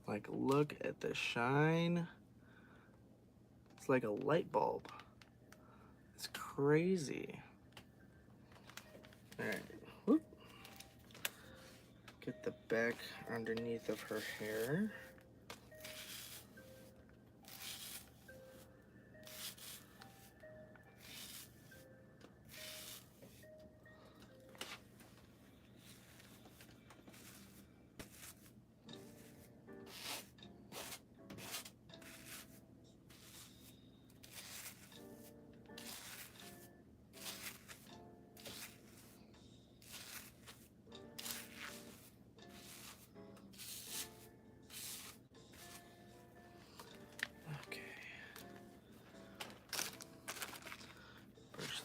Like, look at the shine. It's like a light bulb. It's crazy. All right, whoop. Get the back underneath of her hair.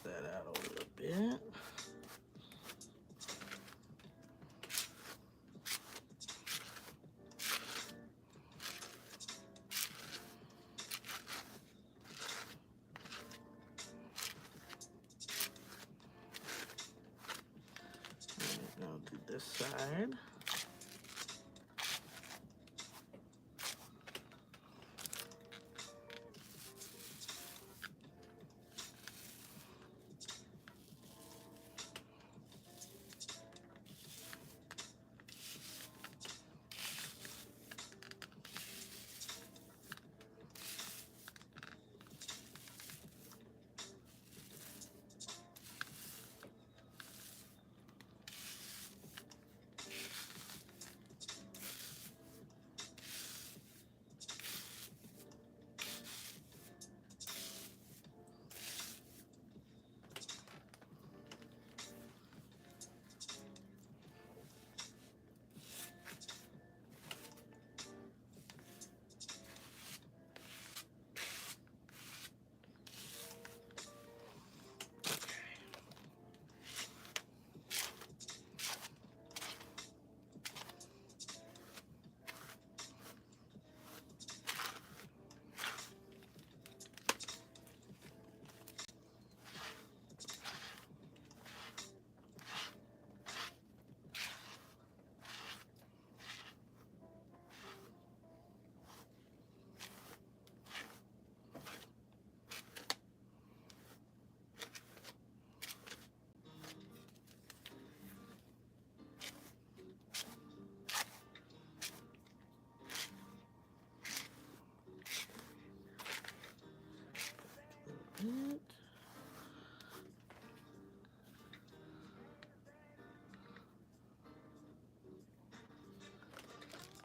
That out a little bit. Now do this side.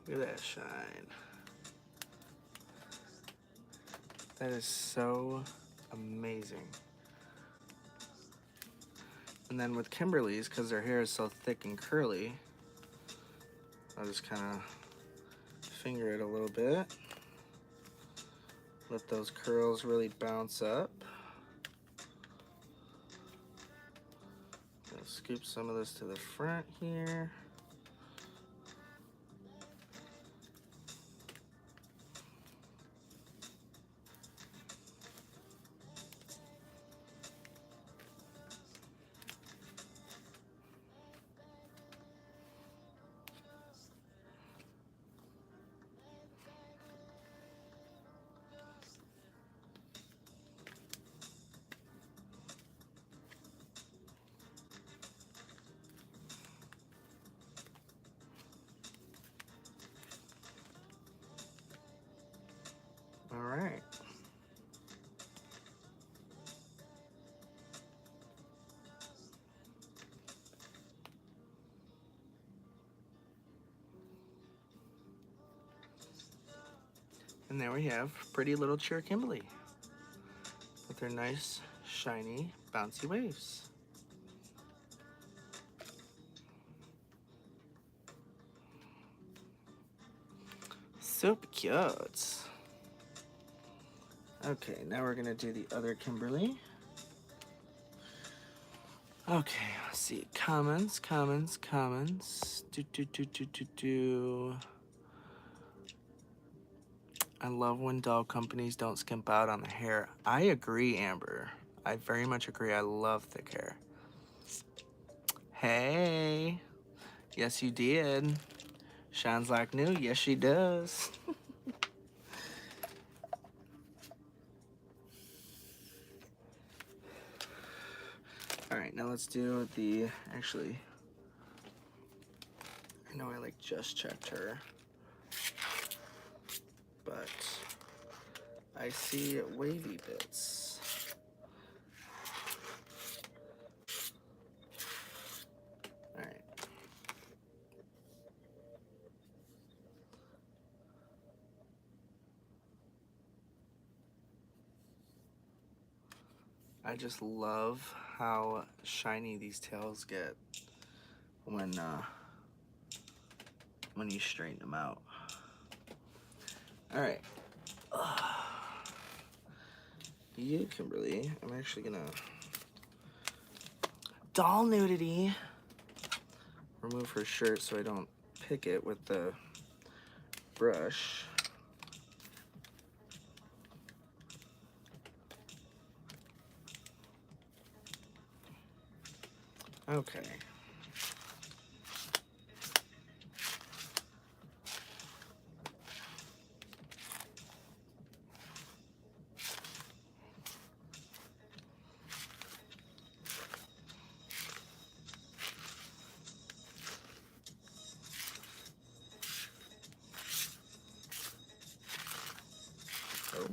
Look at that shine. That is so amazing. And then with Kimberly's, because their hair is so thick and curly, I'll just kind of finger it a little bit. Let those curls really bounce up. Gonna scoop some of this to the front here. right. And there we have pretty little Cheer Kimberly with her nice, shiny, bouncy waves. Super cute. Okay, now we're gonna do the other Kimberly. Okay, let's see. Comments. Do. I love when doll companies don't skimp out on the hair. I agree, Amber. I very much agree. I love thick hair. Hey. Yes, you did. Shines like new. Yes, she does. All right, now let's do the, actually, I know I like just checked her, but I see wavy bits. All right. I just love how shiny these tails get when you straighten them out. All right. You, Kimberly, I'm actually gonna doll nudity. Remove her shirt so I don't pick it with the brush. Okay. Oh.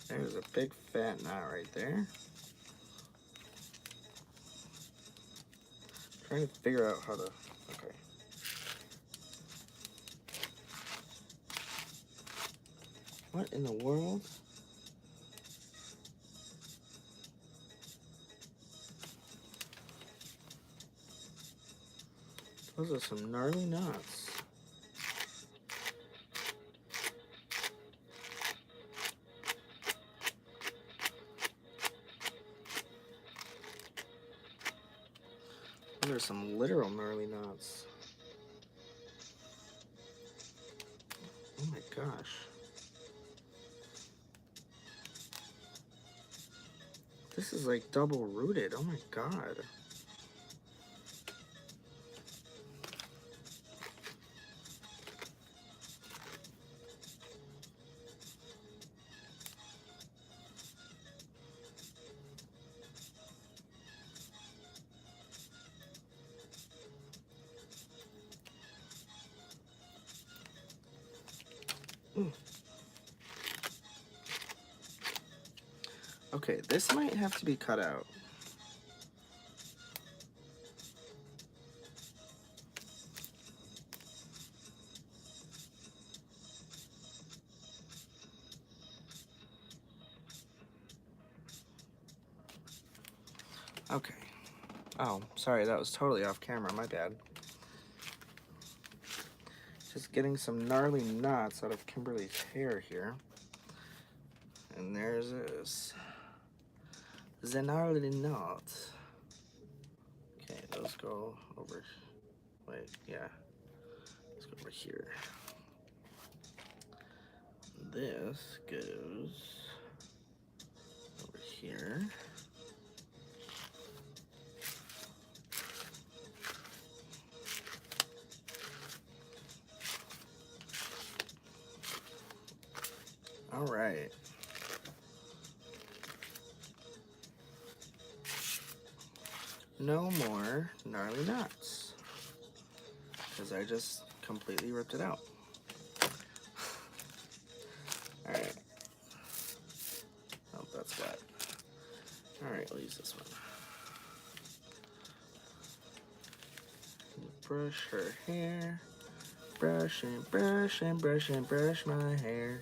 There's a big fat knot right there. Trying to figure out how to, okay. What in the world? Those are some gnarly knots. Those are some literal gnarly knots. Oh my gosh. This is like double rooted. Oh my god. Okay, this might have to be cut out. Okay. Oh, sorry, that was totally off camera, my bad. Just getting some gnarly knots out of Kimberly's hair here. And there's this. The gnarly knot. Okay, those go over. Wait, yeah. Let's go over here. This goes over here. All right. No more gnarly knots. because I just completely ripped it out. Alright. Oh, that's wet. Alright, we'll use this one. Brush her hair. Brush and brush and brush and brush my hair.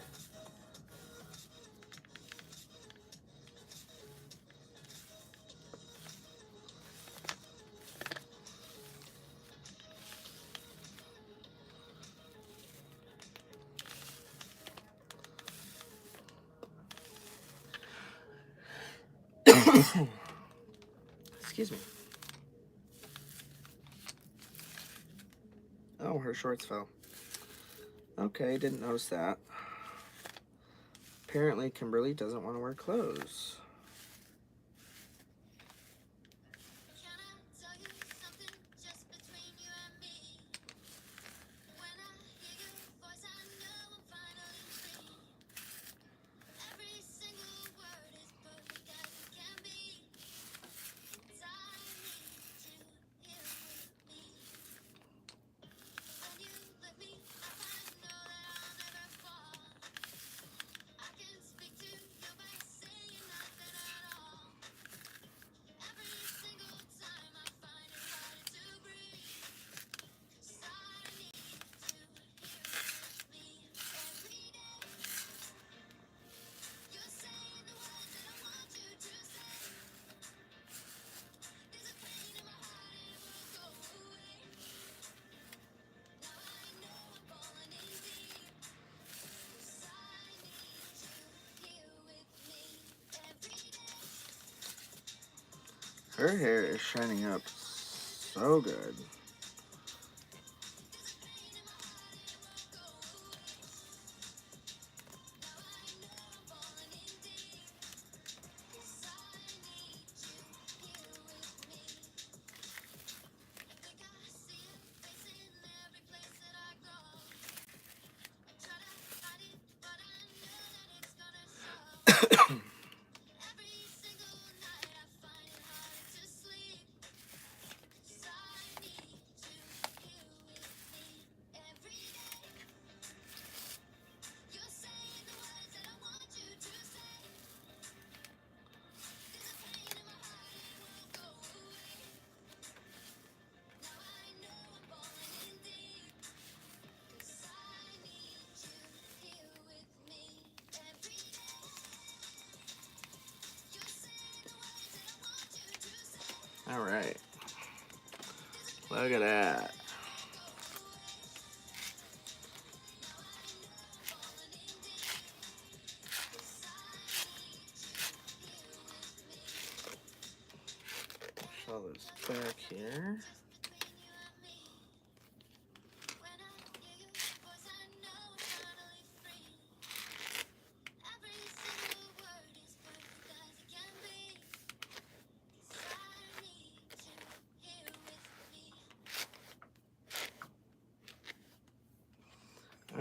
Excuse me. Oh, her shorts fell. Okay, didn't notice that. Apparently, Kimberly doesn't want to wear clothes. Her hair is shining up so good. All right. Look at that. Show this back here.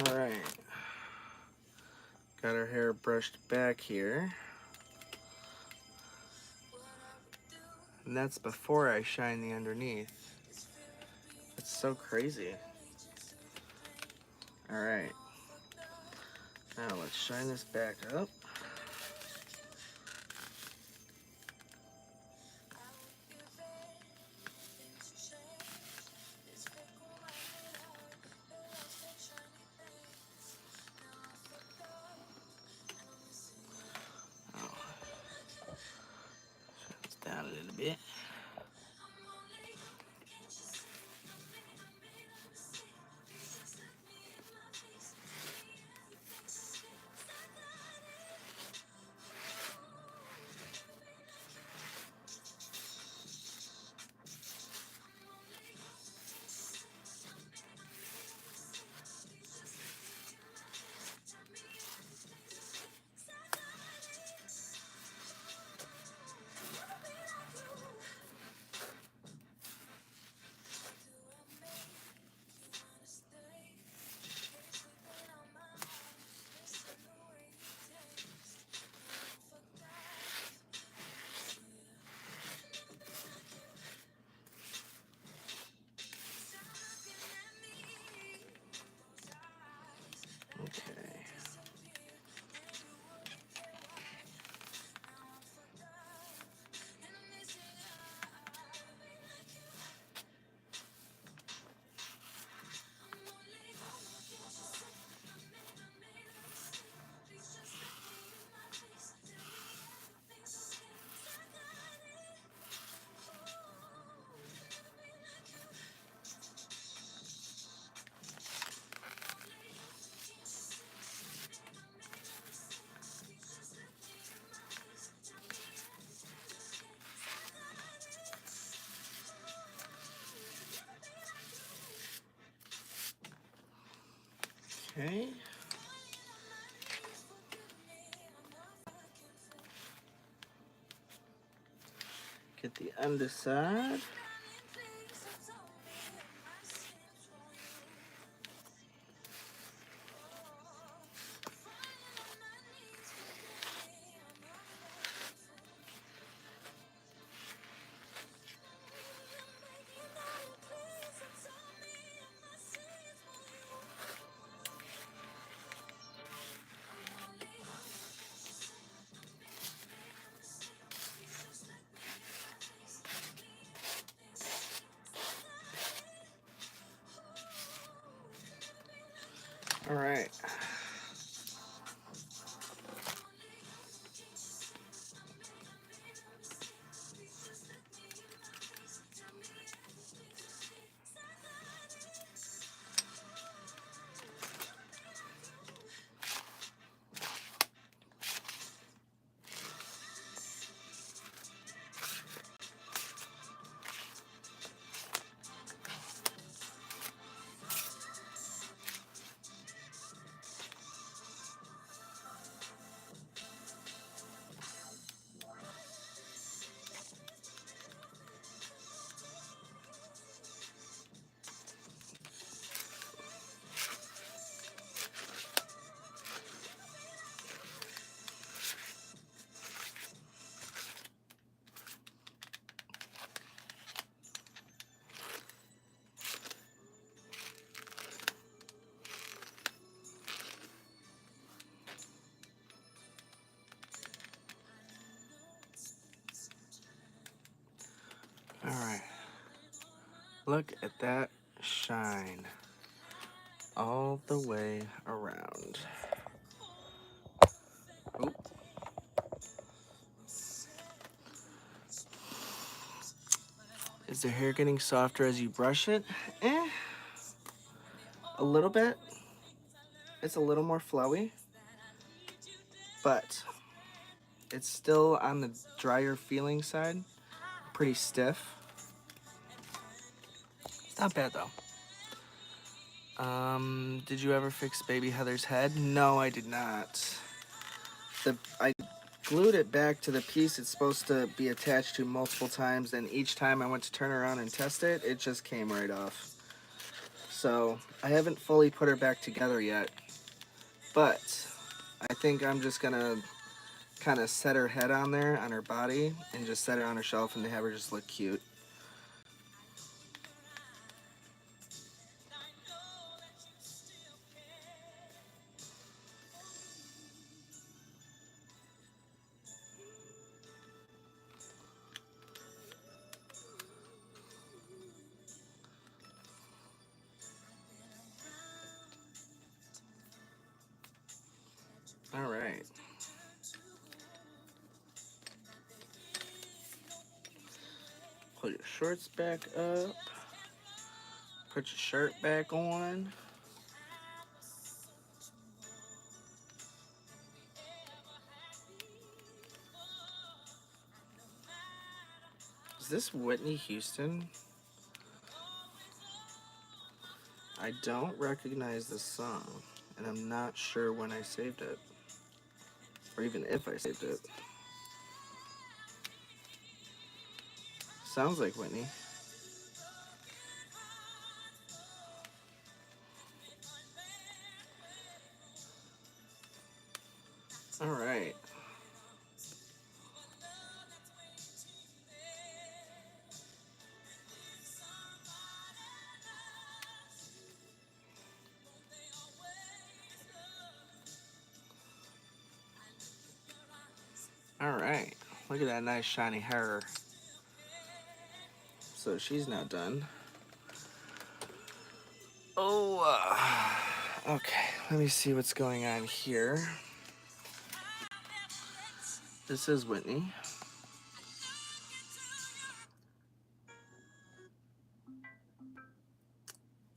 All right. Got her hair brushed back here. And that's before I shine the underneath. It's so crazy. All right. Now let's shine this back up. Down a little bit. Okay. Get the underside. All right. All right. Look at that shine all the way around. Oop. Is the hair getting softer as you brush it? A little bit. It's a little more flowy, but it's still on the drier feeling side. Pretty stiff. It's not bad though. Did you ever fix baby Heather's head? No, I did not. I glued it back to the piece it's supposed to be attached to multiple times, and each time I went to turn around and test it, it just came right off. So I haven't fully put her back together yet, but I think I'm just gonna kind of set her head on there on her body and just set her on her shelf and have her just look cute. All right. Pull your shorts back up. Put your shirt back on. Is this Whitney Houston? I don't recognize this song, and I'm not sure when I saved it, or even if I saved it. Sounds like Whitney. All right. All right. Look at that nice shiny hair. So she's now done. Oh, okay. Let me see what's going on here. This is Whitney.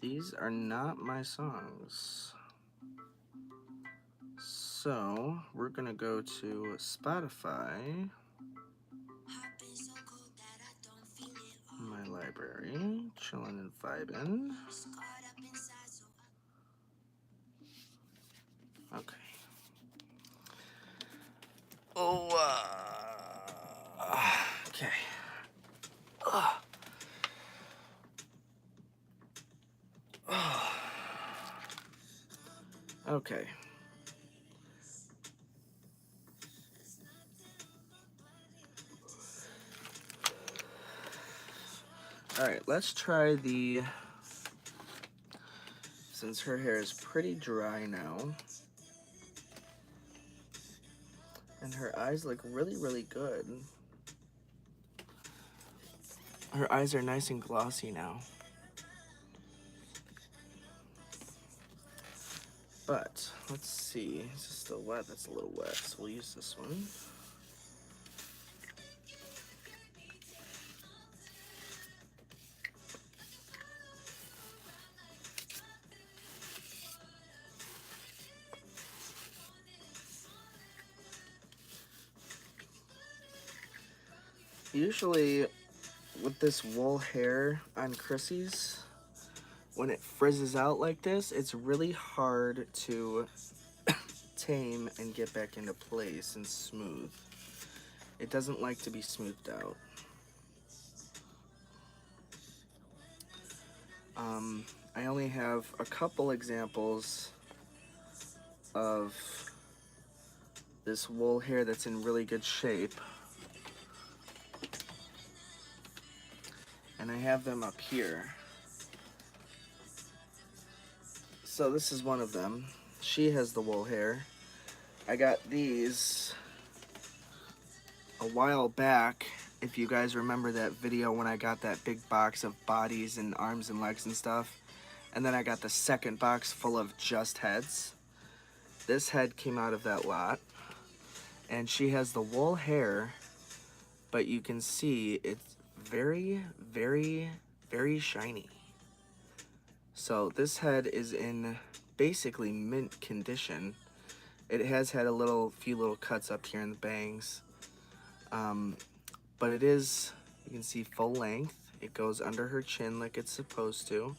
These are not my songs. So we're gonna go to Spotify, my library, chillin' and vibin'. Okay. Alright, let's try the... Since her hair is pretty dry now, and her eyes look really, really good. Her eyes are nice and glossy now. But, let's see. Is this still wet? That's a little wet, so we'll use this one. Usually, with this wool hair on Chrissy's, when it frizzes out like this, it's really hard to tame and get back into place and smooth. It doesn't like to be smoothed out. I only have a couple examples of this wool hair that's in really good shape. And I have them up here. So this is one of them. She has the wool hair. I got these a while back. If you guys remember that video when I got that big box of bodies and arms and legs and stuff. And then I got the second box full of just heads. This head came out of that lot. And she has the wool hair, but you can see it's very, very, very shiny. So this head is in basically mint condition. It has had a few little cuts up here in the bangs. But it is, you can see, full length. It goes under her chin like it's supposed to.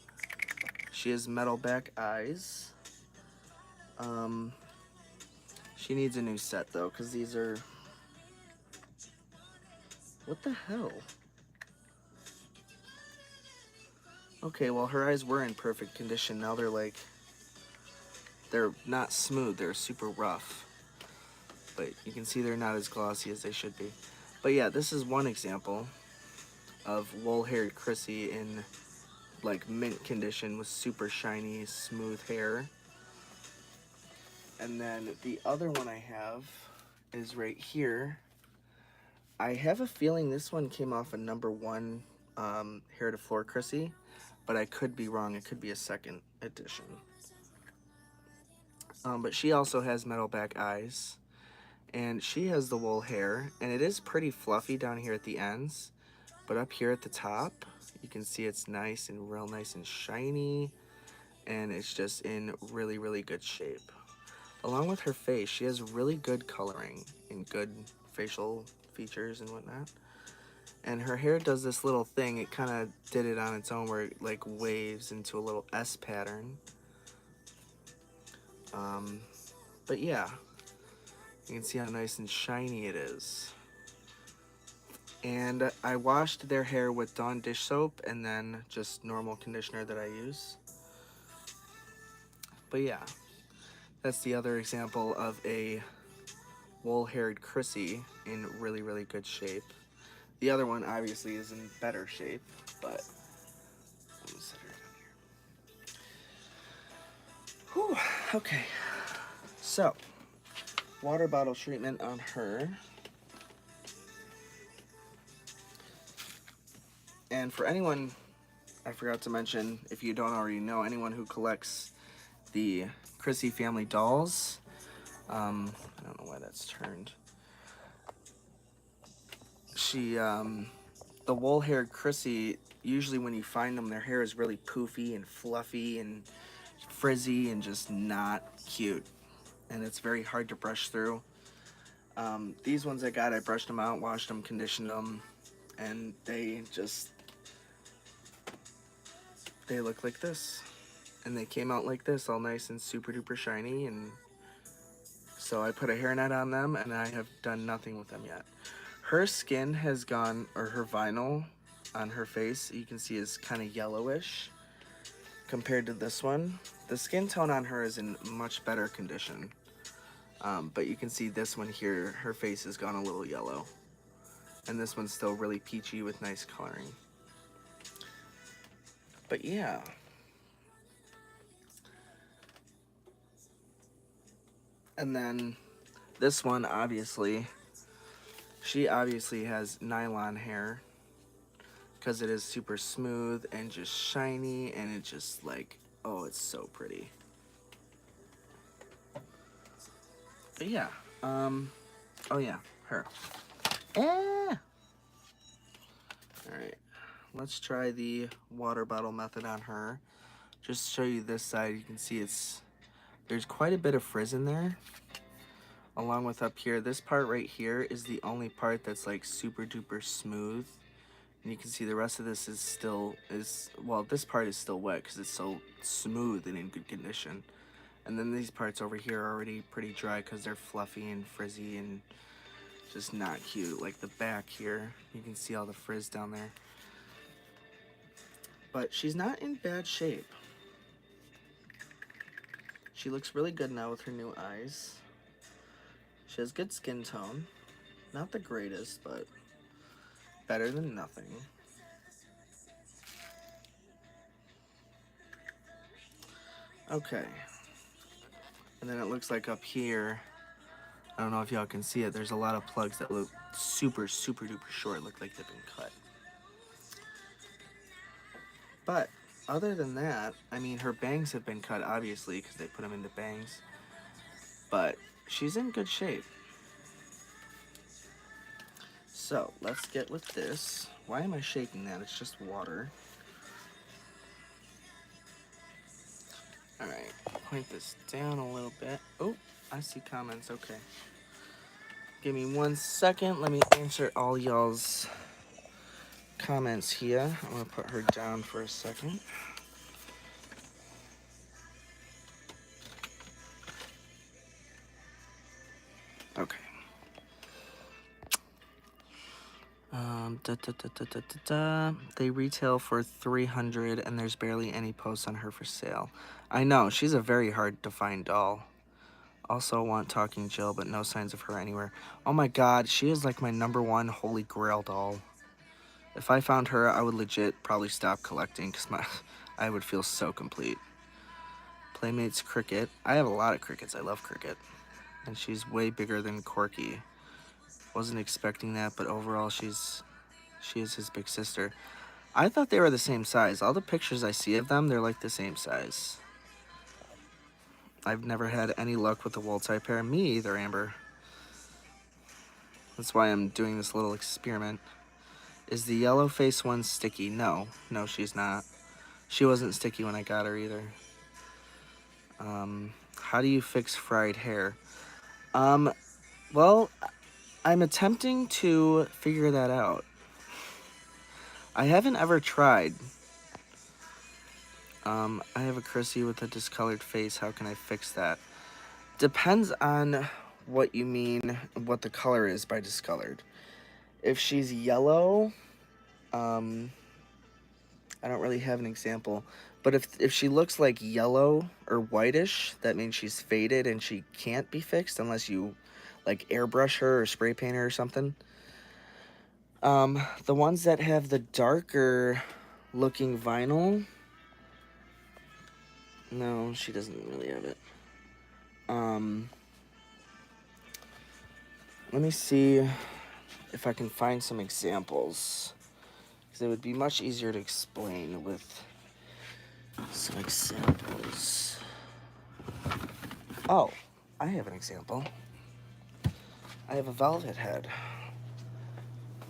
She has metal back eyes. She needs a new set though, because these are... What the hell? Okay, well her eyes were in perfect condition. Now they're not smooth, they're super rough. But you can see they're not as glossy as they should be. But yeah, this is one example of wool-haired Chrissy in like mint condition with super shiny, smooth hair. And then the other one I have is right here. I have a feeling this one came off a #1 Hair to Floor Chrissy, but I could be wrong. It could be a second edition. But she also has metal back eyes. And she has the wool hair, and it is pretty fluffy down here at the ends. But up here at the top, you can see it's nice and real nice and shiny. And it's just in really, really good shape. Along with her face, she has really good coloring and good facial features and whatnot. And her hair does this little thing. It kind of did it on its own where it like waves into a little S pattern. But yeah. You can see how nice and shiny it is. And I washed their hair with Dawn dish soap and then just normal conditioner that I use. But yeah, that's the other example of a wool-haired Chrissy in really, really good shape. The other one obviously is in better shape, but I'm gonna set her down here. Whew, okay. So, water bottle treatment on her. And for anyone, I forgot to mention, if you don't already know, anyone who collects the Chrissy family dolls, I don't know why that's turned. The wool-haired Chrissy, usually when you find them, their hair is really poofy and fluffy and frizzy and just not cute. And it's very hard to brush through. These ones I got, I brushed them out, washed them, conditioned them, and they look like this. And they came out like this, all nice and super duper shiny. And so I put a hairnet on them, and I have done nothing with them yet. Her skin has gone, or her vinyl on her face, you can see is kind of yellowish, compared to this one. The skin tone on her is in much better condition. But you can see this one here, her face has gone a little yellow. And this one's still really peachy with nice coloring. But yeah. And then this one, obviously, she obviously has nylon hair because it is super smooth and just shiny, and it just like, oh, it's so pretty. But yeah, oh yeah, her. All right, let's try the water bottle method on her. Just to show you this side, you can see there's quite a bit of frizz in there. Along with up here, this part right here is the only part that's like super duper smooth. And you can see the rest of this well, this part is still wet because it's so smooth and in good condition. And then these parts over here are already pretty dry because they're fluffy and frizzy and just not cute. Like the back here, you can see all the frizz down there. But she's not in bad shape. She looks really good now with her new eyes. She has good skin tone. Not the greatest, but better than nothing. Okay. And then it looks like up here, I don't know if y'all can see it, there's a lot of plugs that look super, super duper short, look like they've been cut. But other than that, I mean, her bangs have been cut, obviously, because they put them into bangs. But she's in good shape. So let's get with this. Why am I shaking that? It's just water. All right, point this down a little bit. Oh, I see comments. Okay. Give me 1 second. Let me answer all y'all's comments here. I'm gonna put her down for a second. Okay. They retail for $300 and there's barely any posts on her for sale. I know, she's a very hard to find doll. Also want Talking Jill, but no signs of her anywhere. Oh my god, she is like my #1 holy grail doll. If I found her, I would legit probably stop collecting because I would feel so complete. Playmates Cricket. I have a lot of crickets. I love Cricket. And she's way bigger than Corky. Wasn't expecting that, but overall she is his big sister. I thought they were the same size. All the pictures I see of them, they're like the same size. I've never had any luck with the wool type pair. Me either, Amber. That's why I'm doing this little experiment. Is the yellow face one sticky? No, she's not. She wasn't sticky when I got her either. How do you fix fried hair? Well, I'm attempting to figure that out. I haven't ever tried. I have a Chrissy with a discolored face. How can I fix that? Depends on what you mean, what the color is by discolored. If she's yellow, I don't really have an example. But if she looks like yellow or whitish, that means she's faded and she can't be fixed unless you like airbrush her or spray paint her or something. The ones that have the darker looking vinyl, no, she doesn't really have it. Let me see if I can find some examples, because it would be much easier to explain with some examples. Oh, I have an example. I have a velvet head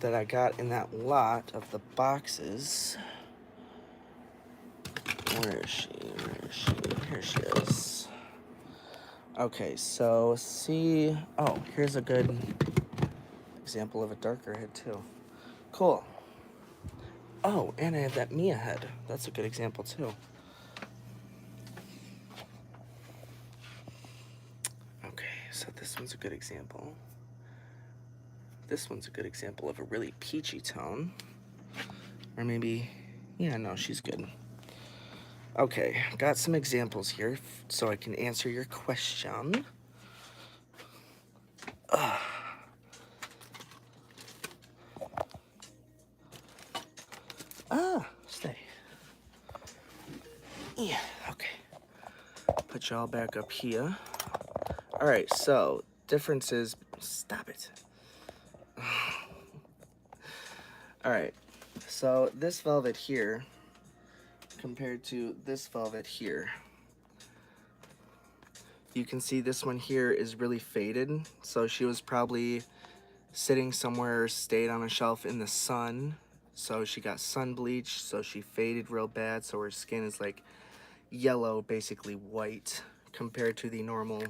that I got in that lot of the boxes. Where is she? Here she is. Okay, so see... Oh, here's a good example of a darker head, too. Cool. Oh, and I have that Mia head. That's a good example, too. Okay, so this one's a good example. This one's a good example of a really peachy tone. Or maybe... Yeah, no, she's good. Okay, got some examples here so I can answer your question. Stay. Yeah, okay. Put y'all back up here. All right, so differences. Stop it. All right, so this velvet here compared to this velvet here. You can see this one here is really faded, so she was probably sitting somewhere, stayed on a shelf in the sun, so she got sun bleached, so she faded real bad, so her skin is like yellow, basically white, compared to the normal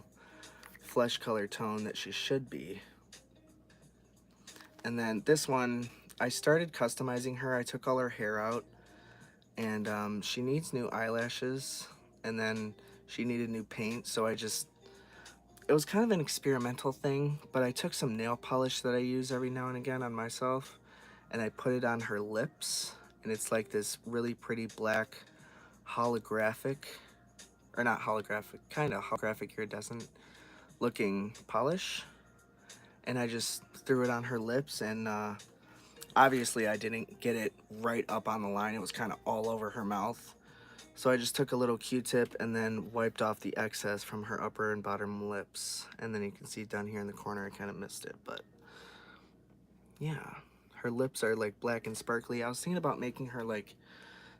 flesh color tone that she should be. And then this one, I started customizing her. I took all her hair out, and she needs new eyelashes, and then she needed new paint, so it was kind of an experimental thing, but I took some nail polish that I use every now and again on myself, and I put it on her lips, and it's like this really pretty black holographic, or not holographic, kind of holographic iridescent looking polish, and I just threw it on her lips, and obviously I didn't get it right up on the line. It was kind of all over her mouth. So I just took a little Q-tip and then wiped off the excess from her upper and bottom lips. And then you can see down here in the corner, I kind of missed it, but yeah. Her lips are like black and sparkly. I was thinking about making her like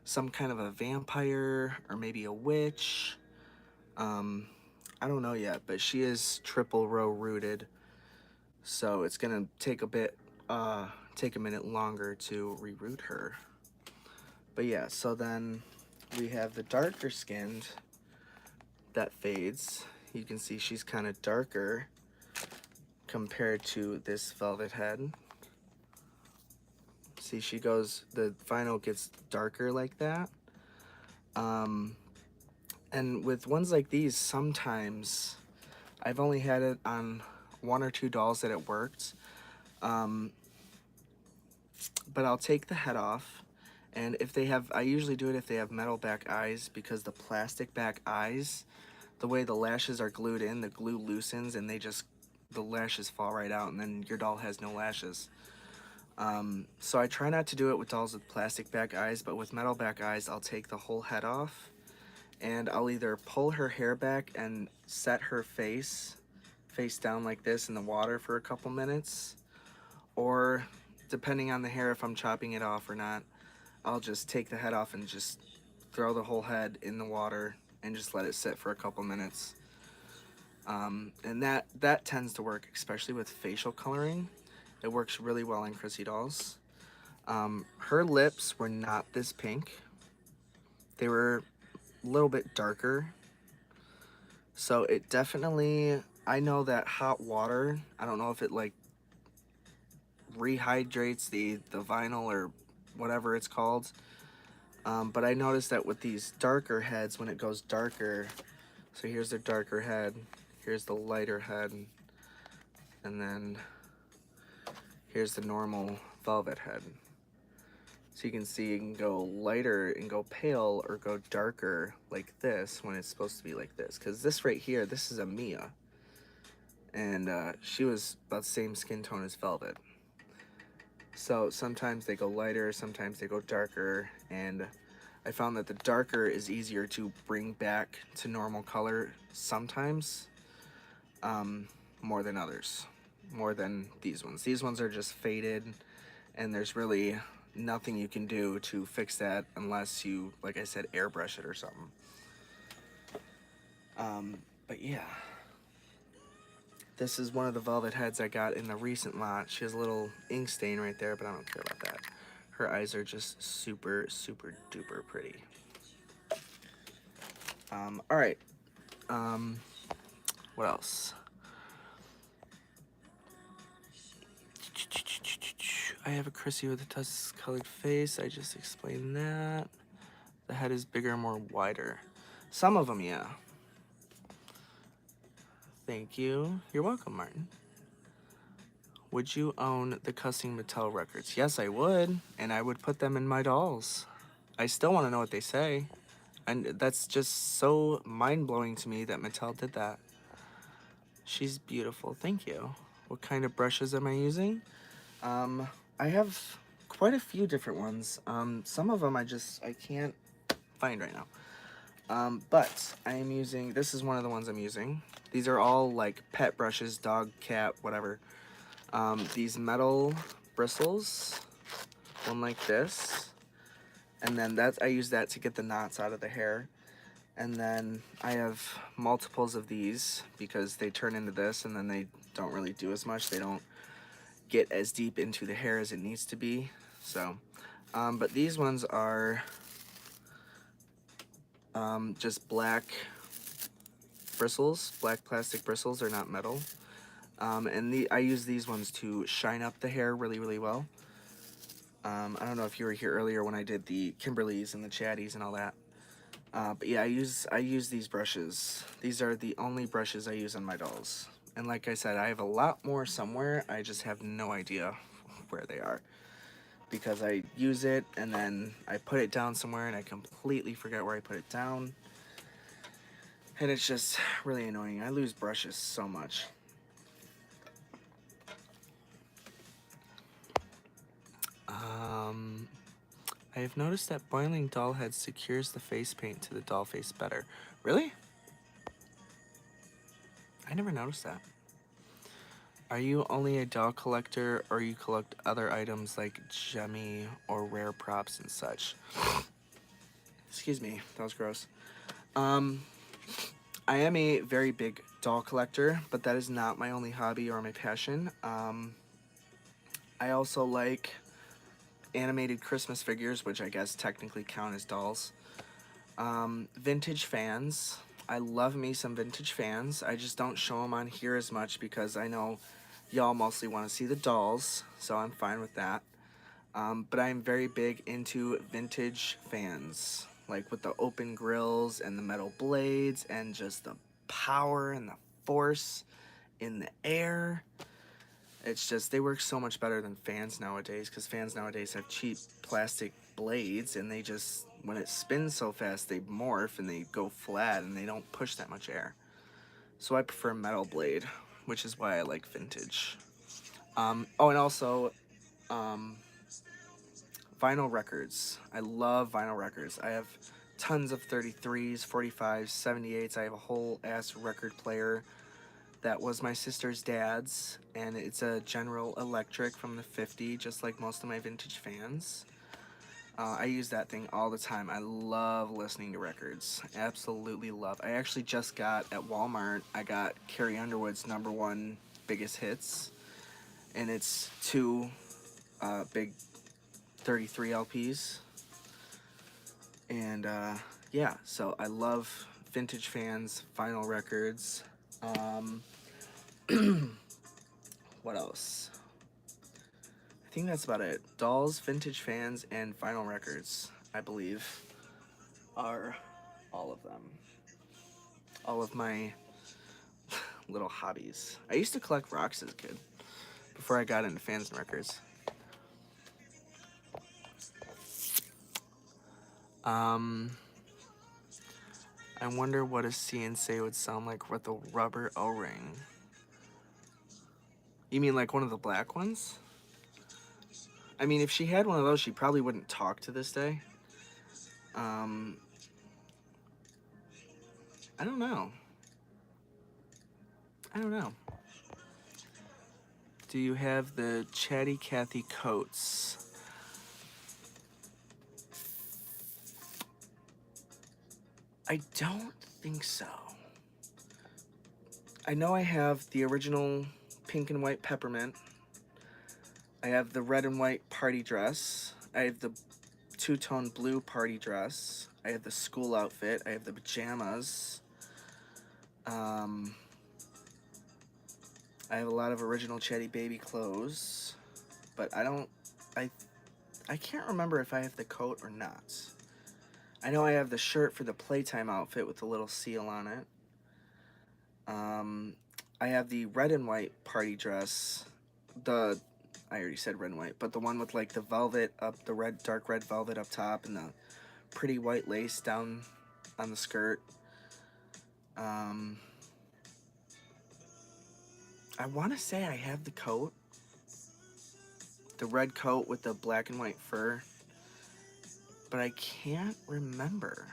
some kind of a vampire or maybe a witch. I don't know yet, but she is triple row rooted. So it's gonna take take a minute longer to reroot her. But yeah, so then we have the darker skinned that fades. You can see she's kind of darker compared to this velvet head. See, the vinyl gets darker like that. And with ones like these, sometimes I've only had it on 1 or 2 dolls that it worked. But I'll take the head off, and if they have, I usually do it if they have metal back eyes, because the plastic back eyes, the way the lashes are glued in, the glue loosens and the lashes fall right out, and then your doll has no lashes. So I try not to do it with dolls with plastic back eyes, but with metal back eyes, I'll take the whole head off, and I'll either pull her hair back and set her face down like this in the water for a couple minutes, or depending on the hair, if I'm chopping it off or not, I'll just take the head off and just throw the whole head in the water and just let it sit for a couple minutes. And that tends to work, especially with facial coloring. It works really well in Chrissy dolls. Her lips were not this pink. They were a little bit darker. So it definitely, I know that hot water, I don't know if it like rehydrates the vinyl or whatever it's called. But I noticed that with these darker heads, when it goes darker, so here's the darker head, here's the lighter head, and then here's the normal velvet head. So you can see you can go lighter and go pale, or go darker like this when it's supposed to be like this. Because this right here, this is a Mia. And she was about the same skin tone as Velvet. So sometimes they go lighter, sometimes they go darker, and I found that the darker is easier to bring back to normal color sometimes, more than others, more than these ones. These ones are just faded, and there's really nothing you can do to fix that unless you, like I said, airbrush it or something. But yeah. This is one of the velvet heads I got in the recent lot. She has a little ink stain right there, but I don't care about that. Her eyes are just super, super duper pretty. All right. What else? I have a Chrissy with a dust-colored face. I just explained that. The head is bigger and more wider. Some of them, yeah. Thank you. You're welcome, Martin. Would you own the Cussing Mattel records? Yes, I would, and I would put them in my dolls. I still want to know what they say. And that's just so mind-blowing to me that Mattel did that. She's beautiful. Thank you. What kind of brushes am I using? Um, I have quite a few different ones. Some of them I can't find right now. But I am using, this is one of the ones I'm using. These are all like pet brushes, dog, cat, whatever. These metal bristles, one like this. And then I use that to get the knots out of the hair. And then I have multiples of these because they turn into this and then they don't really do as much. They don't get as deep into the hair as it needs to be. So, but these ones are just black bristles, black plastic bristles. They're not metal. And I use these ones to shine up the hair really, really well. I don't know if you were here earlier when I did the Kimberleys and the Chatties and all that. But yeah, I use these brushes. These are the only brushes I use on my dolls. And like I said, I have a lot more somewhere. I just have no idea where they are. Because I use it and then I put it down somewhere and I completely forget where I put it down. And it's just really annoying. I lose brushes so much. I have noticed that boiling doll head secures the face paint to the doll face better. Really? I never noticed that. Are you only a doll collector or you collect other items like gemmy or rare props and such? Excuse me, that was gross. I am a very big doll collector, but that is not my only hobby or my passion. I also like animated Christmas figures, which I guess technically count as dolls. Vintage fans. I love me some vintage fans. I just don't show them on here as much because I know y'all mostly want to see the dolls, so I'm fine with that. But I'm very big into vintage fans, like with the open grills and the metal blades and just the power and the force in the air. It's just, they work so much better than fans nowadays because fans nowadays have cheap plastic blades and they just, when it spins so fast, they morph and they go flat and they don't push that much air. So I prefer metal blade, which is why I like vintage. Oh, and also, um, vinyl records. I love vinyl records. I have tons of 33s, 45s, 78s. I have a whole ass record player that was my sister's dad's, and it's a General Electric from the 50, just like most of my vintage fans. I use that thing all the time. I love listening to records. Absolutely love. I actually just got at Walmart, I got Carrie Underwood's #1 biggest hits, and it's two big 33 LPs. And yeah, so I love vintage fans, vinyl records. What else? I think that's about it. Dolls, vintage fans, and vinyl records, I believe, are all of them. All of my little hobbies. I used to collect rocks as a kid before I got into fans and records. I wonder what a CNC would sound like with a rubber O-ring. You mean like one of the black ones? I mean, if she had one of those, she probably wouldn't talk to this day. I don't know. I don't know. Do you have the Chatty Cathy coats? I don't think so. I know I have the original pink and white peppermint. I have the red and white party dress. I have the two-tone blue party dress. I have the school outfit. I have the pajamas. I have a lot of original Chatty Baby clothes, but I can't remember if I have the coat or not. I know I have the shirt for the playtime outfit with the little seal on it. I have the red and white party dress. I already said red and white, but the one with like the velvet up, the dark red velvet up top and the pretty white lace down on the skirt. I want to say I have the coat. The red coat with the black and white fur. But I can't remember.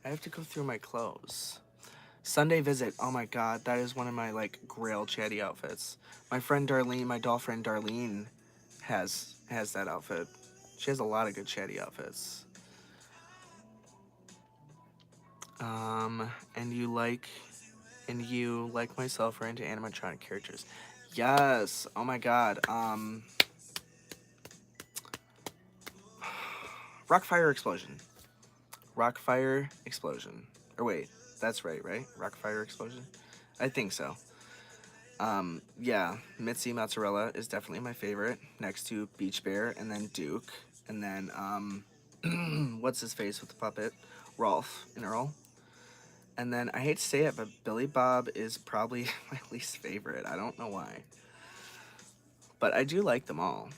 I have to go through my clothes. Sunday visit. Oh my god, that is one of my like grail chatty outfits. My friend Darlene, my doll friend Darlene, has that outfit. She has a lot of good chatty outfits. And you like myself are into animatronic characters. Yes. Oh my god. Rockfire Explosion. Rockfire Explosion. Or wait, that's right? Rockfire Explosion? I think so. Yeah, Mitzi Mozzarella is definitely my favorite, next to Beach Bear, and then Duke, and then, what's his face with the puppet? Rolf and Earl. And then, I hate to say it, but Billy Bob is probably my least favorite. I don't know why. But I do like them all.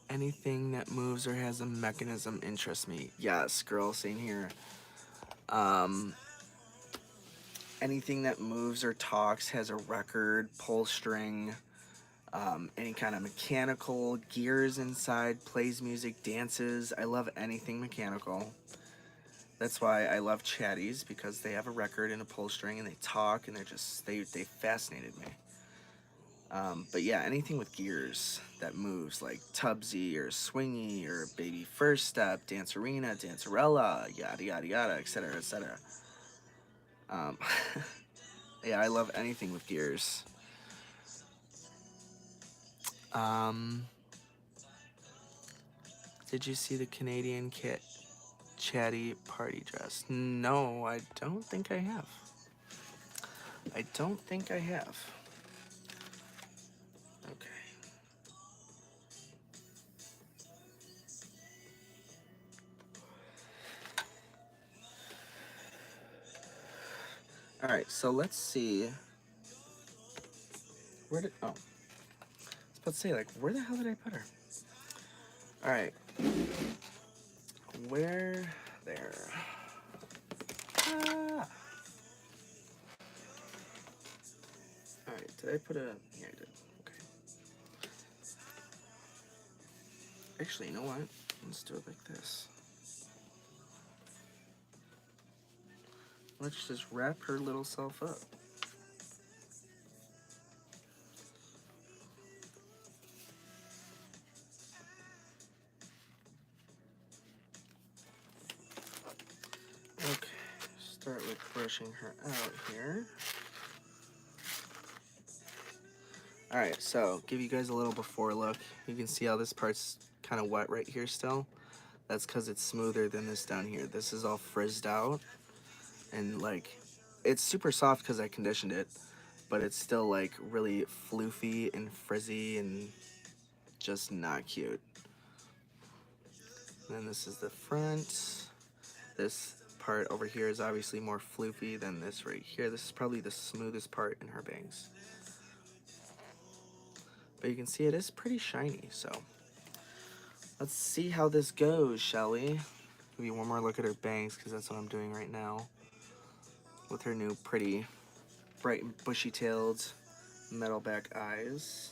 Anything that moves or has a mechanism interests me. Yes, girl, same here. Anything that moves or talks, has a record, pull string, any kind of mechanical, gears inside, plays music, dances. I love anything mechanical. That's why I love chatties, because they have a record and a pull string and they talk and they fascinated me. But yeah, anything with gears that moves, like Tubsy or Swingy or Baby First Step, Dance Arena, Dancerella, yada yada yada, etc. etc. Yeah, I love anything with gears. Did you see the Canadian Kit Chatty party dress? No, I don't think I have. I don't think I have. Okay. Alright, so let's see. Where did... Oh. I was about to say, like, where the hell did I put her? Alright. Where... There. Ah! Alright, did I put a... Yeah, I did. Okay. Actually, you know what? Let's do it like this. Let's just wrap her little self up. Okay, start with brushing her out here. Alright, so give you guys a little before look. You can see how this part's kind of wet right here still. That's because it's smoother than this down here. This is all frizzed out. And like, it's super soft because I conditioned it. But it's still like really floofy and frizzy and just not cute. And then this is the front. This part over here is obviously more floofy than this right here. This is probably the smoothest part in her bangs. But you can see it is pretty shiny, so let's see how this goes, shall we? Give you one more look at her bangs, because that's what I'm doing right now. With her new pretty, bright, bushy-tailed, metal-back eyes.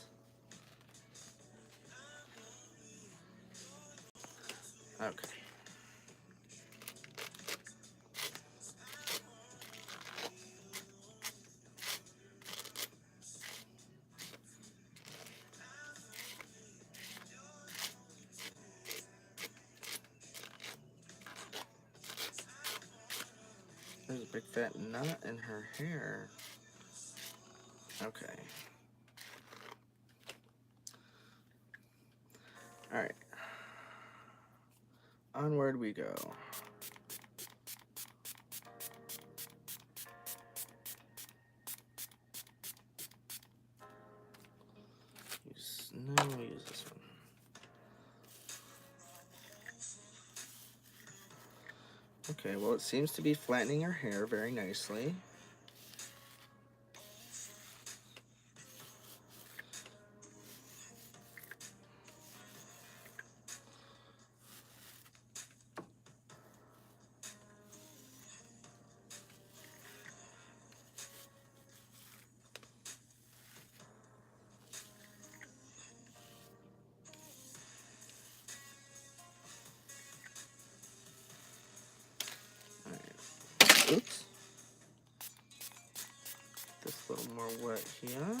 Okay. There's a big fat knot in her hair. Okay. Alright. Onward we go. No, we'll use this one. Okay, well, it seems to be flattening her hair very nicely. wet here.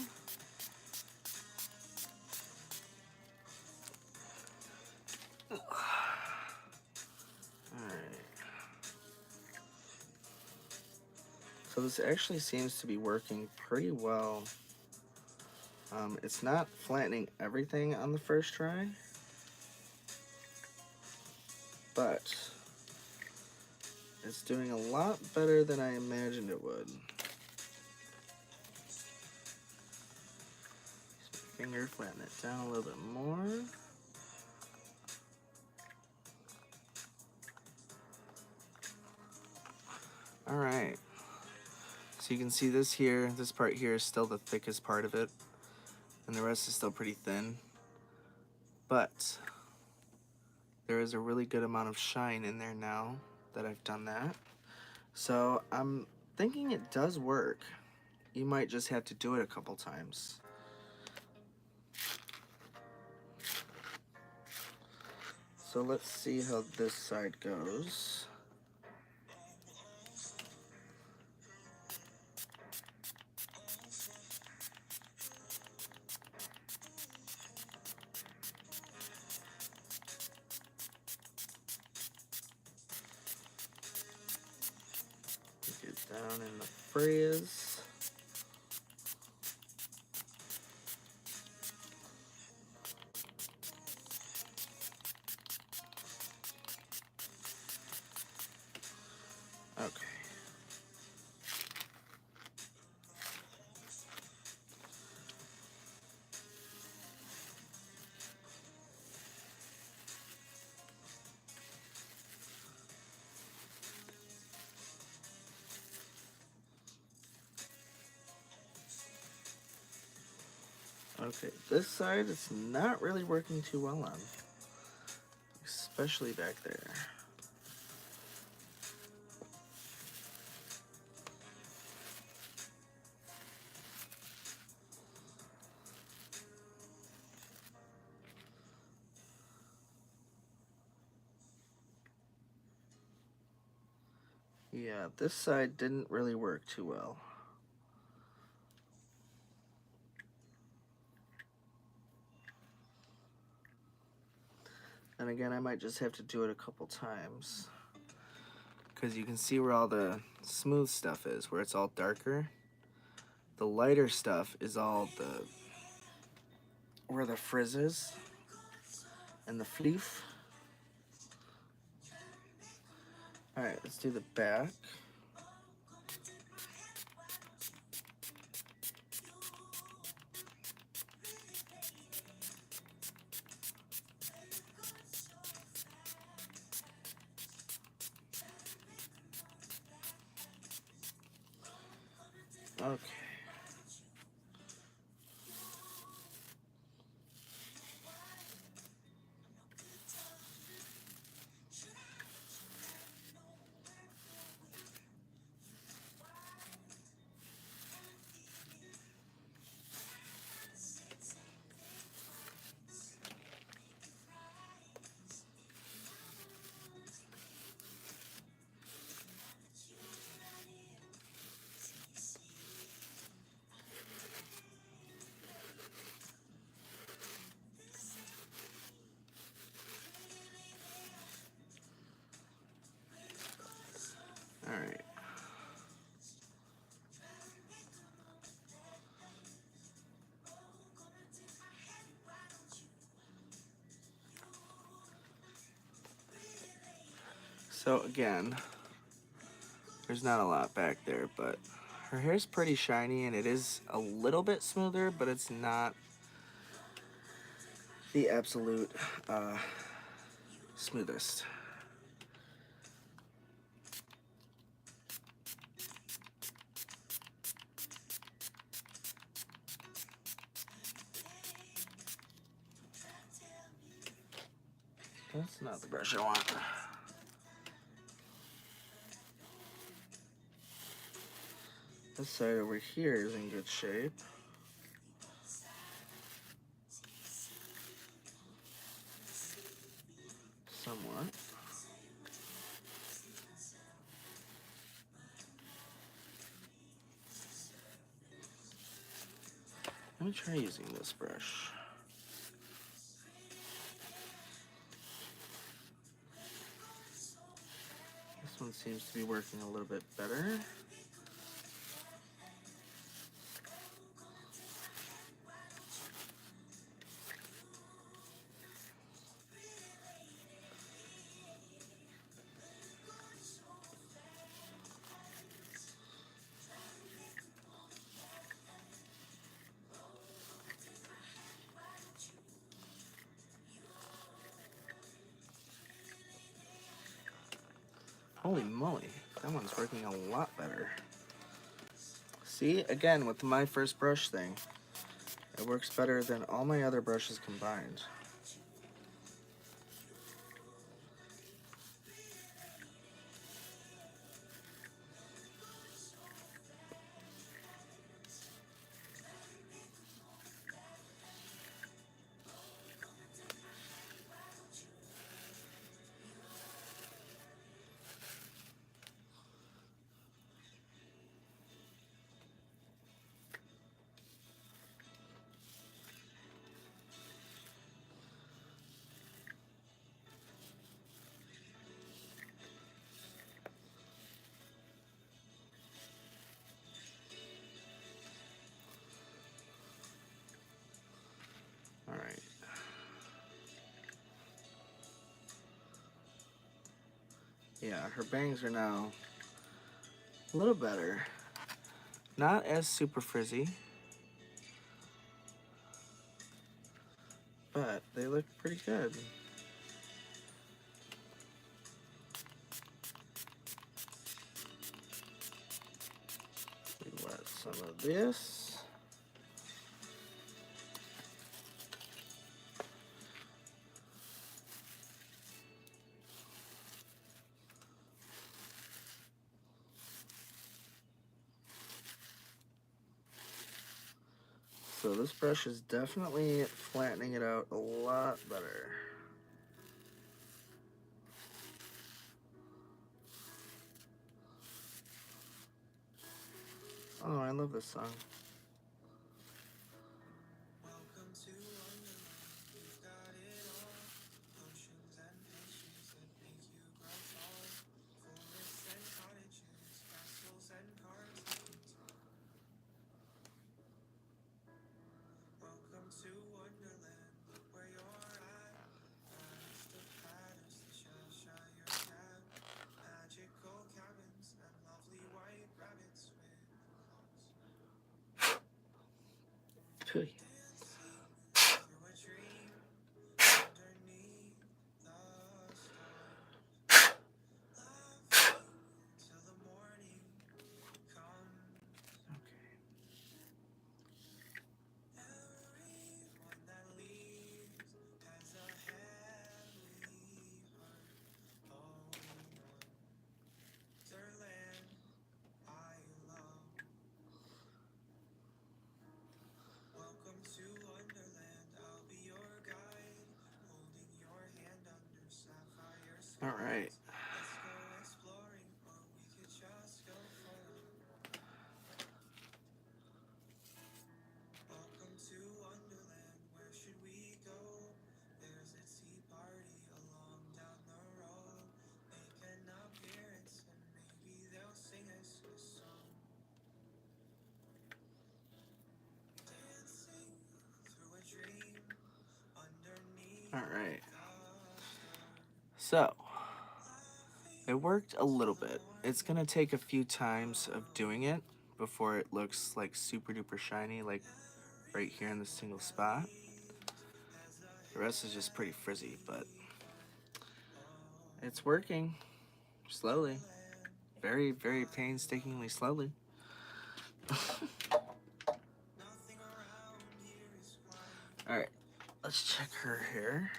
Alright. So this actually seems to be working pretty well. It's not flattening everything on the first try, but it's doing a lot better than I imagined it would. Finger, flatten it down a little bit more. Alright, so you can see this here, this part here is still the thickest part of it, and the rest is still pretty thin, but there is a really good amount of shine in there now that I've done that. So I'm thinking it does work. You might just have to do it a couple times. So let's see how this side goes. Get down in the frizz. Okay. Okay, this side it's not really working too well on, especially back there. Yeah, this side didn't really work too well. And again, I might just have to do it a couple times, because you can see where all the smooth stuff is, where it's all darker. The lighter stuff is all where the frizz is and the fleef. Alright, let's do the back. Okay. Alright. So again, there's not a lot back there, but her hair's pretty shiny and it is a little bit smoother, but it's not the absolute smoothest. That's not the brush I want. This side over here is in good shape. Somewhat. Let me try using this brush. This one seems to be working a little bit better. Holy moly, that one's working a lot better. See, again, with my first brush thing, it works better than all my other brushes combined. All right. Yeah, her bangs are now a little better. Not as super frizzy, but they look pretty good. We want some of this. So this brush is definitely flattening it out a lot better. Oh, I love this song. Pooey. All right. All right. So, it worked a little bit. It's gonna take a few times of doing it before it looks like super duper shiny, like right here in this single spot. The rest is just pretty frizzy, but it's working slowly. Very, very painstakingly slowly. Alright, let's check her hair.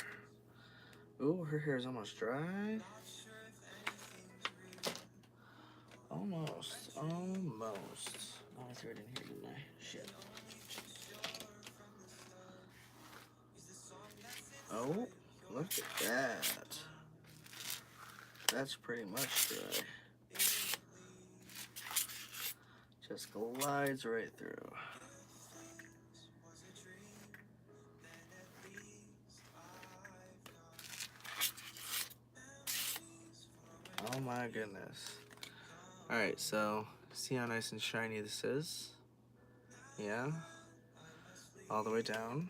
Ooh, her hair is almost dry. Almost. Oh, I threw it in here, didn't I? Shit. Oh, look at that. That's pretty much dry. Just glides right through. Oh my goodness. Alright, so see how nice and shiny this is? Yeah. All the way down.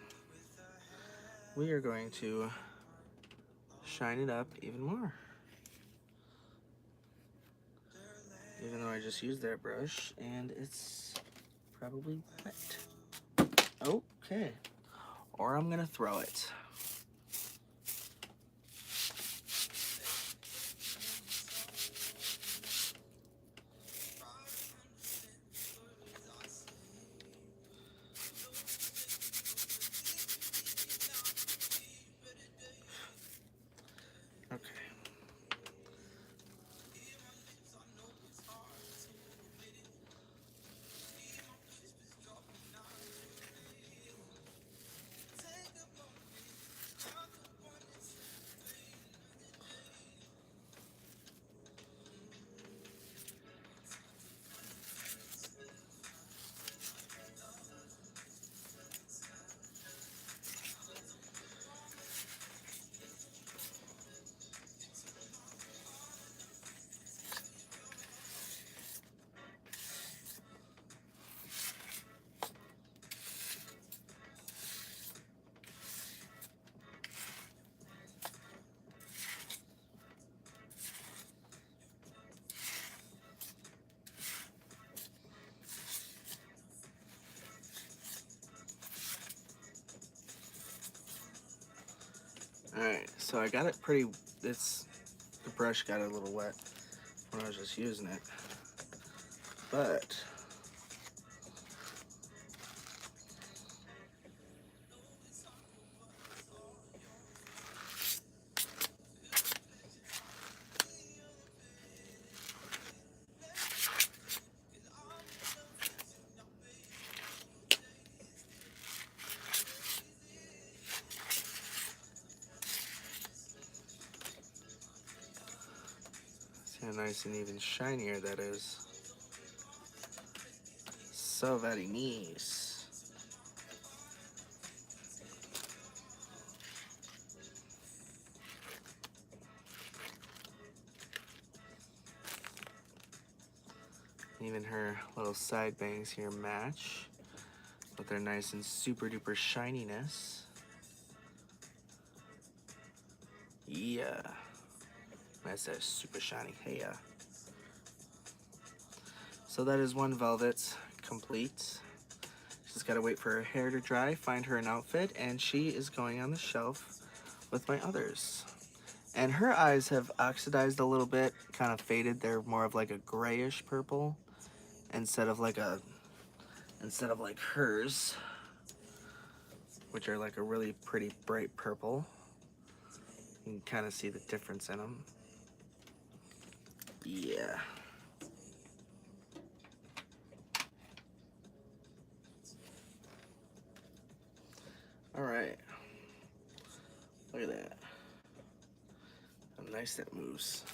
We are going to shine it up even more. Even though I just used that brush and it's probably wet. Okay. Or I'm gonna throw it. Okay. Alright, so I got it pretty, the brush got a little wet when I was just using it. But see how nice and even shinier that is. So very nice. Even her little side bangs here match with their nice and super duper shininess. Yeah. That's a super shiny. Hey, yeah. So that is one velvet complete. Just gotta wait for her hair to dry, find her an outfit, and she is going on the shelf with my others. And her eyes have oxidized a little bit, kind of faded. They're more of like a grayish purple instead of like hers, which are like a really pretty bright purple. You can kind of see the difference in them. Yeah. All right. Look at that. How nice that moves.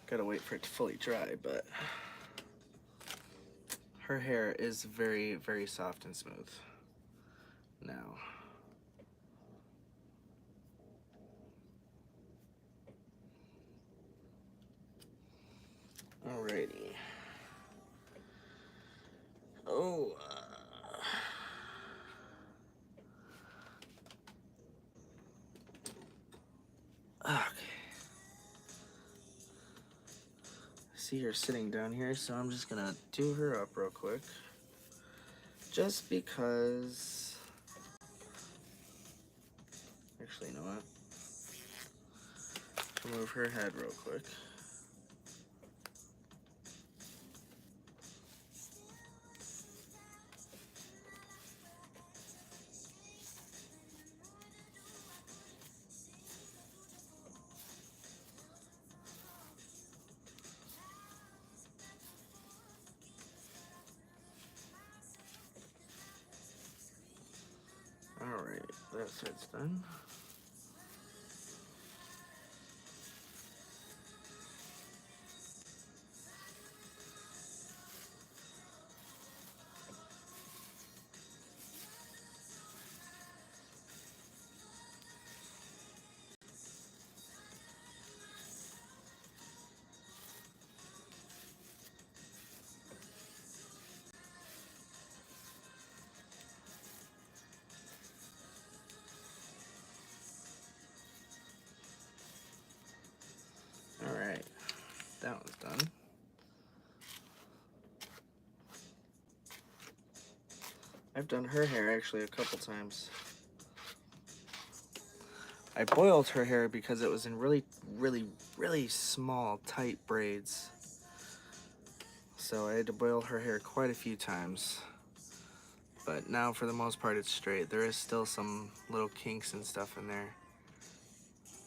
Gotta wait for it to fully dry, but her hair is very, very soft and smooth now. Alrighty. Oh. Okay. See her sitting down here, so I'm just gonna do her up real quick. Just because. Actually, you know what? Move her head real quick. Alright, that side's done. I've done her hair actually a couple times. I boiled her hair because it was in really, really, really small, tight braids. So I had to boil her hair quite a few times. But now, for the most part, it's straight. There is still some little kinks and stuff in there.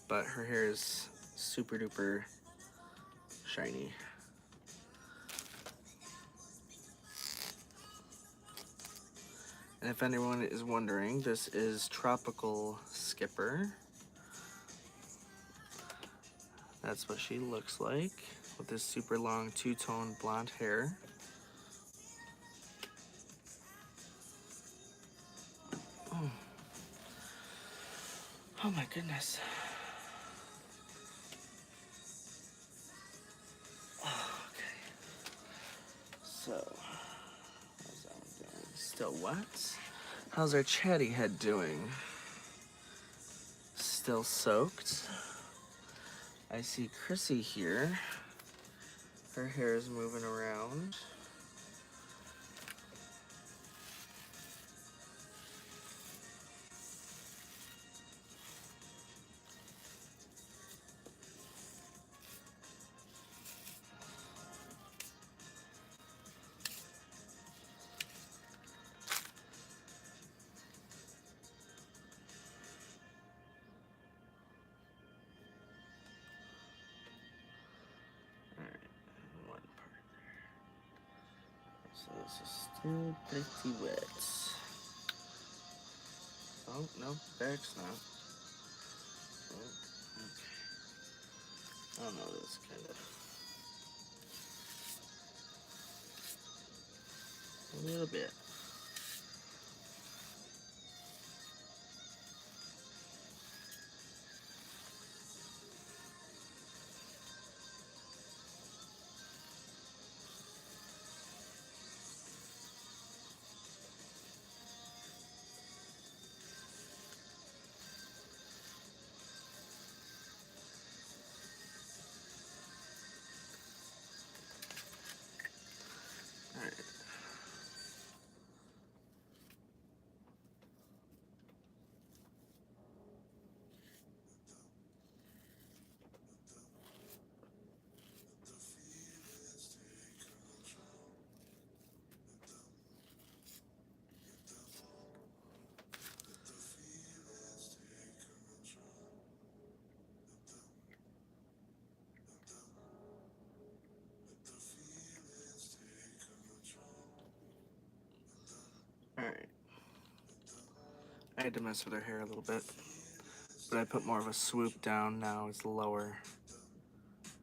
But her hair is super duper shiny. And if anyone is wondering, this is Tropical Skipper. That's what she looks like with this super long two-tone blonde hair. Oh my goodness. Okay. So, how's that one doing? Still wet? How's our chatty head doing? Still soaked? I see Chrissy here. Her hair is moving around. So this is still pretty wet. Oh, no, back's not. Oh, okay. I don't know, this kind of. A little bit. Alright. Alright. I had to mess with her hair a little bit. But I put more of a swoop down now. It's lower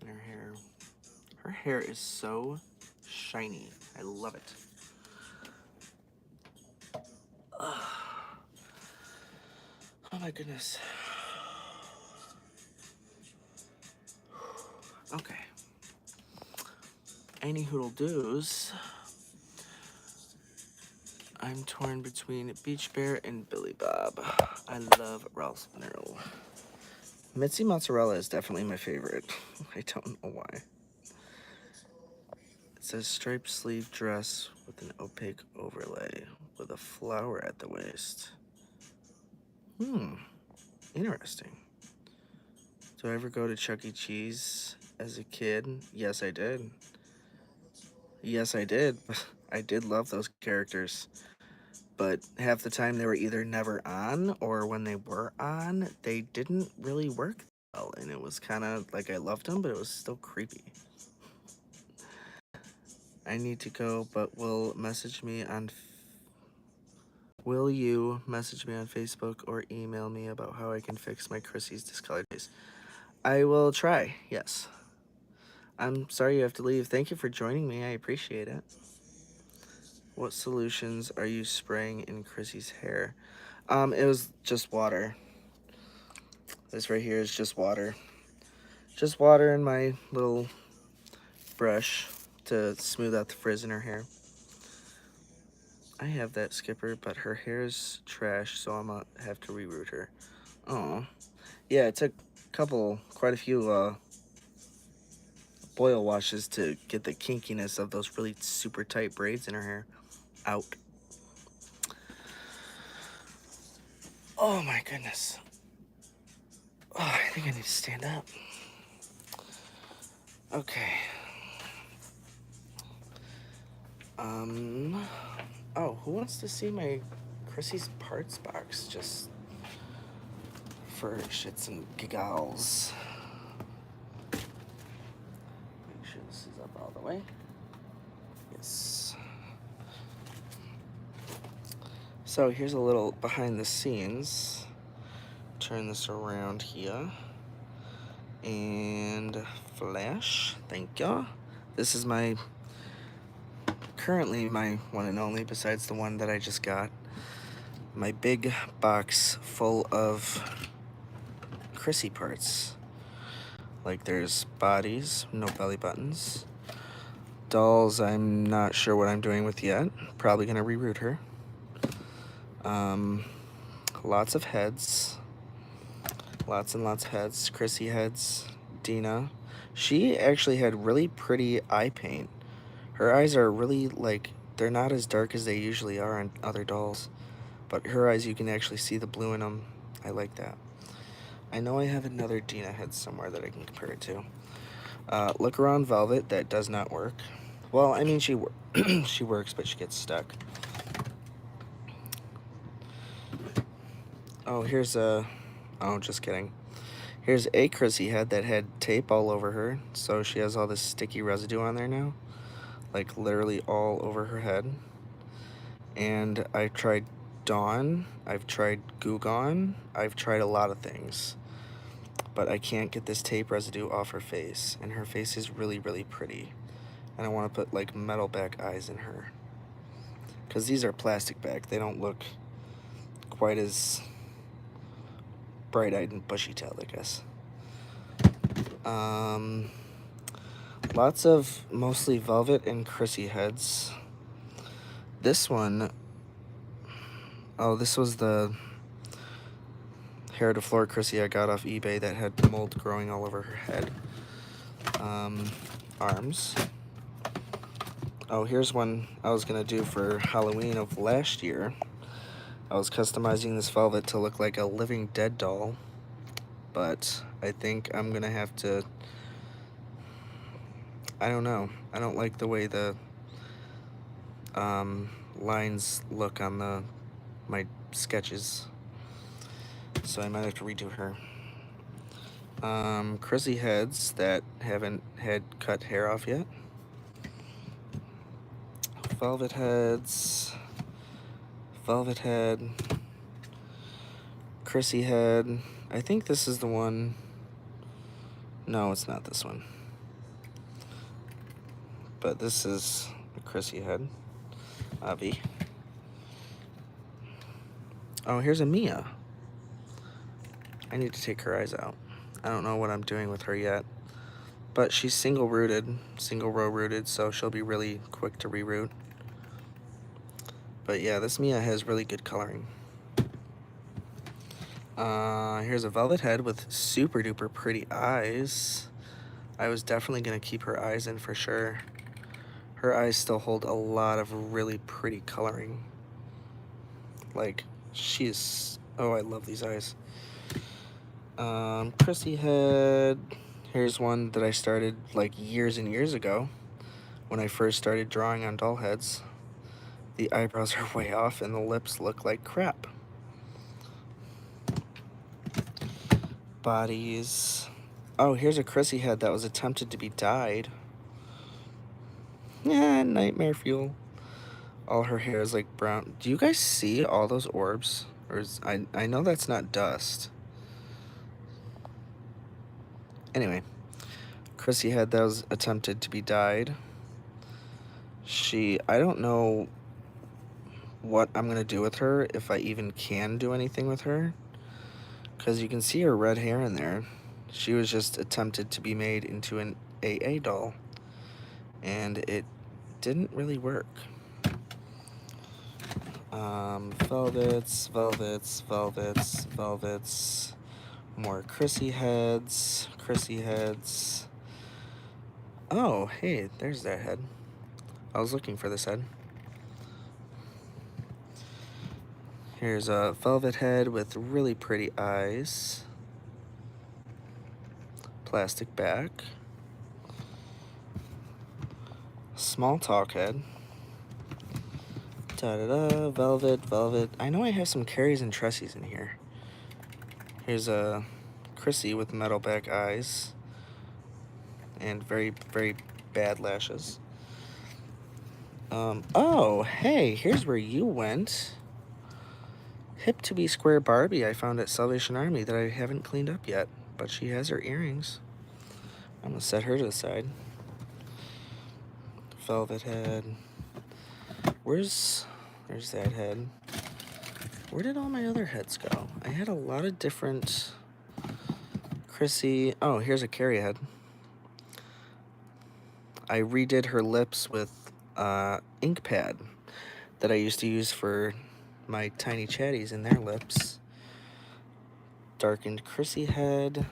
in her hair. Her hair is so shiny. I love it. Ugh. Oh my goodness. Okay. Any hoodle doos. I'm torn between Beach Bear and Billy Bob. I love Ralph Merrill. Mitzi Mozzarella is definitely my favorite. I don't know why. It says striped sleeve dress with an opaque overlay with a flower at the waist. Interesting. Do I ever go to Chuck E. Cheese as a kid? Yes, I did. Yes, I did. I did love those characters. But half the time they were either never on, or when they were on, they didn't really work well. And it was kind of like I loved them, but it was still creepy. I need to go, but will you message me on Facebook or email me about how I can fix my Chrissy's discolored face? I will try, yes. I'm sorry you have to leave. Thank you for joining me. I appreciate it. What solutions are you spraying in Chrissy's hair? It was just water. This right here is just water. Just water in my little brush to smooth out the frizz in her hair. I have that Skipper, but her hair is trash, so I'm gonna have to reroot her. Oh, yeah, it took quite a few boil washes to get the kinkiness of those really super tight braids in her hair out. Oh my goodness. Oh, I think I need to stand up. Okay. Oh, who wants to see my Chrissy's parts box just for shits and giggles? Make sure this is up all the way. Yes. So here's a little behind the scenes. Turn this around here. And flash. Thank you. This is currently my one and only, besides the one that I just got. My big box full of Chrissy parts. Like there's bodies, no belly buttons. Dolls, I'm not sure what I'm doing with yet. Probably gonna reroute her. Lots of heads. Lots and lots of heads. Chrissy heads. Dina. She actually had really pretty eye paint. Her eyes are really, like, they're not as dark as they usually are on other dolls. But her eyes, you can actually see the blue in them. I like that. I know I have another Dina head somewhere that I can compare it to. Look around Velvet, that does not work. Well, I mean, she works, but she gets stuck. Oh, here's a... Oh, just kidding. Here's a Chrissy head that had tape all over her, so she has all this sticky residue on there now. Like, literally all over her head. And I've tried Dawn, I've tried Goo Gone, I've tried a lot of things. But I can't get this tape residue off her face, and her face is really, really pretty. And I want to put, like, metal back eyes in her. Because these are plastic back, they don't look quite as bright-eyed and bushy-tailed, I guess. Lots of mostly Velvet and Chrissy heads. This one, oh, this was the hair to floor Chrissy I got off eBay that had mold growing all over her head. Arms. Oh, here's one I was gonna do for Halloween of last year. I was customizing this Velvet to look like a Living Dead doll, but I think I'm gonna have to, I don't know. I don't like the way the lines look on my sketches, so I might have to redo her. Chrissy heads that haven't had cut hair off yet. Velvet heads. Velvet head. Chrissy head. I think this is the one. No, it's not this one. But this is a Chrissy head. Avi. Oh, here's a Mia. I need to take her eyes out. I don't know what I'm doing with her yet. But she's single row rooted, so she'll be really quick to reroute. But yeah, this Mia has really good coloring. Here's a Velvet head with super duper pretty eyes. I was definitely gonna keep her eyes in for sure. Her eyes still hold a lot of really pretty coloring. Like, she's, oh, I love these eyes. Chrissy head. Here's one that I started like years and years ago when I first started drawing on doll heads. The eyebrows are way off and the lips look like crap. Bodies. Oh, here's a Chrissy head that was attempted to be dyed. Yeah, nightmare fuel. All her hair is like brown. Do you guys see all those orbs? Or I know that's not dust. Anyway, Chrissy head that was attempted to be dyed. I don't know what I'm gonna do with her, if I even can do anything with her. Because you can see her red hair in there. She was just attempted to be made into an AA doll. And it didn't really work. Velvets, velvets, velvets, velvets. More Chrissy heads, Chrissy heads. Oh, hey, there's that head. I was looking for this head. Here's a velvet head with really pretty eyes. Plastic back. Small talk head. Da-da-da, velvet, velvet. I know I have some Carries and Tressies in here. Here's a Chrissy with metal back eyes. And very, very bad lashes. Oh, hey, here's where you went. Hip to be square Barbie I found at Salvation Army that I haven't cleaned up yet. But she has her earrings. I'm gonna set her to the side. Velvet head. There's that head. Where did all my other heads go? I had a lot of different Chrissy. Oh, here's a Carrie head. I redid her lips with ink pad that I used to use for my tiny chatties in their lips. Darkened Chrissy head.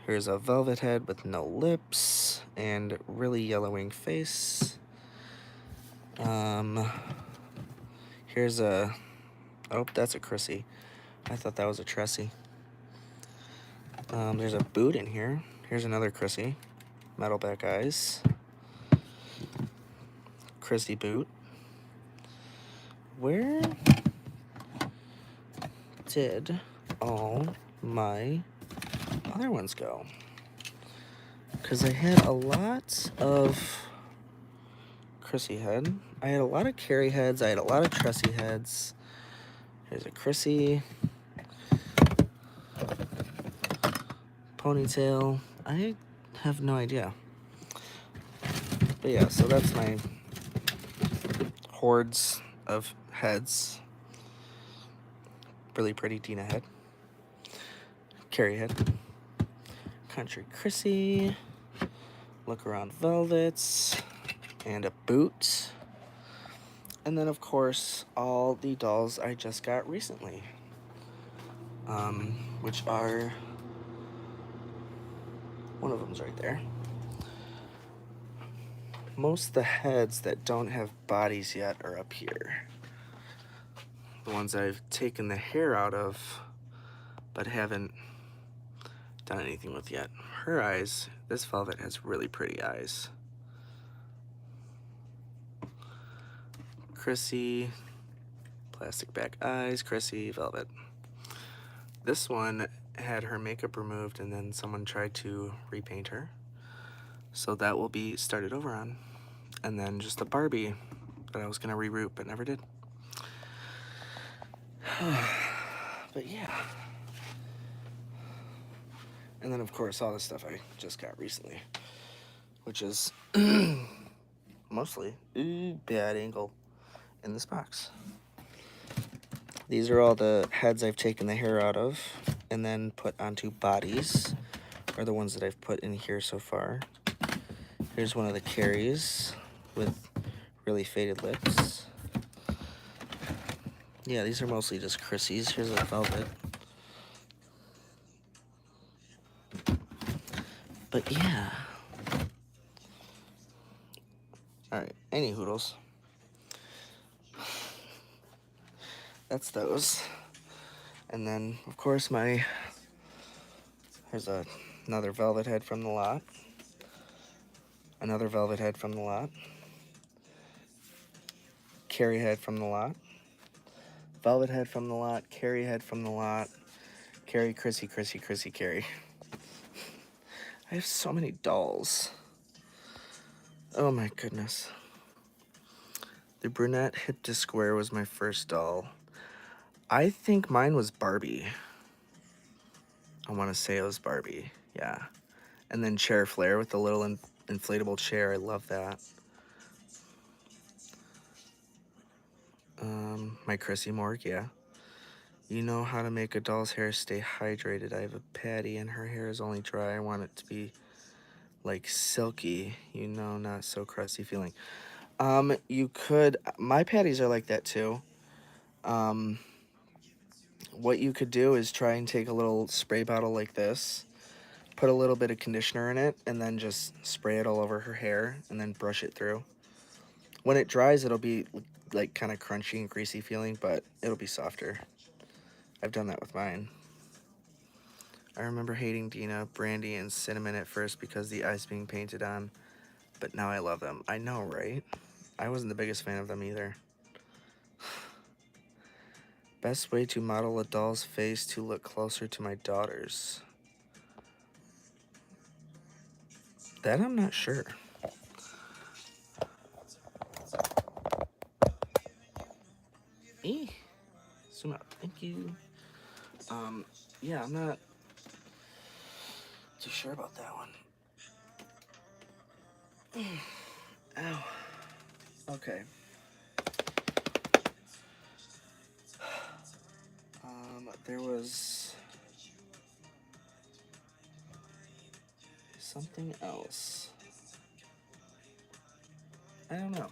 Here's a velvet head with no lips and really yellowing face. Here's a... Oh, that's a Chrissy. I thought that was a Tressie. There's a boot in here. Here's another Chrissy. Metal back eyes. Chrissy boot. Where did all my other ones go? Because I had a lot of Chrissy head. I had a lot of Carrie heads. I had a lot of Tressie heads. Here's a Chrissy. Ponytail. I have no idea. But yeah, so that's my hordes of heads. Really pretty Dina head. Carrie head. Country Chrissy. Look around velvets. And a boot. And then, of course, all the dolls I just got recently. Which are... One of them's right there. Most of the heads that don't have bodies yet are up here. The ones I've taken the hair out of, but haven't done anything with yet. Her eyes, this velvet has really pretty eyes. Chrissy, plastic back eyes, Chrissy, velvet. This one had her makeup removed and then someone tried to repaint her. So that will be started over on. And then just a Barbie that I was gonna reroute but never did. But yeah. And then of course all the stuff I just got recently, which is mostly bad angle in this box. These are all the heads I've taken the hair out of and then put onto bodies, are the ones that I've put in here so far. Here's one of the Carries with really faded lips. Yeah, these are mostly just Chrissy's. Here's a velvet. But yeah. Alright, any hoodles. That's those. And then, of course, here's another velvet head from the lot. Another velvet head from the lot. Carrie head from the lot. Velvet head from the lot. Carrie head from the lot. Carrie, Chrissy, Chrissy, Chrissy, Carrie. I have so many dolls. Oh my goodness. The brunette hip to square was my first doll. I think mine was Barbie. I want to say it was Barbie, yeah. And then Chair Flare with the little inflatable chair. I love that. My Chrissy Morg, yeah. You know how to make a doll's hair stay hydrated. I have a Patty and her hair is only dry. I want it to be like silky, you know, not so crusty feeling. You could, my Patties are like that too. What you could do is try and take a little spray bottle like this, put a little bit of conditioner in it, and then just spray it all over her hair and then brush it through. When it dries, it'll be like kind of crunchy and greasy feeling, but it'll be softer. I've done that with mine. I remember hating Dina, Brandy, and Cinnamon at first because the eyes being painted on, but now I love them. I know, right? I wasn't the biggest fan of them either. Best way to model a doll's face to look closer to my daughter's. That I'm not sure. Zoom out. Thank you. Yeah, I'm not too sure about that one. Ow. Okay. There was something else. I don't know.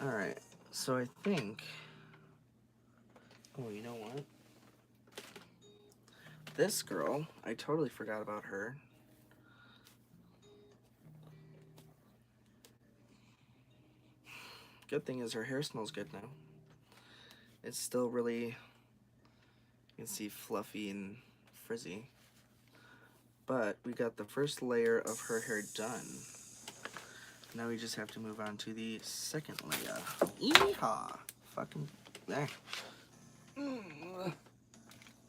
Alright, so I think... Oh, you know what? This girl, I totally forgot about her. Good thing is her hair smells good now. It's still really, you can see, fluffy and frizzy. But we got the first layer of her hair done. Now we just have to move on to the second layer. Yeehaw! Fucking there.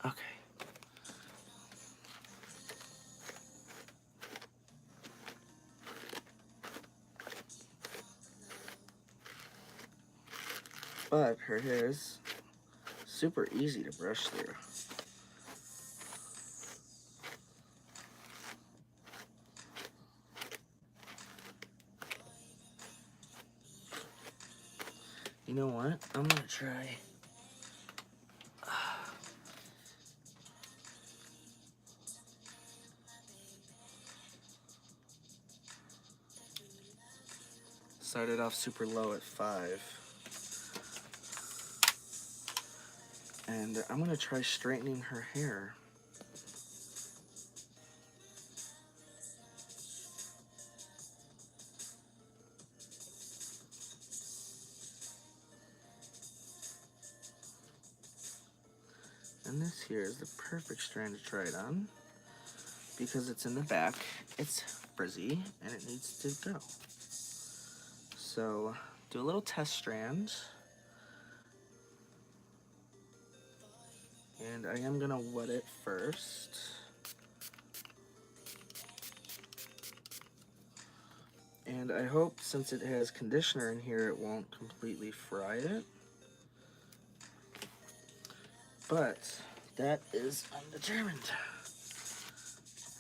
Okay. But her hair is super easy to brush through. You know what? I'm gonna try. Started off super low at 5. And I'm gonna try straightening her hair. And this here is the perfect strand to try it on. Because it's in the back, it's frizzy, and it needs to go. So, do a little test strand. And I am gonna wet it first. And I hope, since it has conditioner in here, it won't completely fry it. But that is undetermined.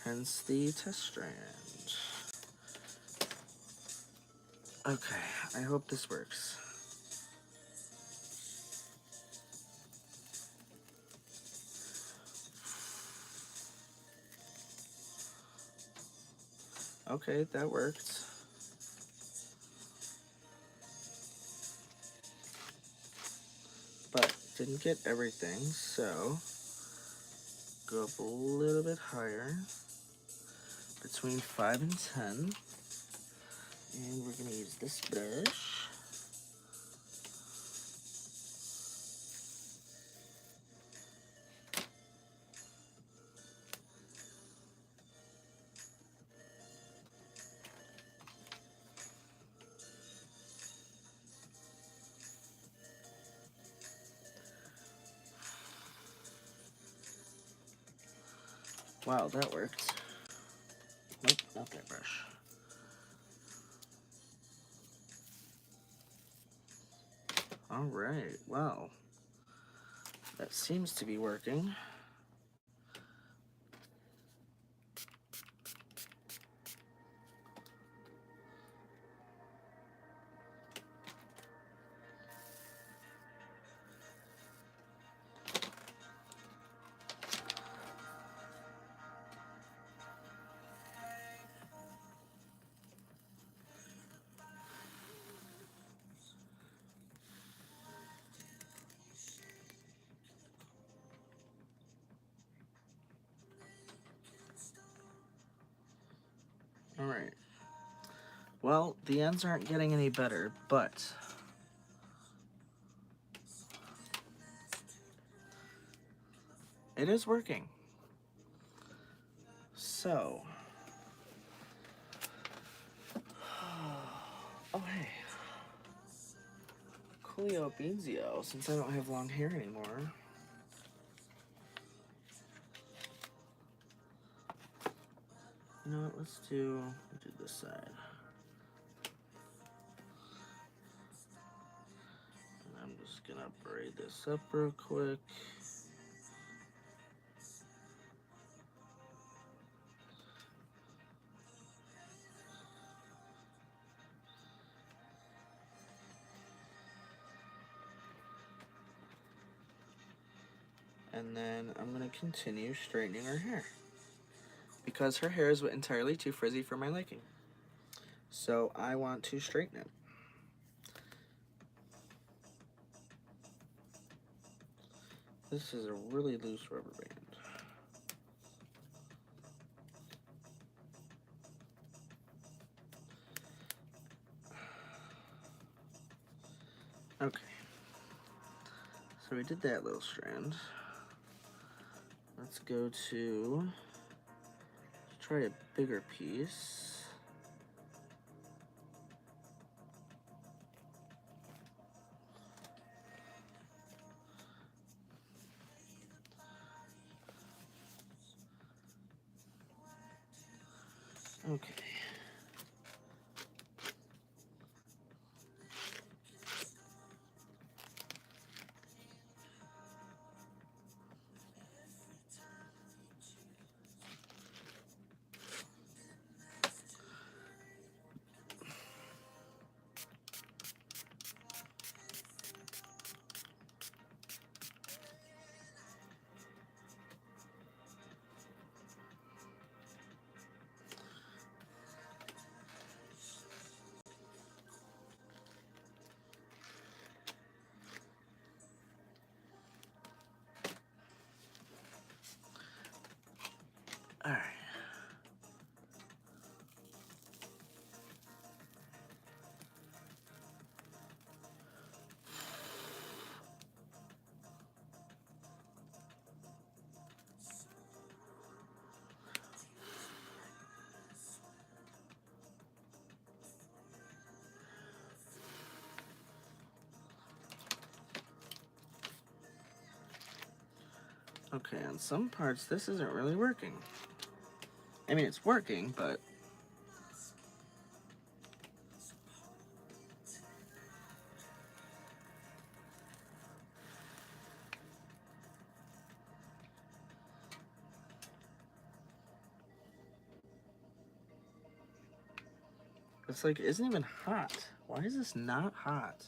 Hence the test strand. Okay, I hope this works. Okay, that worked. But didn't get everything, so go up a little bit higher, between 5 and 10. And we're gonna use this brush. Wow, that worked. Nope, not that brush. Alright, well, that seems to be working. Well, the ends aren't getting any better, but it is working. So, oh hey, Coolio Beansio, since I don't have long hair anymore. You know what, let's do this side. And I'm just gonna braid this up real quick. And then I'm gonna continue straightening her hair, because her hair is entirely too frizzy for my liking. So I want to straighten it. This is a really loose rubber band. Okay. So we did that little strand. Let's go to try a bigger piece. Okay. All right. Okay, on some parts this isn't really working. I mean, it's working, but it's like, it isn't even hot. Why is this not hot?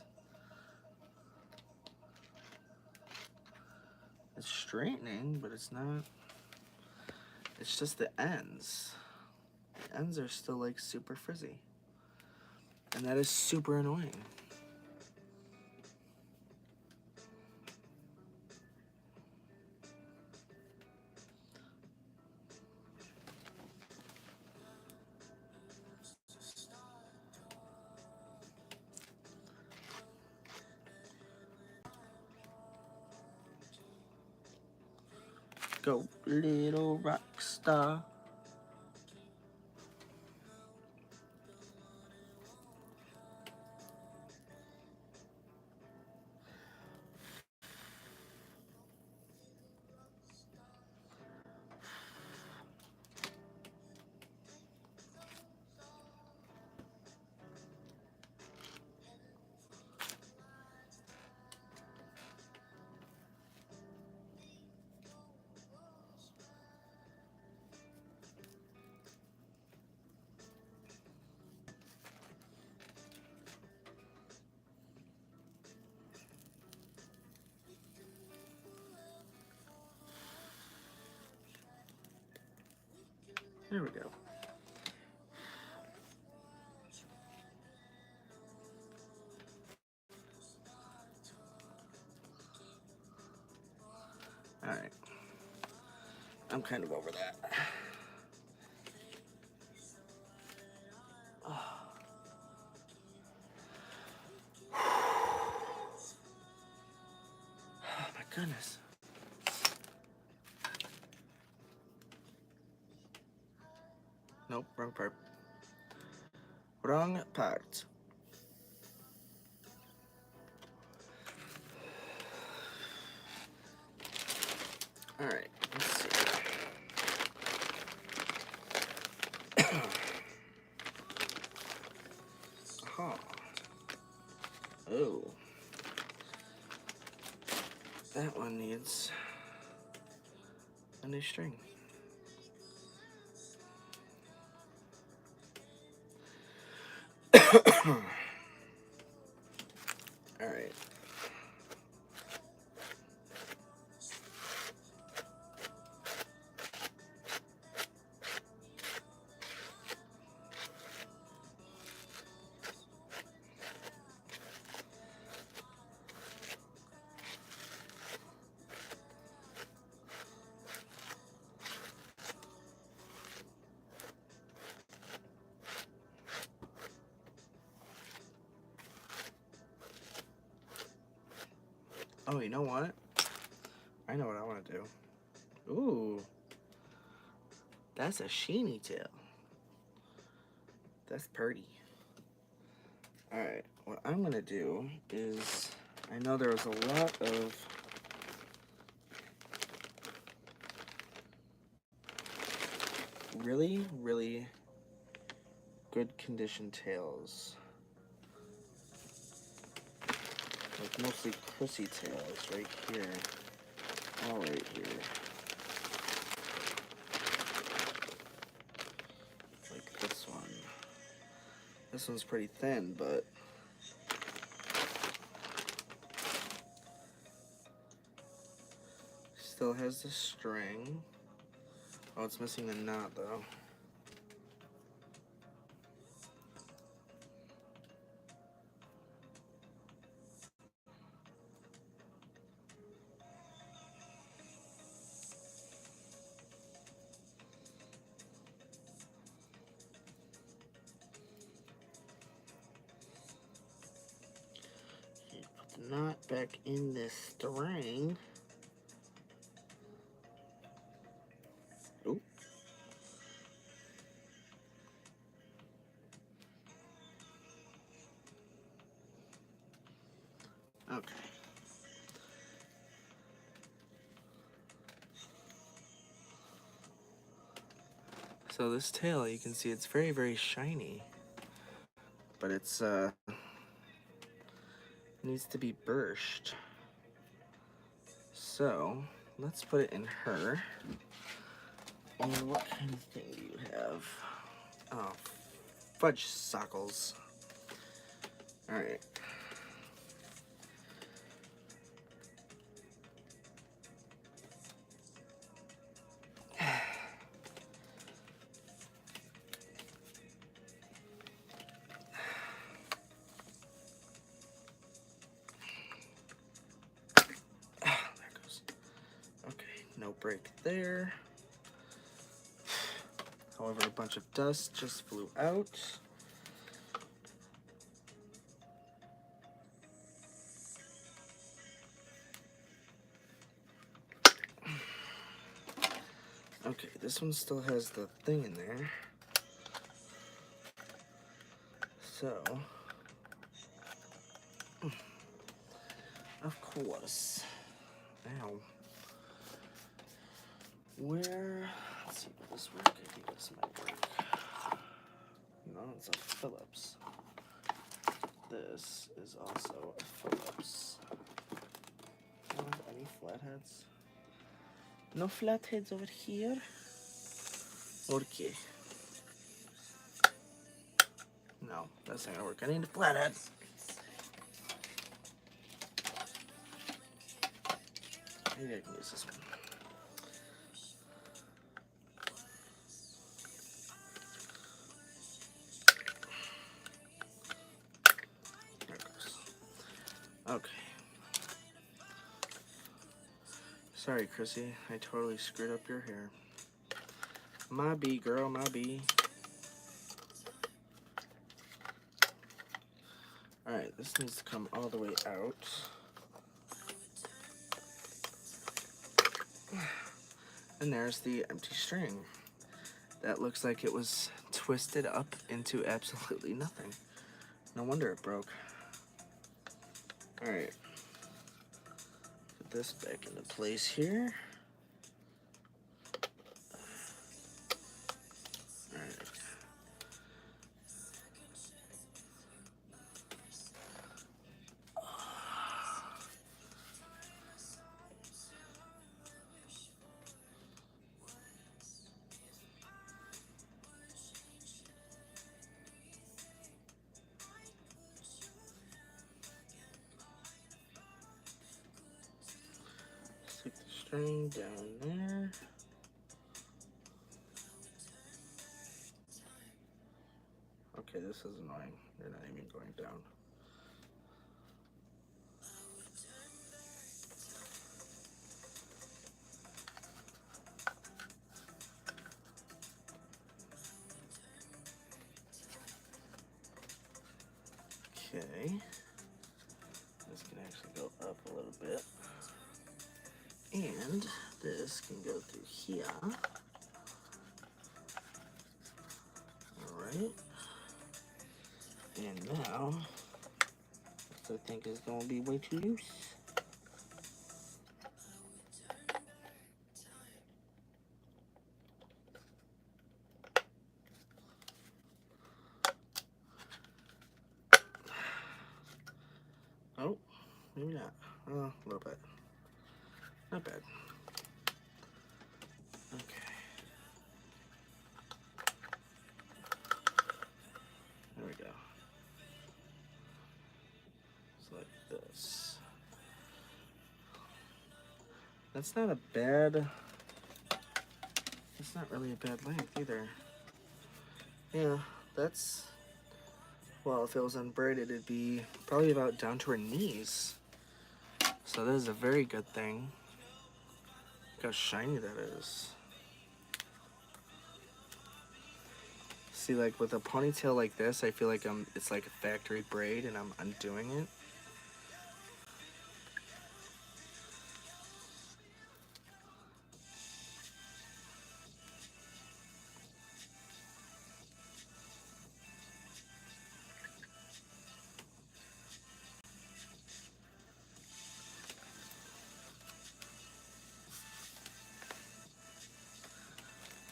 It's straightening, but it's not. It's just the ends. The ends are still like super frizzy. And that is super annoying. Go, little rock star. There we go. Alright. I'm kind of over that. Oh. goodness. Nope, wrong part. Wrong part. Alright, let's see. Huh. Oh. That one needs a new string. Alright. Oh, you know what? I know what I want to do. Ooh. That's a sheeny tail. That's pretty. Alright, what I'm going to do is, I know there was a lot of really, really good condition tails. Like mostly Chrissy tails right here. All right here. Like this one. This one's pretty thin, but still has the string. Oh, it's missing the knot though. Put the knot back in this string. Oop. Okay. So this tail, you can see it's very, very shiny. But it's needs to be burnished. So let's put it in her. And what kind of thing do you have? Oh, fudge sockles. Alright. No break there. However, a bunch of dust just flew out. Okay, this one still has the thing in there. So, of course. Ow. Where, let's see, will this work? I think this might work. No, it's a Phillips. This is also a Phillips. Any flatheads? No flatheads over here? Okay. No, that's not gonna work. I need a flathead. Maybe I can use this one. There it goes. Okay. Sorry, Chrissy. I totally screwed up your hair. My bee, girl, my bee. Alright, this needs to come all the way out. And there's the empty string. That looks like it was twisted up into absolutely nothing. No wonder it broke. Alright. Put this back into place here. Alright. Stick the string down there. Okay, this is annoying. They're not even going down. Okay. This can actually go up a little bit. And this can go through here. Alright. And now, this I think is going to be way too loose. Oh, maybe not. Oh, a little bit. Not bad. Okay. There we go. It's like this. That's not a bad... That's not really a bad length either. Yeah, that's... Well, if it was unbraided, it'd be probably about down to her knees. So that is a very good thing. Look how shiny that is. See, like with a ponytail like this, I feel like it's like a factory braid and I'm undoing it.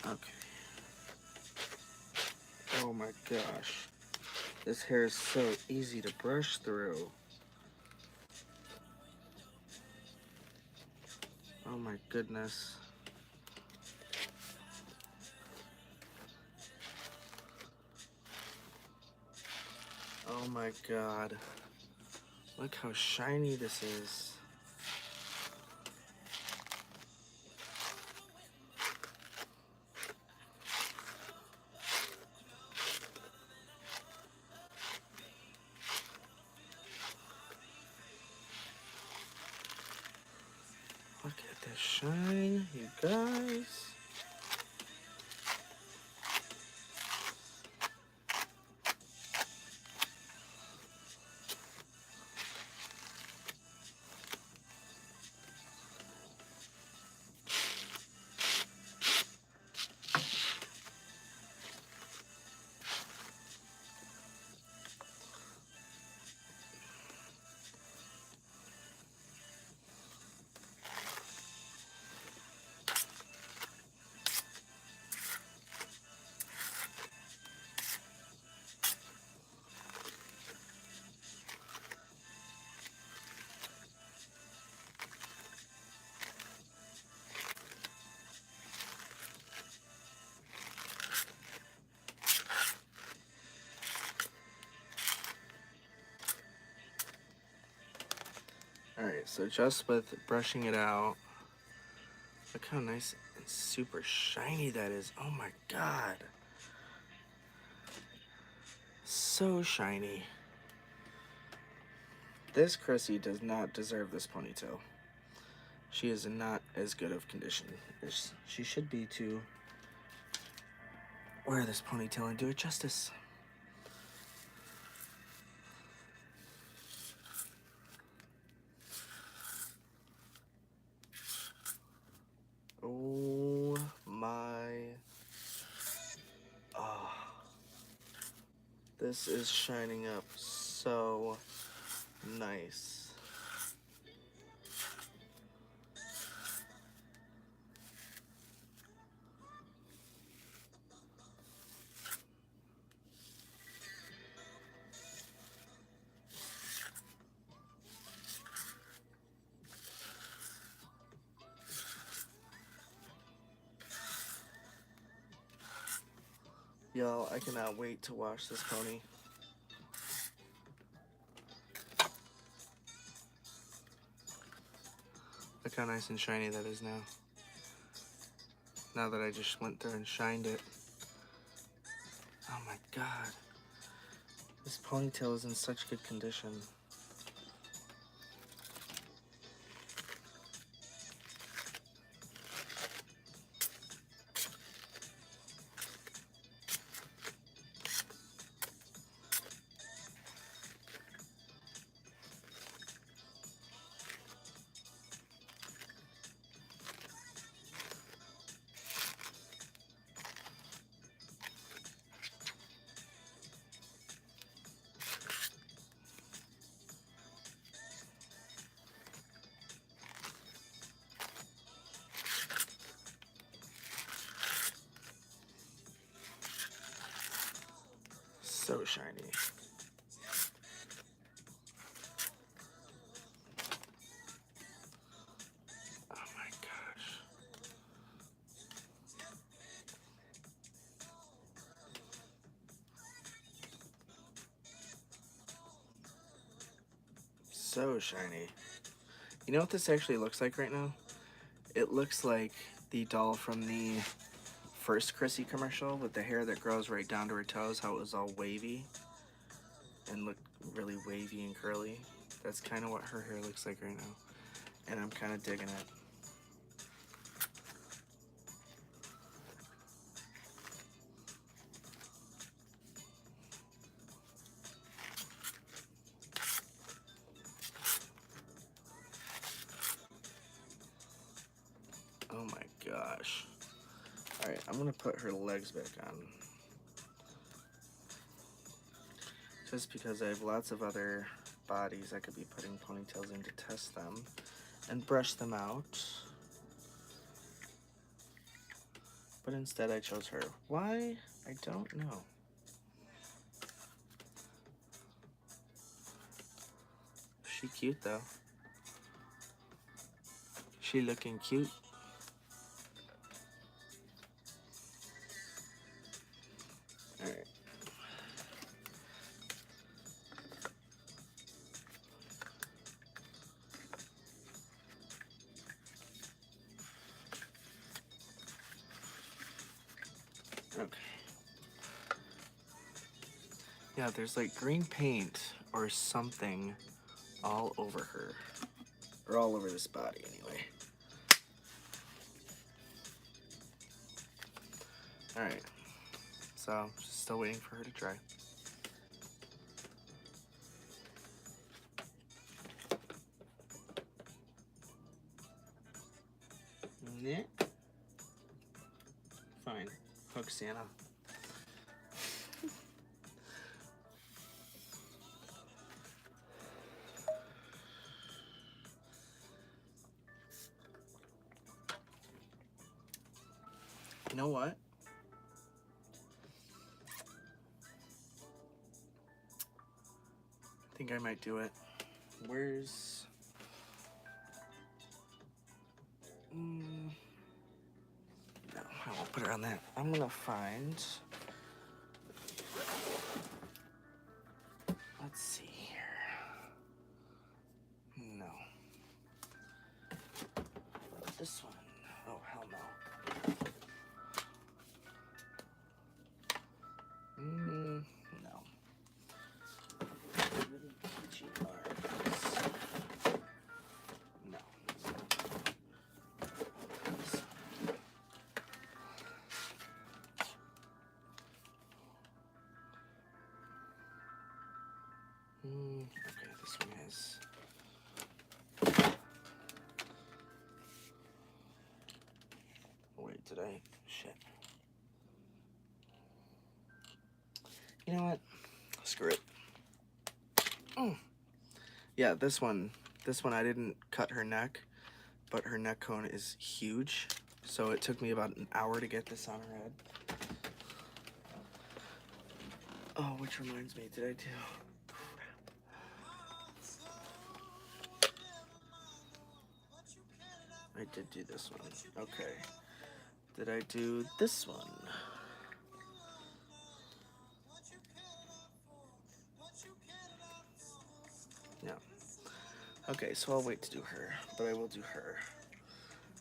Okay. Oh my gosh. This hair is so easy to brush through. Oh my goodness. Oh my god. Look how shiny this is. Look at this shine, you guys. Alright, so just with brushing it out, look how nice and super shiny that is. Oh my god. So shiny. This Chrissy does not deserve this ponytail. She is not as good of condition as she should be to wear this ponytail and do it justice. This is shining up so nice. Y'all, I cannot wait to wash this pony. Look how nice and shiny that is now. Now that I just went through and shined it. Oh my god. This ponytail is in such good condition. So shiny. Oh my gosh. So shiny. You know what this actually looks like right now? It looks like the doll from the first Chrissy commercial with the hair that grows right down to her toes, how it was all wavy and looked really wavy and curly. That's kind of what her hair looks like right now, and I'm kind of digging it. Oh my gosh. Alright, I'm gonna put her legs back on. Just because I have lots of other bodies I could be putting ponytails in to test them and brush them out. But instead I chose her. Why? I don't know. She cute though. She looking cute. Alright. Okay. Yeah, there's like green paint or something all over her. Or all over this body anyway. Alright. So, still waiting for her to dry. Yeah. Fine. Hook Santa. You know what? I think I might do it. Where's... No, I won't put her on that. I'm gonna find... Let's see here. No. This one. Oh, hell no. No. Really peachy arms. No. This one. Okay, this one is. Wait, did I? Shit. You know what? screw it. Yeah, this one I didn't cut her neck, but her neck cone is huge. So it took me about an hour to get this on her head. Oh, which reminds me, did I do? I did do this one. Okay. Did I do this one? No. Okay, so I'll wait to do her, but I will do her.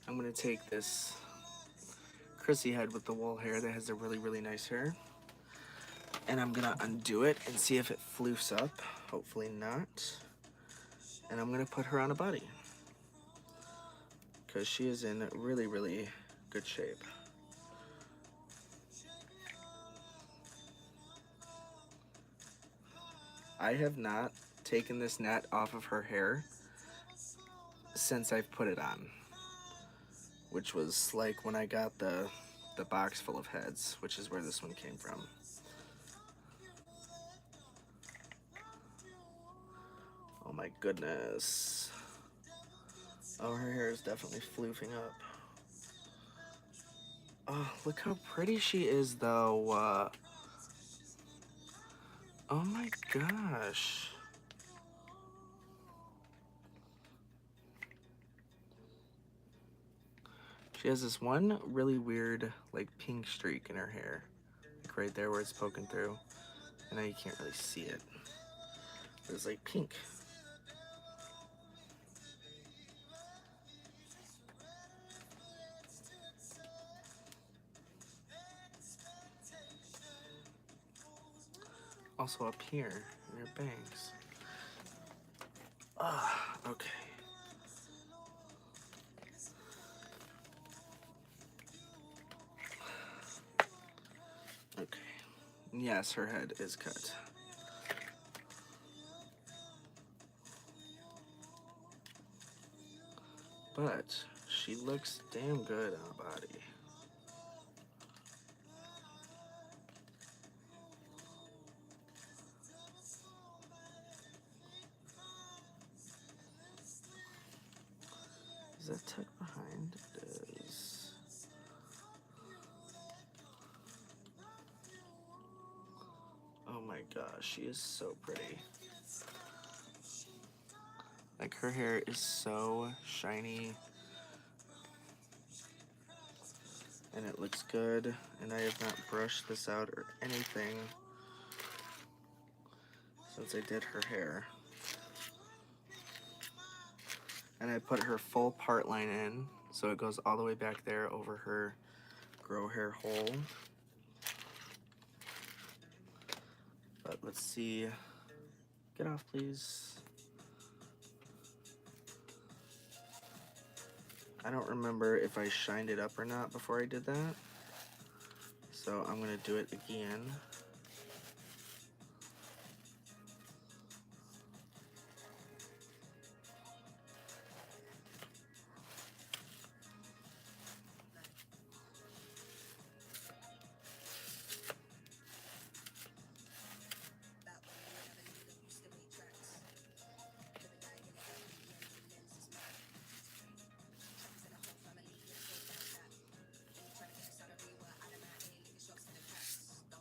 I'm gonna take this Chrissy head with the wool hair that has a really, really nice hair, and I'm gonna undo it and see if it floofs up. Hopefully not. And I'm gonna put her on a body because she is in really, really good shape. I have not taken this net off of her hair since I've put it on, which was like when I got the box full of heads, which is where this one came from. Oh my goodness. Oh, her hair is definitely floofing up. Oh, look how pretty she is though. Oh my gosh. She has this one really weird, like, pink streak in her hair. Like right there where it's poking through. I know you can't really see it. But it's like pink. Also up here in her bangs. Ah, okay. Okay. Yes, her head is cut. But she looks damn good on a body. Is that tucked behind? It is. Oh my gosh, she is so pretty. Like, her hair is so shiny. And it looks good. And I have not brushed this out or anything since I did her hair. And I put her full part line in, so it goes all the way back there over her grow hair hole. But let's see. Get off, please. I don't remember if I shined it up or not before I did that. So I'm gonna do it again.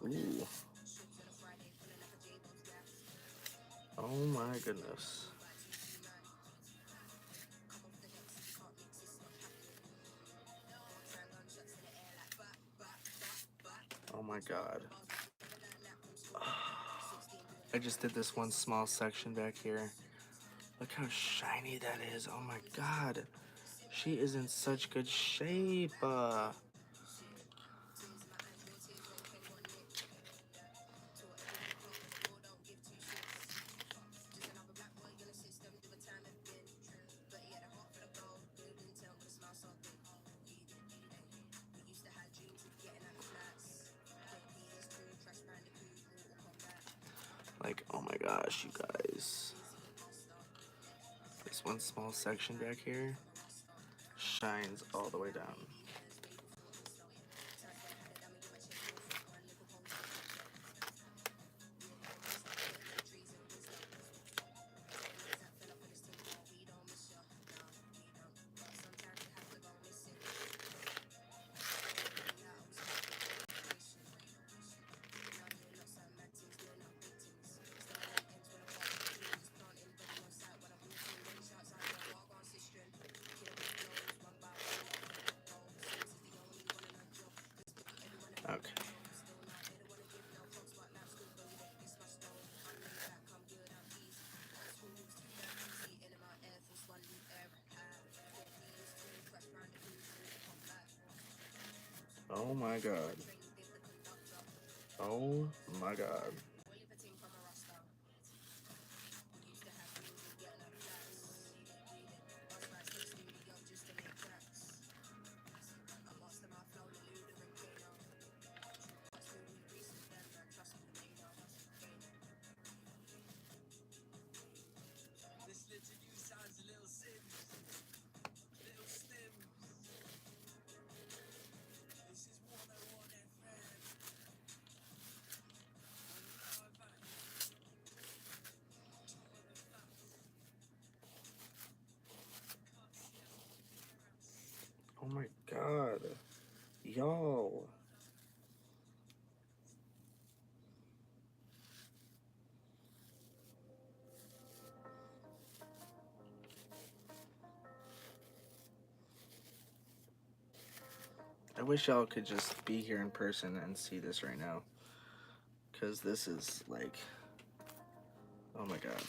Ooh. Oh my goodness. Oh my god. I just did this one small section back here. Look how shiny that is. Oh my god. She is in such good shape. Like, oh my gosh, you guys. This one small section back here shines all the way down. Oh my god. Oh my god. Oh my god. Y'all. I wish y'all could just be here in person and see this right now. Because this is like, oh my god.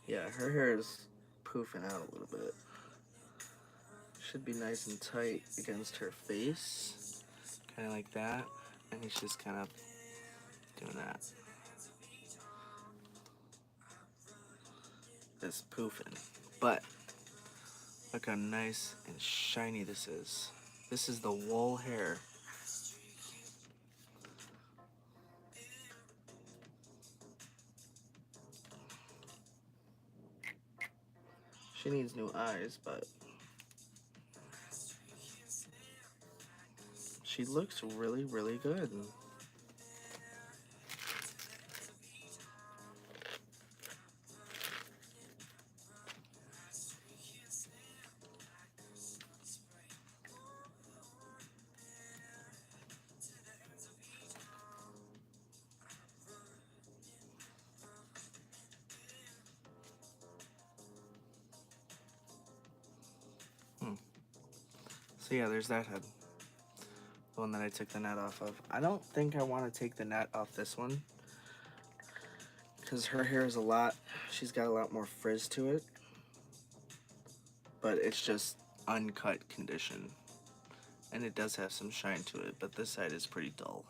Yeah, her hair is poofing out a little bit. Should be nice and tight against her face. Kind of like that. And it's just kind of doing that. It's poofing. But look how nice and shiny this is. This is the wool hair. She needs new eyes, but she looks really, really good. So yeah, there's that head. The one that I took the net off of. I don't think I want to take the net off this one. Because her hair is she's got a lot more frizz to it. But it's just uncut condition. And it does have some shine to it, but this side is pretty dull.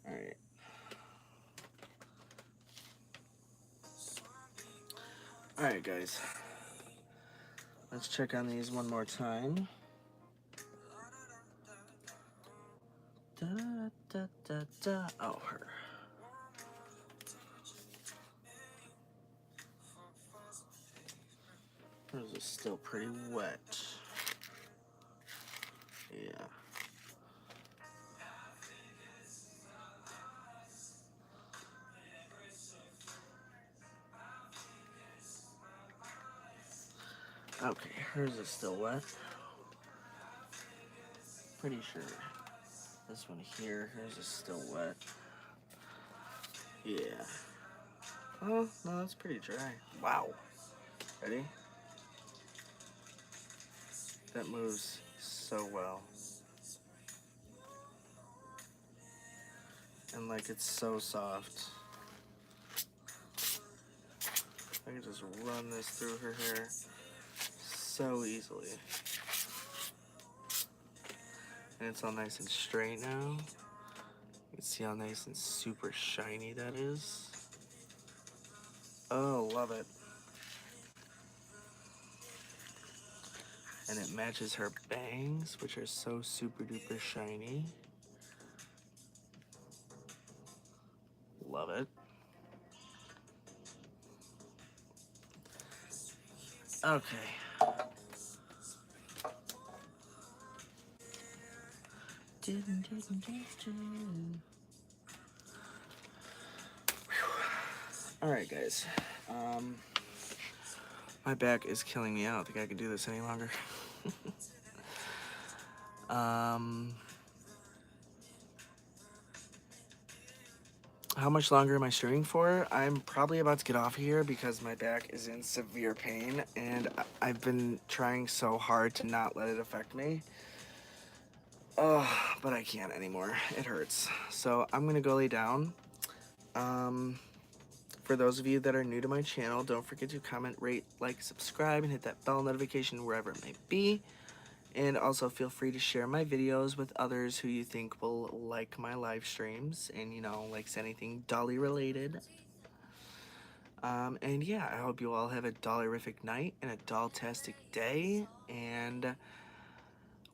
Alright. Alright, guys. Let's check on these one more time. Da, da, da, da. Oh, her. Hers is still pretty wet. Yeah. Okay, hers is still wet. Pretty sure. This one here, hers is still wet. Yeah. Oh, no, that's pretty dry. Wow. Ready? That moves so well. And like it's so soft. I can just run this through her hair so easily. And it's all nice and straight now. You can see how nice and super shiny that is. Oh, love it. And it matches her bangs, which are so super duper shiny. Love it. Okay. Alright, guys. My back is killing me. I don't think I can do this any longer. How much longer am I streaming for? I'm probably about to get off here because my back is in severe pain, and I've been trying so hard to not let it affect me. Oh, but I can't anymore. It hurts. So I'm gonna go lay down. For those of you that are new to my channel, don't forget to comment, rate, like, subscribe, and hit that bell notification wherever it may be. And also feel free to share my videos with others who you think will like my live streams and, you know, likes anything Dolly related. And yeah, I hope you all have a Dollarific night and a doll-tastic day. And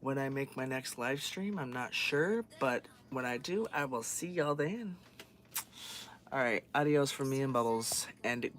when I make my next live stream, I'm not sure, but when I do, I will see y'all then. Alright, adios from me and Bubbles, and